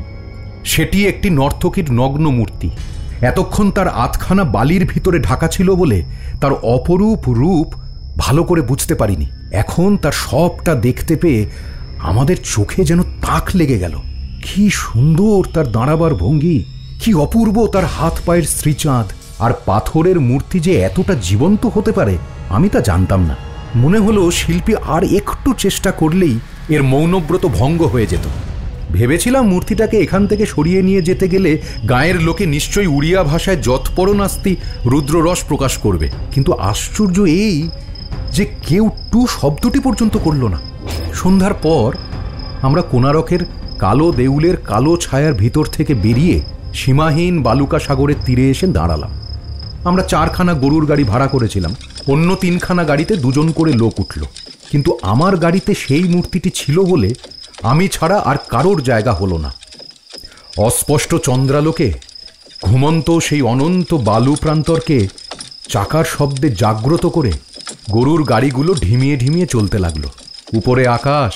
সেটি একটি নর্তকীর নগ্ন মূর্তি। এতক্ষণ তার আধখানা বালির ভিতরে ঢাকা ছিল বলে তার অপরূপ রূপ ভালো করে বুঝতে পারিনি। এখন তার সবটা দেখতে পেয়ে আমাদের চোখে যেন তাক লেগে গেল। কি সুন্দর তার দাঁড়াবার ভঙ্গি, কি অপূর্ব তার হাত পায়ের শ্রীচাঁদ। আর পাথরের মূর্তি যে এতটা জীবন্ত হতে পারে আমি তা জানতাম না। মনে হলো শিল্পী আর একটু চেষ্টা করলেই এর মৌনব্রত ভঙ্গ হয়ে যেত। ভেবেছিলাম মূর্তিটাকে এখান থেকে সরিয়ে নিয়ে যেতে গেলে গায়ের লোকে নিশ্চয়ই উড়িয়া ভাষায় যৎপরনাস্তি রুদ্ররস প্রকাশ করবে, কিন্তু আশ্চর্য এই যে কেউ টু শব্দটি পর্যন্ত করল না। সন্ধ্যার পর আমরা কোনারকের কালো দেউলের কালো ছায়ার ভিতর থেকে বেরিয়ে সীমাহীন বালুকা সাগরের তীরে এসে দাঁড়ালাম। আমরা 4খানা গরুর গাড়ি ভাড়া করেছিলাম। অন্য 3খানা গাড়িতে 2জন করে লোক উঠল, কিন্তু আমার গাড়িতে সেই মূর্তিটি ছিল বলে আমি ছাড়া আর কারোর জায়গা হলো না। অস্পষ্ট চন্দ্রালোকে ঘুমন্ত সেই অনন্ত বালু প্রান্তরকে চাকার শব্দে জাগ্রত করে গরুর গাড়িগুলো ঢিমিয়ে ঢিমিয়ে চলতে লাগলো। উপরে আকাশ,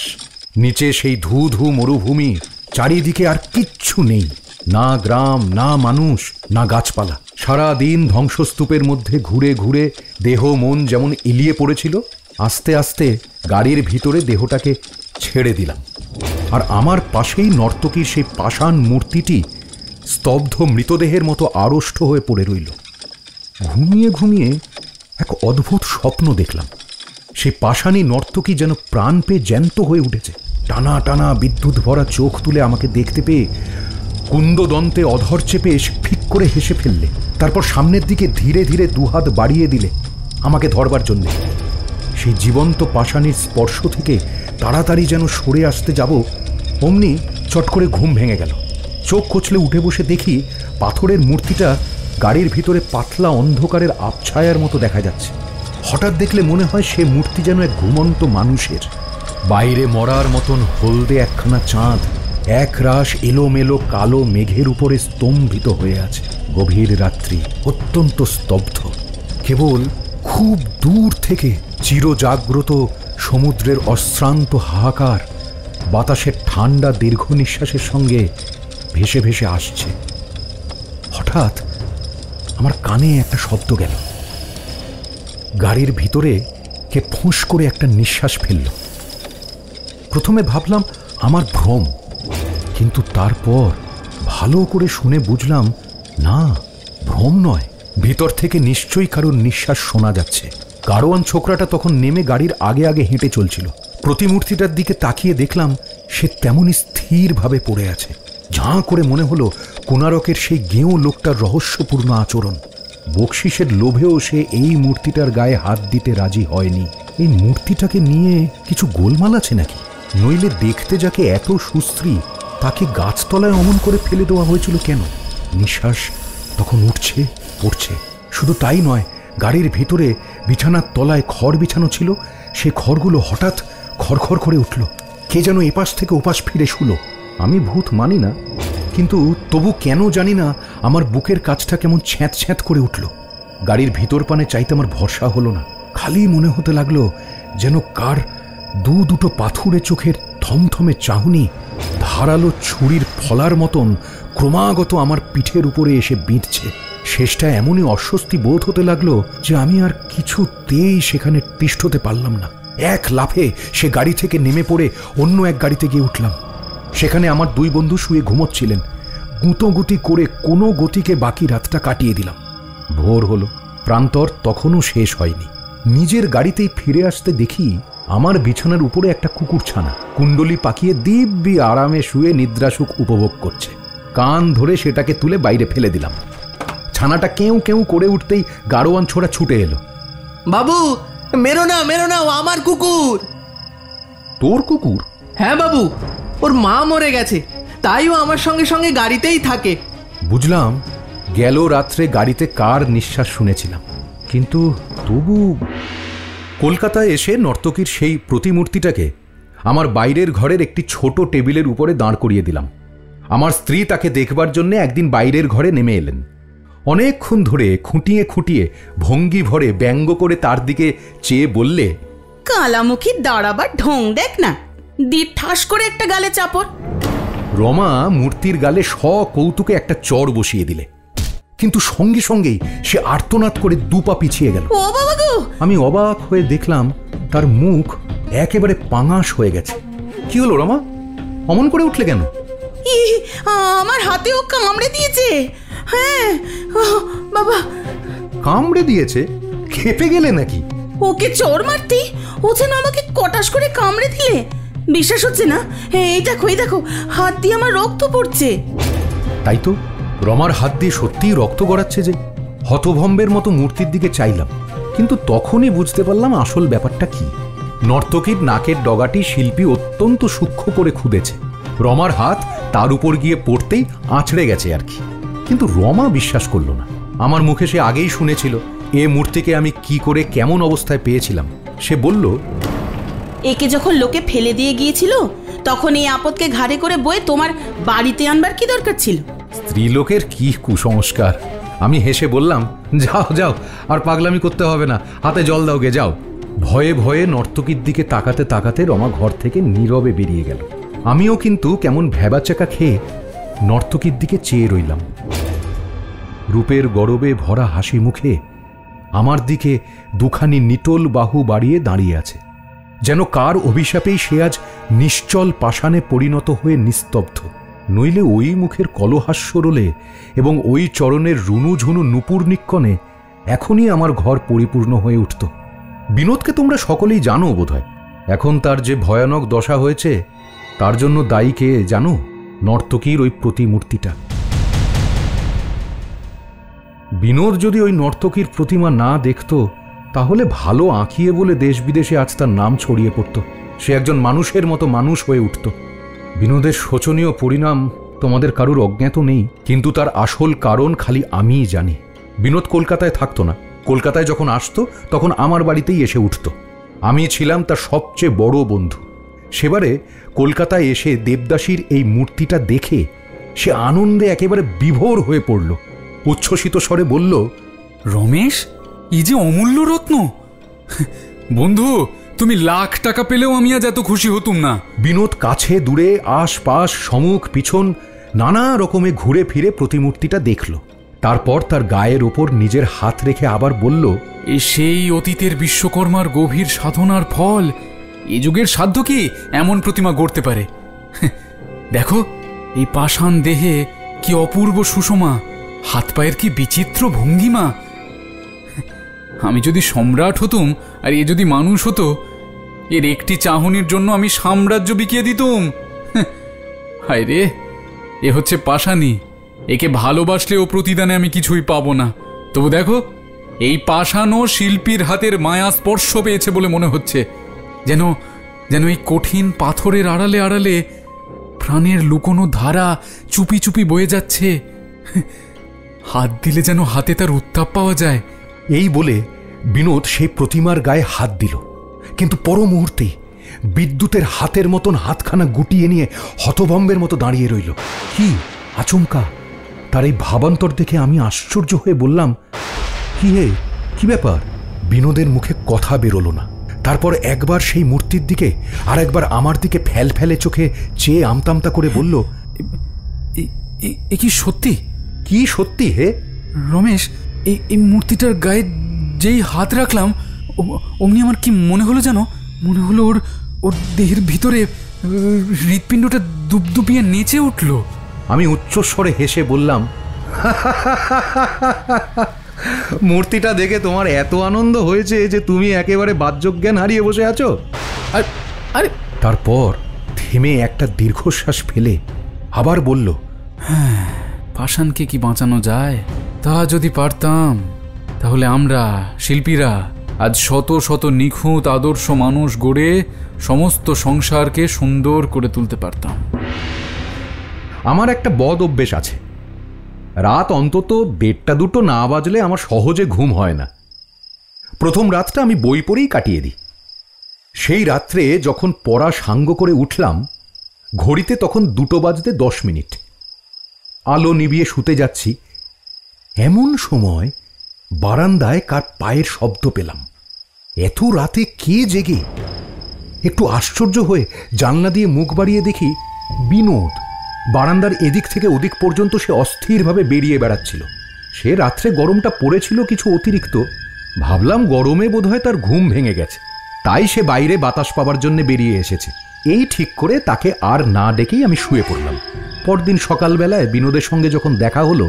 নিচে সেই ধু ধু মরুভূমি, চারিদিকে আর কিচ্ছু নেই, না গ্রাম, না মানুষ, না গাছপালা। সারা দিন ধ্বংসস্তূপের মধ্যে ঘুরে ঘুরে দেহ মন যেমন এলিয়ে পড়েছিল, আস্তে আস্তে গাড়ির ভিতরে দেহটাকে ছেড়ে দিলাম। আর আমার পাশেই নর্তকীর সেই পাষাণ মূর্তিটি স্তব্ধ মৃতদেহের মতো আড়ষ্ট হয়ে পড়ে রইল। ঘুমিয়ে ঘুমিয়ে এক অদ্ভুত স্বপ্ন দেখলাম। সেই পাষাণী নর্তকী যেন প্রাণ পেয়ে জ্যান্ত হয়ে উঠেছে। টানা টানা বিদ্যুৎ ভরা চোখ তুলে আমাকে দেখতে পেয়ে কুন্দদন্তে অধর চেপে ফিক করে হেসে ফেললে। তারপর সামনের দিকে ধীরে ধীরে 2 হাত বাড়িয়ে দিলে আমাকে ধরবার জন্যে। সেই জীবন্ত পাষাণীর স্পর্শ থেকে তাড়াতাড়ি যেন সরে আসতে যাব, অমনি চট করে ঘুম ভেঙে গেল। চোখ কচলে উঠে বসে দেখি পাথরের মূর্তিটা গাড়ির ভিতরে পাতলা অন্ধকারের আবছায়ার মতো দেখা যাচ্ছে। হঠাৎ দেখলে মনে হয় সে মূর্তি যেন এক ঘুমন্ত মানুষের। বাইরে মরার মতন হলদে একখানা চাঁদ এক রাশ এলোমেলো কালো মেঘের উপরে স্তম্ভিত হয়ে আছে। গভীর রাত্রি, অত্যন্ত স্তব্ধ। কেবল খুব দূর থেকে চিরজাগ্রত সমুদ্রের অশ্রান্ত হাহাকার বাতাসের ঠান্ডা দীর্ঘ নিঃশ্বাসের সঙ্গে ভেসে ভেসে আসছে। হঠাৎ আমার কানে একটা শব্দ গেল। গাড়ির ভিতরে কে ফুঁস করে একটা নিঃশ্বাস ফেলল। প্রথমে ভাবলাম আমার ভ্রম, কিন্তু তারপর ভালো করে শুনে বুঝলাম না, ভ্রম নয়, ভিতর থেকে নিশ্চয়ই কারোর নিঃশ্বাস শোনা যাচ্ছে। গাড়োয়ান ছোকরাটা তখন নেমে গাড়ির আগে আগে হেঁটে চলছিল। প্রতিমূর্তিটার দিকে তাকিয়ে দেখলাম সে তেমনই স্থিরভাবে পড়ে আছে। ঝাঁ করে মনে হলো কোনারকের সেই গেঁয়ো লোকটার রহস্যপূর্ণ আচরণ। বকশিসের লোভেও সে এই মূর্তিটার গায়ে হাত দিতে রাজি হয়নি। এই মূর্তিটাকে নিয়ে কিছু গোলমাল আছে নাকি? নইলে দেখতে যাকে এত সুশ্রী তাকে গাছতলায় অমন করে ফেলে দেওয়া হয়েছিল কেন? নিঃশ্বাস তখন উঠছে পড়ছে। শুধু তাই নয়, গাড়ির ভিতরে বিছানার তলায় খড় বিছানো ছিল, সে খড়গুলো হঠাৎ খড়খড় করে উঠল। কে যেন এপাশ থেকে ওপাশ ফিরে শুলো। আমি ভূত মানি না, কিন্তু তবু কেন জানি না আমার বুকের কাছটা কেমন ছ্যাঁত ছ্যাঁত করে উঠল। গাড়ির ভিতর পানে চাইতে আমার ভরসা হলো না। খালি মনে হতে লাগলো যেন কার দুটো পাথুরে চোখের থমথমে চাহনি ধারালো ছুরির ফলার মতন ক্রমাগত আমার পিঠের উপরে এসে বিঁধছে। শেষটা এমনই অস্বস্তি বোধ হতে লাগলো যে আমি আর কিছুতেই সেখানে তিষ্ঠতে পারলাম না। এক লাফে সে গাড়ি থেকে নেমে পড়ে অন্য এক গাড়িতে গিয়ে উঠলাম। সেখানে আমার দুই বন্ধু শুয়ে ঘুমোচ্ছিলেন। গুঁতোগুতি করে কোনো গতিকে বাকি রাতটা কাটিয়ে দিলাম। ভোর হলো, প্রান্তর তখনও শেষ হয়নি। নিজের গাড়িতেই ফিরে আসতে দেখি আমার বিছানার উপরে একটা কুকুরছানা কুণ্ডলি পাকিয়ে দিব্যি আরামে শুয়ে নিদ্রাসুখ উপভোগ করছে। কান ধরে সেটাকে তুলে বাইরে ফেলে দিলাম। ছানাটা কেউ কেউ করে উঠতেই গাড়োয়ান ছোড়া ছুটে এলো। বাবু, মেরো না, ও আমার কুকুর। তোর কুকুর? হ্যাঁ বাবু, ওর মা মরে গেছে, তাই ও আমার সঙ্গে সঙ্গে গাড়িতেই থাকে। বুঝলাম গেল রাত্রে গাড়িতে কার নিঃশ্বাস শুনেছিলাম, কিন্তু তবু কলকাতায় এসে নর্তকীর সেই প্রতিমূর্তিটাকে আমার বাইরের ঘরের একটি ছোট টেবিলের উপরে দাঁড় করিয়ে দিলাম। আমার স্ত্রী তাকে দেখবার জন্য একদিন বাইরের ঘরে নেমে এলেন। অনেকক্ষণ ধরে খুঁটিয়ে খুঁটিয়ে ভঙ্গি ভরে ব্যঙ্গ করে তার দিকে চেয়ে বললে, কালামুখী দাঁড়াবার ঢং দেখ না, দি ঠাস করে একটা গালে চাপড়। রমা মূর্তির গালে কৌতুকে একটা চড় বসিয়ে দিলে, কিন্তু সঙ্গে সঙ্গেই সে আর্তনাদ করে দুপা পিছিয়ে গেল। ও বাবা গো! আমি অবাক হয়ে দেখলাম তার মুখ একেবারে পাঙাশ হয়ে গেছে। কি হলো রমা, অমন করে উঠলে কেন? আমার হাতেও কামড়ে দিয়েছে। হ্যাঁ বাবা। কামড়ে দিয়েছে? খেপে গেলে নাকি? ওকে চোর মারতি, ও যেন আমাকে কটাস করে কামড়ে দিলে। বিশ্বাস হচ্ছে না? এই দেখো হাত দিয়ে আমার রক্ত পড়ছে। তাই তো, রমার হাত দিয়ে সত্যিই রক্ত গড়াচ্ছে যে। হতভম্বের মতো মূর্তির দিকে চাইলাম, কিন্তু তখনই বুঝতে পারলাম আসল ব্যাপারটা কি। নর্তকীর নাকের ডগাটি শিল্পী অত্যন্ত সূক্ষ্ম করে খুঁড়েছে। রমার হাত তার উপর গিয়ে পড়তেই আঁচড়ে গেছে আর কি। কিন্তু রমা বিশ্বাস করল না। আমার মুখে সে আগেই শুনেছিল এ মূর্তিকে আমি কি করে কেমন অবস্থায় পেয়েছিলাম। সে বলল, একে যখন লোকে ফেলে দিয়ে গিয়েছিল তখন এই আপদকে ঘাড়ে করে বয়ে তোমার বাড়িতে আনবার কি দরকার ছিল? স্ত্রীলোকের কি কুসংস্কার। আমি হেসে বললাম, যাও যাও, আর পাগলামি করতে হবে না, হাতে জল দাও গে, যাও। ভয়ে ভয়ে নর্তকীর দিকে তাকাতে তাকাতে রমা ঘর থেকে নীরবে বেরিয়ে গেল। আমিও কিন্তু কেমন ভ্যাবাচাকা খেয়ে নর্তকীর দিকে চেয়ে রইলাম। রূপের গরবে ভরা হাসি মুখে আমার দিকে দুখানি নিটোল বাহু বাড়িয়ে দাঁড়িয়ে আছে, যেন কার অভিশাপেই সে আজ নিশ্চল পাষাণে পরিণত হয়ে নিস্তব্ধ। নইলে ওই মুখের কলহাস্য রোলে এবং ওই চরণের রুনুঝুনু নুপুর নিক্ষণে এখনই আমার ঘর পরিপূর্ণ হয়ে উঠত। বিনোদকে তোমরা সকলেই জানো বোধহয়। এখন তার যে ভয়ানক দশা হয়েছে তার জন্য দায়ী কে জানো? নর্তকীর ওই প্রতিমূর্তিটা। বিনোদ যদি ওই নর্তকীর প্রতিমা না দেখত তাহলে ভালো আঁকিয়ে বলে দেশ বিদেশে আজ তার নাম ছড়িয়ে পড়ত। সে একজন মানুষের মতো মানুষ হয়ে উঠত। বিনোদের শোচনীয় পরিণাম তোমাদের কারুর অজ্ঞাত নেই, কিন্তু তার আসল কারণ খালি আমিই জানি। বিনোদ কলকাতায় থাকতো না। কলকাতায় যখন আসতো তখন আমার বাড়িতেই এসে উঠত। আমি ছিলাম তার সবচেয়ে বড় বন্ধু। সেবারে কলকাতায় এসে দেবদাসীর এই মূর্তিটা দেখে সে আনন্দে একেবারে বিভোর হয়ে পড়ল। উচ্ছ্বসিত স্বরে বলল, রমেশ, এই যে অমূল্য রত্ন! বন্ধু, তুমি লাখ টাকা পেলেও আমি আজ এত খুশি হতুম না। বিনোদ কাছে দূরে আশপাশ সম্মুখ পিছন নানা রকমে ঘুরে ফিরে প্রতিমূর্তিটা দেখল। তারপর তার গায়ের ওপর নিজের হাত রেখে আবার বলল, এ সেই অতীতের বিশ্বকর্মার গভীর সাধনার ফল। এ যুগের সাধ্য কি এমন প্রতিমা গড়তে পারে? দেখো, এই পাষাণ দেহে কি অপূর্ব সুষমা, হাত পায়ের কি বিচিত্র ভঙ্গিমা। আমি যদি সম্রাট হতুম আর এ যদি মানুষ হতো, এর একটি চাহনির জন্য আমি সাম্রাজ্য বিকিয়ে দিতুম। হায় রে, এ হচ্ছে পাষাণী। একে ভালোবাসলেও প্রতিদানে আমি কিছুই পাবো না। তবু দেখো, এই পাষাণও শিল্পীর হাতের মায়া স্পর্শ পেয়েছে বলে মনে হচ্ছে। যেন যেন এই কঠিন পাথরের আড়ালে আড়ালে প্রাণের লুকোনো ধারা চুপি চুপি বয়ে যাচ্ছে। হাত দিলে যেন হাতে তার উত্তাপ পাওয়া যায়। এই বলে বিনোদ সেই প্রতিমার গায়ে হাত দিল, কিন্তু পর মুহূর্তেই বিদ্যুতের হাতের মতন হাতখানা গুটিয়ে নিয়ে হতভম্বের মতো দাঁড়িয়ে রইল। কি আচমকা তার এই ভাবান্তর দেখে আমি আশ্চর্য হয়ে বললাম, কি হে, কি ব্যাপার? বিনোদের মুখে কথা বেরোলো না। তারপর একবার সেই মূর্তির দিকে আর একবার আমার দিকে ফেল ফেলে চোখে চেয়ে আমতামতা করে বলল, এ কি সত্যি? কি সত্যি হে? রমেশ, এই মূর্তিটার গায়ে যেই হাত রাখলাম অমনি আমার কি মনে হলো জানো? মনে হলো ওর দেহের ভিতরে হৃৎপিণ্ডটা দুপদুপিয়ে নেচে উঠল। আমি উচ্চস্বরে হেসে বললাম, মূর্তিটা দেখে তোমার এত আনন্দ হয়েছে যে তুমি একেবারে বাহ্যজ্ঞান হারিয়ে বসে আছো? আরে তারপর থেমে একটা দীর্ঘশ্বাস ফেলে আবার বলল, হ্যাঁ, পাষাণকে কি বাঁচানো যায়? তা যদি পারতাম তাহলে আমরা শিল্পীরা আজ শত শত নিখুঁত আদর্শ মানুষ গড়ে সমস্ত সংসারকে সুন্দর করে তুলতে পারতাম। আমার একটা বদ অভ্যেস আছে, রাত অন্তত 1:30-2 না বাজলে আমার সহজে ঘুম হয় না। প্রথম রাতটা আমি বই পড়েই কাটিয়ে দিই। সেই রাত্রে যখন পড়া সাঙ্গ করে উঠলাম, ঘড়িতে তখন 2:10 আলো নিভিয়ে শুতে যাচ্ছি, এমন সময় বারান্দায় কার পায়ের শব্দ পেলাম। এত রাতে কে জেগে? একটু আশ্চর্য হয়ে জানলা দিয়ে মুখ বাড়িয়ে দেখি বিনোদ বারান্দার এদিক থেকে ওদিক পর্যন্ত সে অস্থিরভাবে বেরিয়ে বেড়াচ্ছিল। সে রাত্রে গরমটা পড়েছিল কিছু অতিরিক্ত, ভাবলাম গরমে বোধহয় তার ঘুম ভেঙে গেছে, তাই সে বাইরে বাতাস পাবার জন্য বেরিয়ে এসেছে। এই ঠিক করে তাকে আর না ডেকেই আমি শুয়ে পড়লাম। পরদিন সকালবেলায় বিনোদের সঙ্গে যখন দেখা হলো,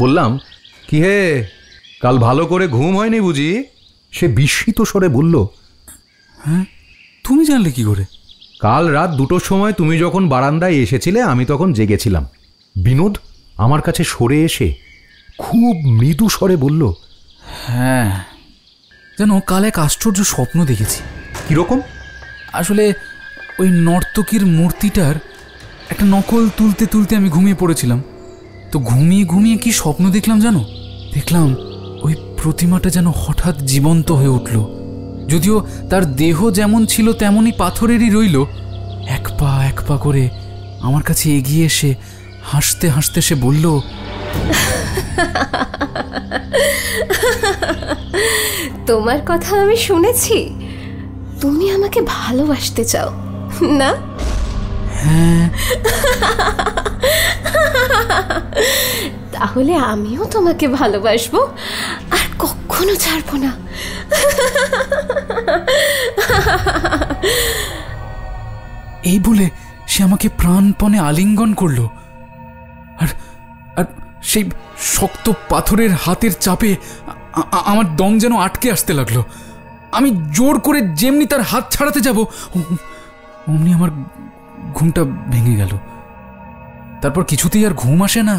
বললাম, কি হে, কাল ভালো করে ঘুম হয়নি বুঝি? সে বিস্মিত স্বরে বলল, হ্যাঁ, তুমি জানলে কি করে? কাল রাত 2টোর সময় তুমি যখন বারান্দায় এসেছিলে আমি তখন জেগেছিলাম। বিনোদ আমার কাছে সরে এসে খুব মৃদু স্বরে বলল, হ্যাঁ, যেন কাল এক আশ্চর্য স্বপ্ন দেখেছি। কিরকম? আসলে ওই নর্তকীর মূর্তিটার একটা নকল তুলতে তুলতে আমি ঘুমিয়ে পড়েছিলাম। তো ঘুমিয়ে ঘুমিয়ে কি স্বপ্ন দেখলাম জানো? দেখলাম ওই প্রতিমাটা যেন হঠাৎ জীবন্ত হয়ে উঠল, যদিও তার দেহ যেমন ছিল তেমনই পাথরেরই রইল। এক পা করে আমার কাছে এগিয়ে এসে হাসতে হাসতে সে বলল, তোমার কথা আমি শুনেছি, তুমি আমাকে ভালোবাসতে চাও না? হ্যাঁ। তাহলে আমিও তোমাকে ভালোবাসবো আর কখনো ছাড়বো না। এই বলে সে আমাকে প্রাণপণে আলিঙ্গন করলো, আর সেই শক্ত পাথরের হাতের চাপে আমার দম যেন আটকে আসতে লাগলো। আমি জোর করে যেমনি তার হাত ছাড়াতে যাব, অমনি আমার ঘুমটা ভেঙে গেল। তারপর কিছুতেই আর ঘুম আসে না।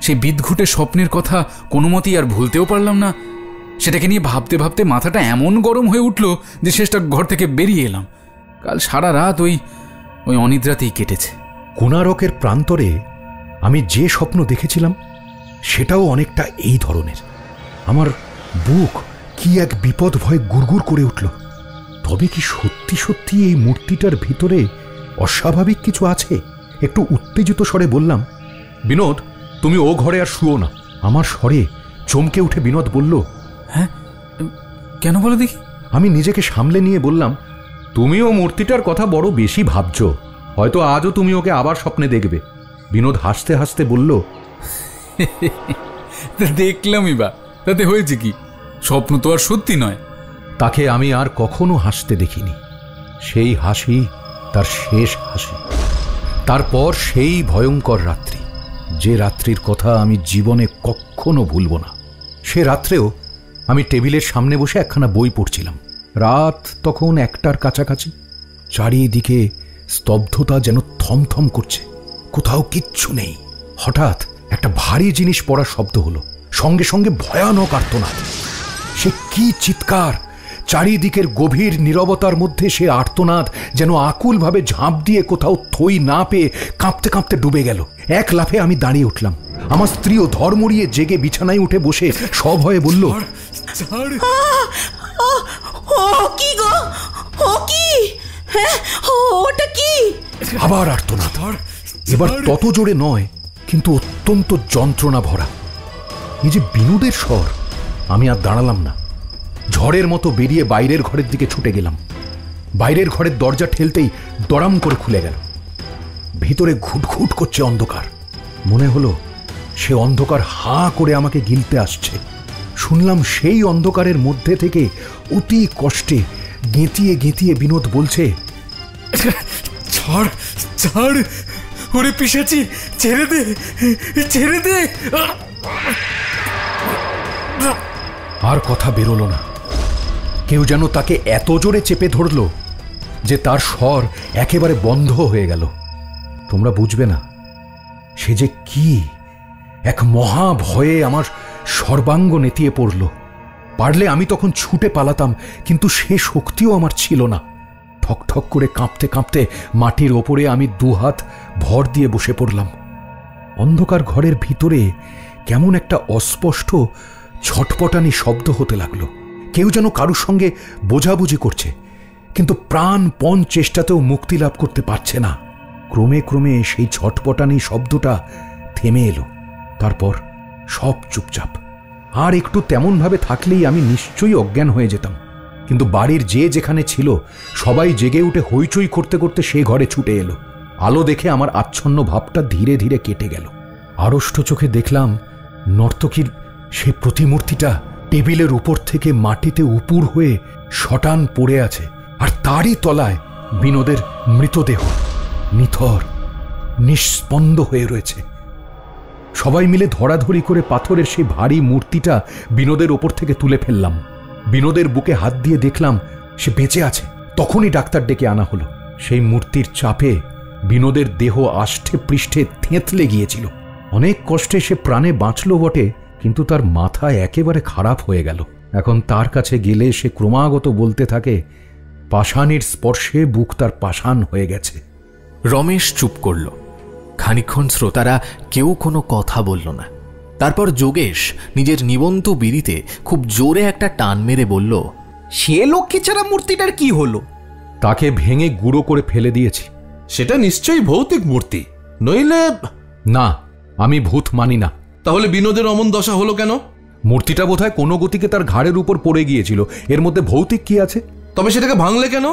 সেই বিদঘুটে স্বপ্নের কথা কোনো মতেই আর ভুলতেও পারলাম না। সেটাকে নিয়ে ভাবতে ভাবতে মাথাটা এমন গরম হয়ে উঠল যে শেষটা ঘর থেকে বেরিয়ে এলাম। কাল সারা রাত ওই অনিদ্রাতেই কেটেছে। কোণারকের প্রান্তরে আমি যে স্বপ্ন দেখেছিলাম সেটাও অনেকটা এই ধরনের। আমার বুক কি এক বিপদ ভয় গুড়গুড় করে উঠল। তবে কি সত্যি সত্যি এই মূর্তিটার ভিতরে অস্বাভাবিক কিছু আছে? একটু উত্তেজিত স্বরে বললাম, বিনোদ, তুমি ও ঘরে আর শুও না। আমার স্বরে চমকে উঠে বিনোদ বলল, হ্যাঁ, কেন বলো দেখি? আমি নিজেকে সামলে নিয়ে বললাম, তুমিও মূর্তিটার কথা বড় বেশি ভাবছো, হয়তো আজও তুমি ওকে আবার স্বপ্নে দেখবে। বিনোদ হাসতে হাসতে বলল, দেখলামই বা, তাতে হয়েছে কি? স্বপ্ন তো আর সত্যি নয়। তাকে আমি আর কখনো হাসতে দেখিনি। সেই হাসি তার শেষ হাসি। তারপর সেই ভয়ঙ্কর রাত্রি, যে রাত্রির কথা আমি জীবনে কখনো ভুলব না। সে রাত্রেও আমি টেবিলের সামনে বসে একখানা বই পড়ছিলাম। রাত তখন 1টার কাছাকাছি। চারিদিকে স্তব্ধতা যেন থমথম করছে, কোথাও কিচ্ছু নেই। হঠাৎ একটা ভারী জিনিস পড়ার শব্দ হলো, সঙ্গে সঙ্গে ভয়ানক আর্তনাদ। সে কি চিৎকার! চারিদিকের গভীর নীরবতার মধ্যে সে আর্তনাদ যেন আকুলভাবে ঝাঁপ দিয়ে কোথাও থই না পেয়ে কাঁপতে কাঁপতে ডুবে গেল। এক লাফে আমি দাঁড়িয়ে উঠলাম। আমার স্ত্রীও ধর্মড়িয়ে জেগে বিছানায় উঠে বসে সভয়ে বলল, কি গো, ও কি? হ্যাঁ, ওটা কি? আবার আর্তনাদ। এবার তত জোরে নয়, কিন্তু অত্যন্ত যন্ত্রণা ভরা। এই যে বিনোদের স্বর, আমি আর দাঁড়ালাম না, ঝড়ের মতো বেরিয়ে বাইরের ঘরের দিকে ছুটে গেলাম। বাইরের ঘরের দরজা ঠেলতেই দড়াম করে খুলে গেল। ভিতরে ঘুটঘুট করছে অন্ধকার। মনে হলো সে অন্ধকার হাঁ করে আমাকে গিলতে আসছে। শুনলাম সেই অন্ধকারের মধ্যে থেকে অতি কষ্টে গেঁতিয়ে গেঁতিয়ে বিনোদ বলছে, ছাড় ছাড়, ওরে পিশাচি, ছেড়ে দে, ছেড়ে দে। আর কথা বেরোলো না। কেউ যেন তাকে এত জোরে চেপে ধরল যে তার স্বর একেবারে বন্ধ হয়ে গেল। তোমরা বুঝবে না সে যে কি এক মহা ভয়ে আমার সর্বাঙ্গ নেতিয়ে পড়ল। পারলে আমি তখন ছুটে পালাতাম, কিন্তু সে শক্তিও আমার ছিল না। ঠক ঠক করে কাঁপতে কাঁপতে মাটির ওপরে আমি দুহাত ভর দিয়ে বসে পড়লাম। অন্ধকার ঘরের ভিতরে কেমন একটা অস্পষ্ট ছটপটানি শব্দ হতে লাগলো। কেউ যেন কারুর সঙ্গে বোঝাবুঝি করছে, কিন্তু প্রাণপণ চেষ্টাতেও মুক্তি লাভ করতে পারছে না। ক্রমে ক্রমে সেই ছটপটানি শব্দটা থেমে এলো। তারপর সব চুপচাপ। আর একটু তেমনভাবে থাকলেই আমি নিশ্চয়ই অজ্ঞান হয়ে যেতাম। কিন্তু বাড়ির যে যেখানে ছিল সবাই জেগে উঠে হইচই করতে করতে সে ঘরে ছুটে এলো। আলো দেখে আমার আচ্ছন্ন ভাবটা ধীরে ধীরে কেটে গেল। আড়ষ্ট চোখে দেখলাম নর্তকীর সেই প্রতিমূর্তিটা টেবিলের উপর থেকে মাটিতে উপুর হয়ে শটান পড়ে আছে, আর তারই তলায় বিনোদের মৃতদেহ নিথর নিস্পন্দ হয়ে রয়েছে। সবাই মিলে ধরাধরি করে পাথরের সেই ভারী মূর্তিটা বিনোদের ওপর থেকে তুলে ফেললাম। বিনোদের বুকে হাত দিয়ে দেখলাম সে বেঁচে আছে। তখনই ডাক্তার ডেকে আনা হলো। সেই মূর্তির চাপে বিনোদের দেহ আষ্ঠে পৃষ্ঠে থেঁতলে গিয়েছিল। অনেক কষ্টে সে প্রাণে বাঁচল বটে, কিন্তু তার মাথা একেবারে খারাপ হয়ে গেল। এখন তার কাছে গেলে সে ক্রমাগত বলতে থাকে, পাষাণের স্পর্শে বুক তার পাষাণ হয়ে গেছে। রমেশ চুপ করল। খানিকক্ষণ শ্রোতারা কেউ কোনো কথা বলল না। তারপর যোগেশ নিজের নিবন্ত বিড়িতে খুব জোরে একটা টান মেরে বলল, সে লক্ষ্মী ছাড়া মূর্তিটার কি হলো? তাকে ভেঙে গুঁড়ো করে ফেলে দিয়েছি। সেটা নিশ্চয়ই ভৌতিক মূর্তি, নইলে... না, আমি ভূত মানি না। তাহলে বিনোদের অমন দশা হলো কেন? মূর্তিটা বোধহয় কোনো গতিকে তার ঘাড়ের উপর পড়ে গিয়েছিল। এর মধ্যে ভৌতিক কি আছে? তবে সেটাকে ভাঙলে কেন?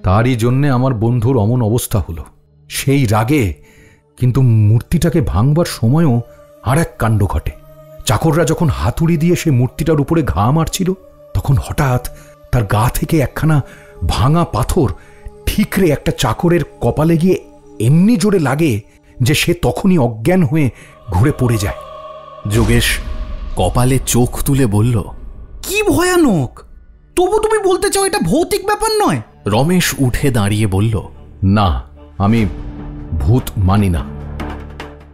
তারই জন্যে আমার বন্ধুর অমন অবস্থা হলো। সেই রাগে। কিন্তু মূর্তিটাকে ভাঙবার সময়ও আর এক কাণ্ড ঘটে। চাকররা যখন হাতুড়ি দিয়ে সে মূর্তিটার উপরে ঘা মারছিল, তখন হঠাৎ তার গা থেকে একখানা ভাঙা পাথর ঠিকরে একটা চাকরের কপালে গিয়ে এমনি জোরে লাগে যে সে তখনই অজ্ঞান হয়ে ঘুরে পড়ে যায়। যোগেশ কপালে চোখ তুলে বলল, কি ভয়ানক! তবু তুমি বলতে চাও এটা ভৌতিক ব্যাপার নয়? রমেশ উঠে দাঁড়িয়ে বলল, না, আমি ভূত মানি না।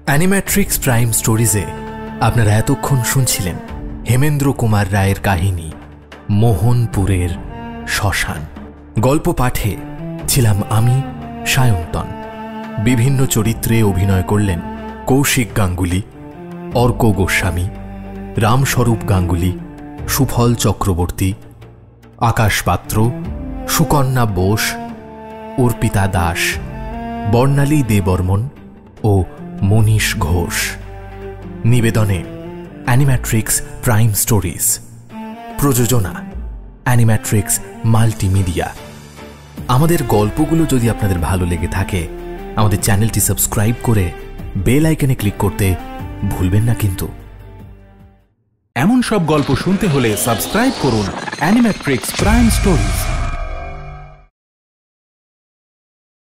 অ্যানিম্যাট্রিক্স প্রাইম স্টোরিজে আপনারা এতক্ষণ শুনছিলেন হেমেন্দ্র কুমার রায়ের কাহিনী মোহনপুরের শ্মশান। গল্প পাঠে ছিলাম আমি, সায়ন্তন। বিভিন্ন চরিত্রে অভিনয় করলেন কৌশিক গাঙ্গুলি, অর্ক গোস্বামী, রামস্বরূপ গাঙ্গুলি, সুফল চক্রবর্তী, আকাশ পাত্র, সুকন্যা বোস, অর্পিতা দাস, বর্ণালী দেববর্মন ও মনীষ ঘোষ। নিবেদনে অ্যানিম্যাট্রিক্স প্রাইম স্টোরিজ। প্রযোজনা অ্যানিম্যাট্রিক্স মাল্টিমিডিয়া। আমাদের গল্পগুলো যদি আপনাদের ভালো লেগে থাকে, আমাদের চ্যানেলটি সাবস্ক্রাইব করে বেল আইকনে ক্লিক করতে ভুলবেন না কিন্তু। এমন সব গল্প শুনতে হলে সাবস্ক্রাইব করুন অ্যানিম্যাট্রিক্স প্রাইম স্টোরিজ।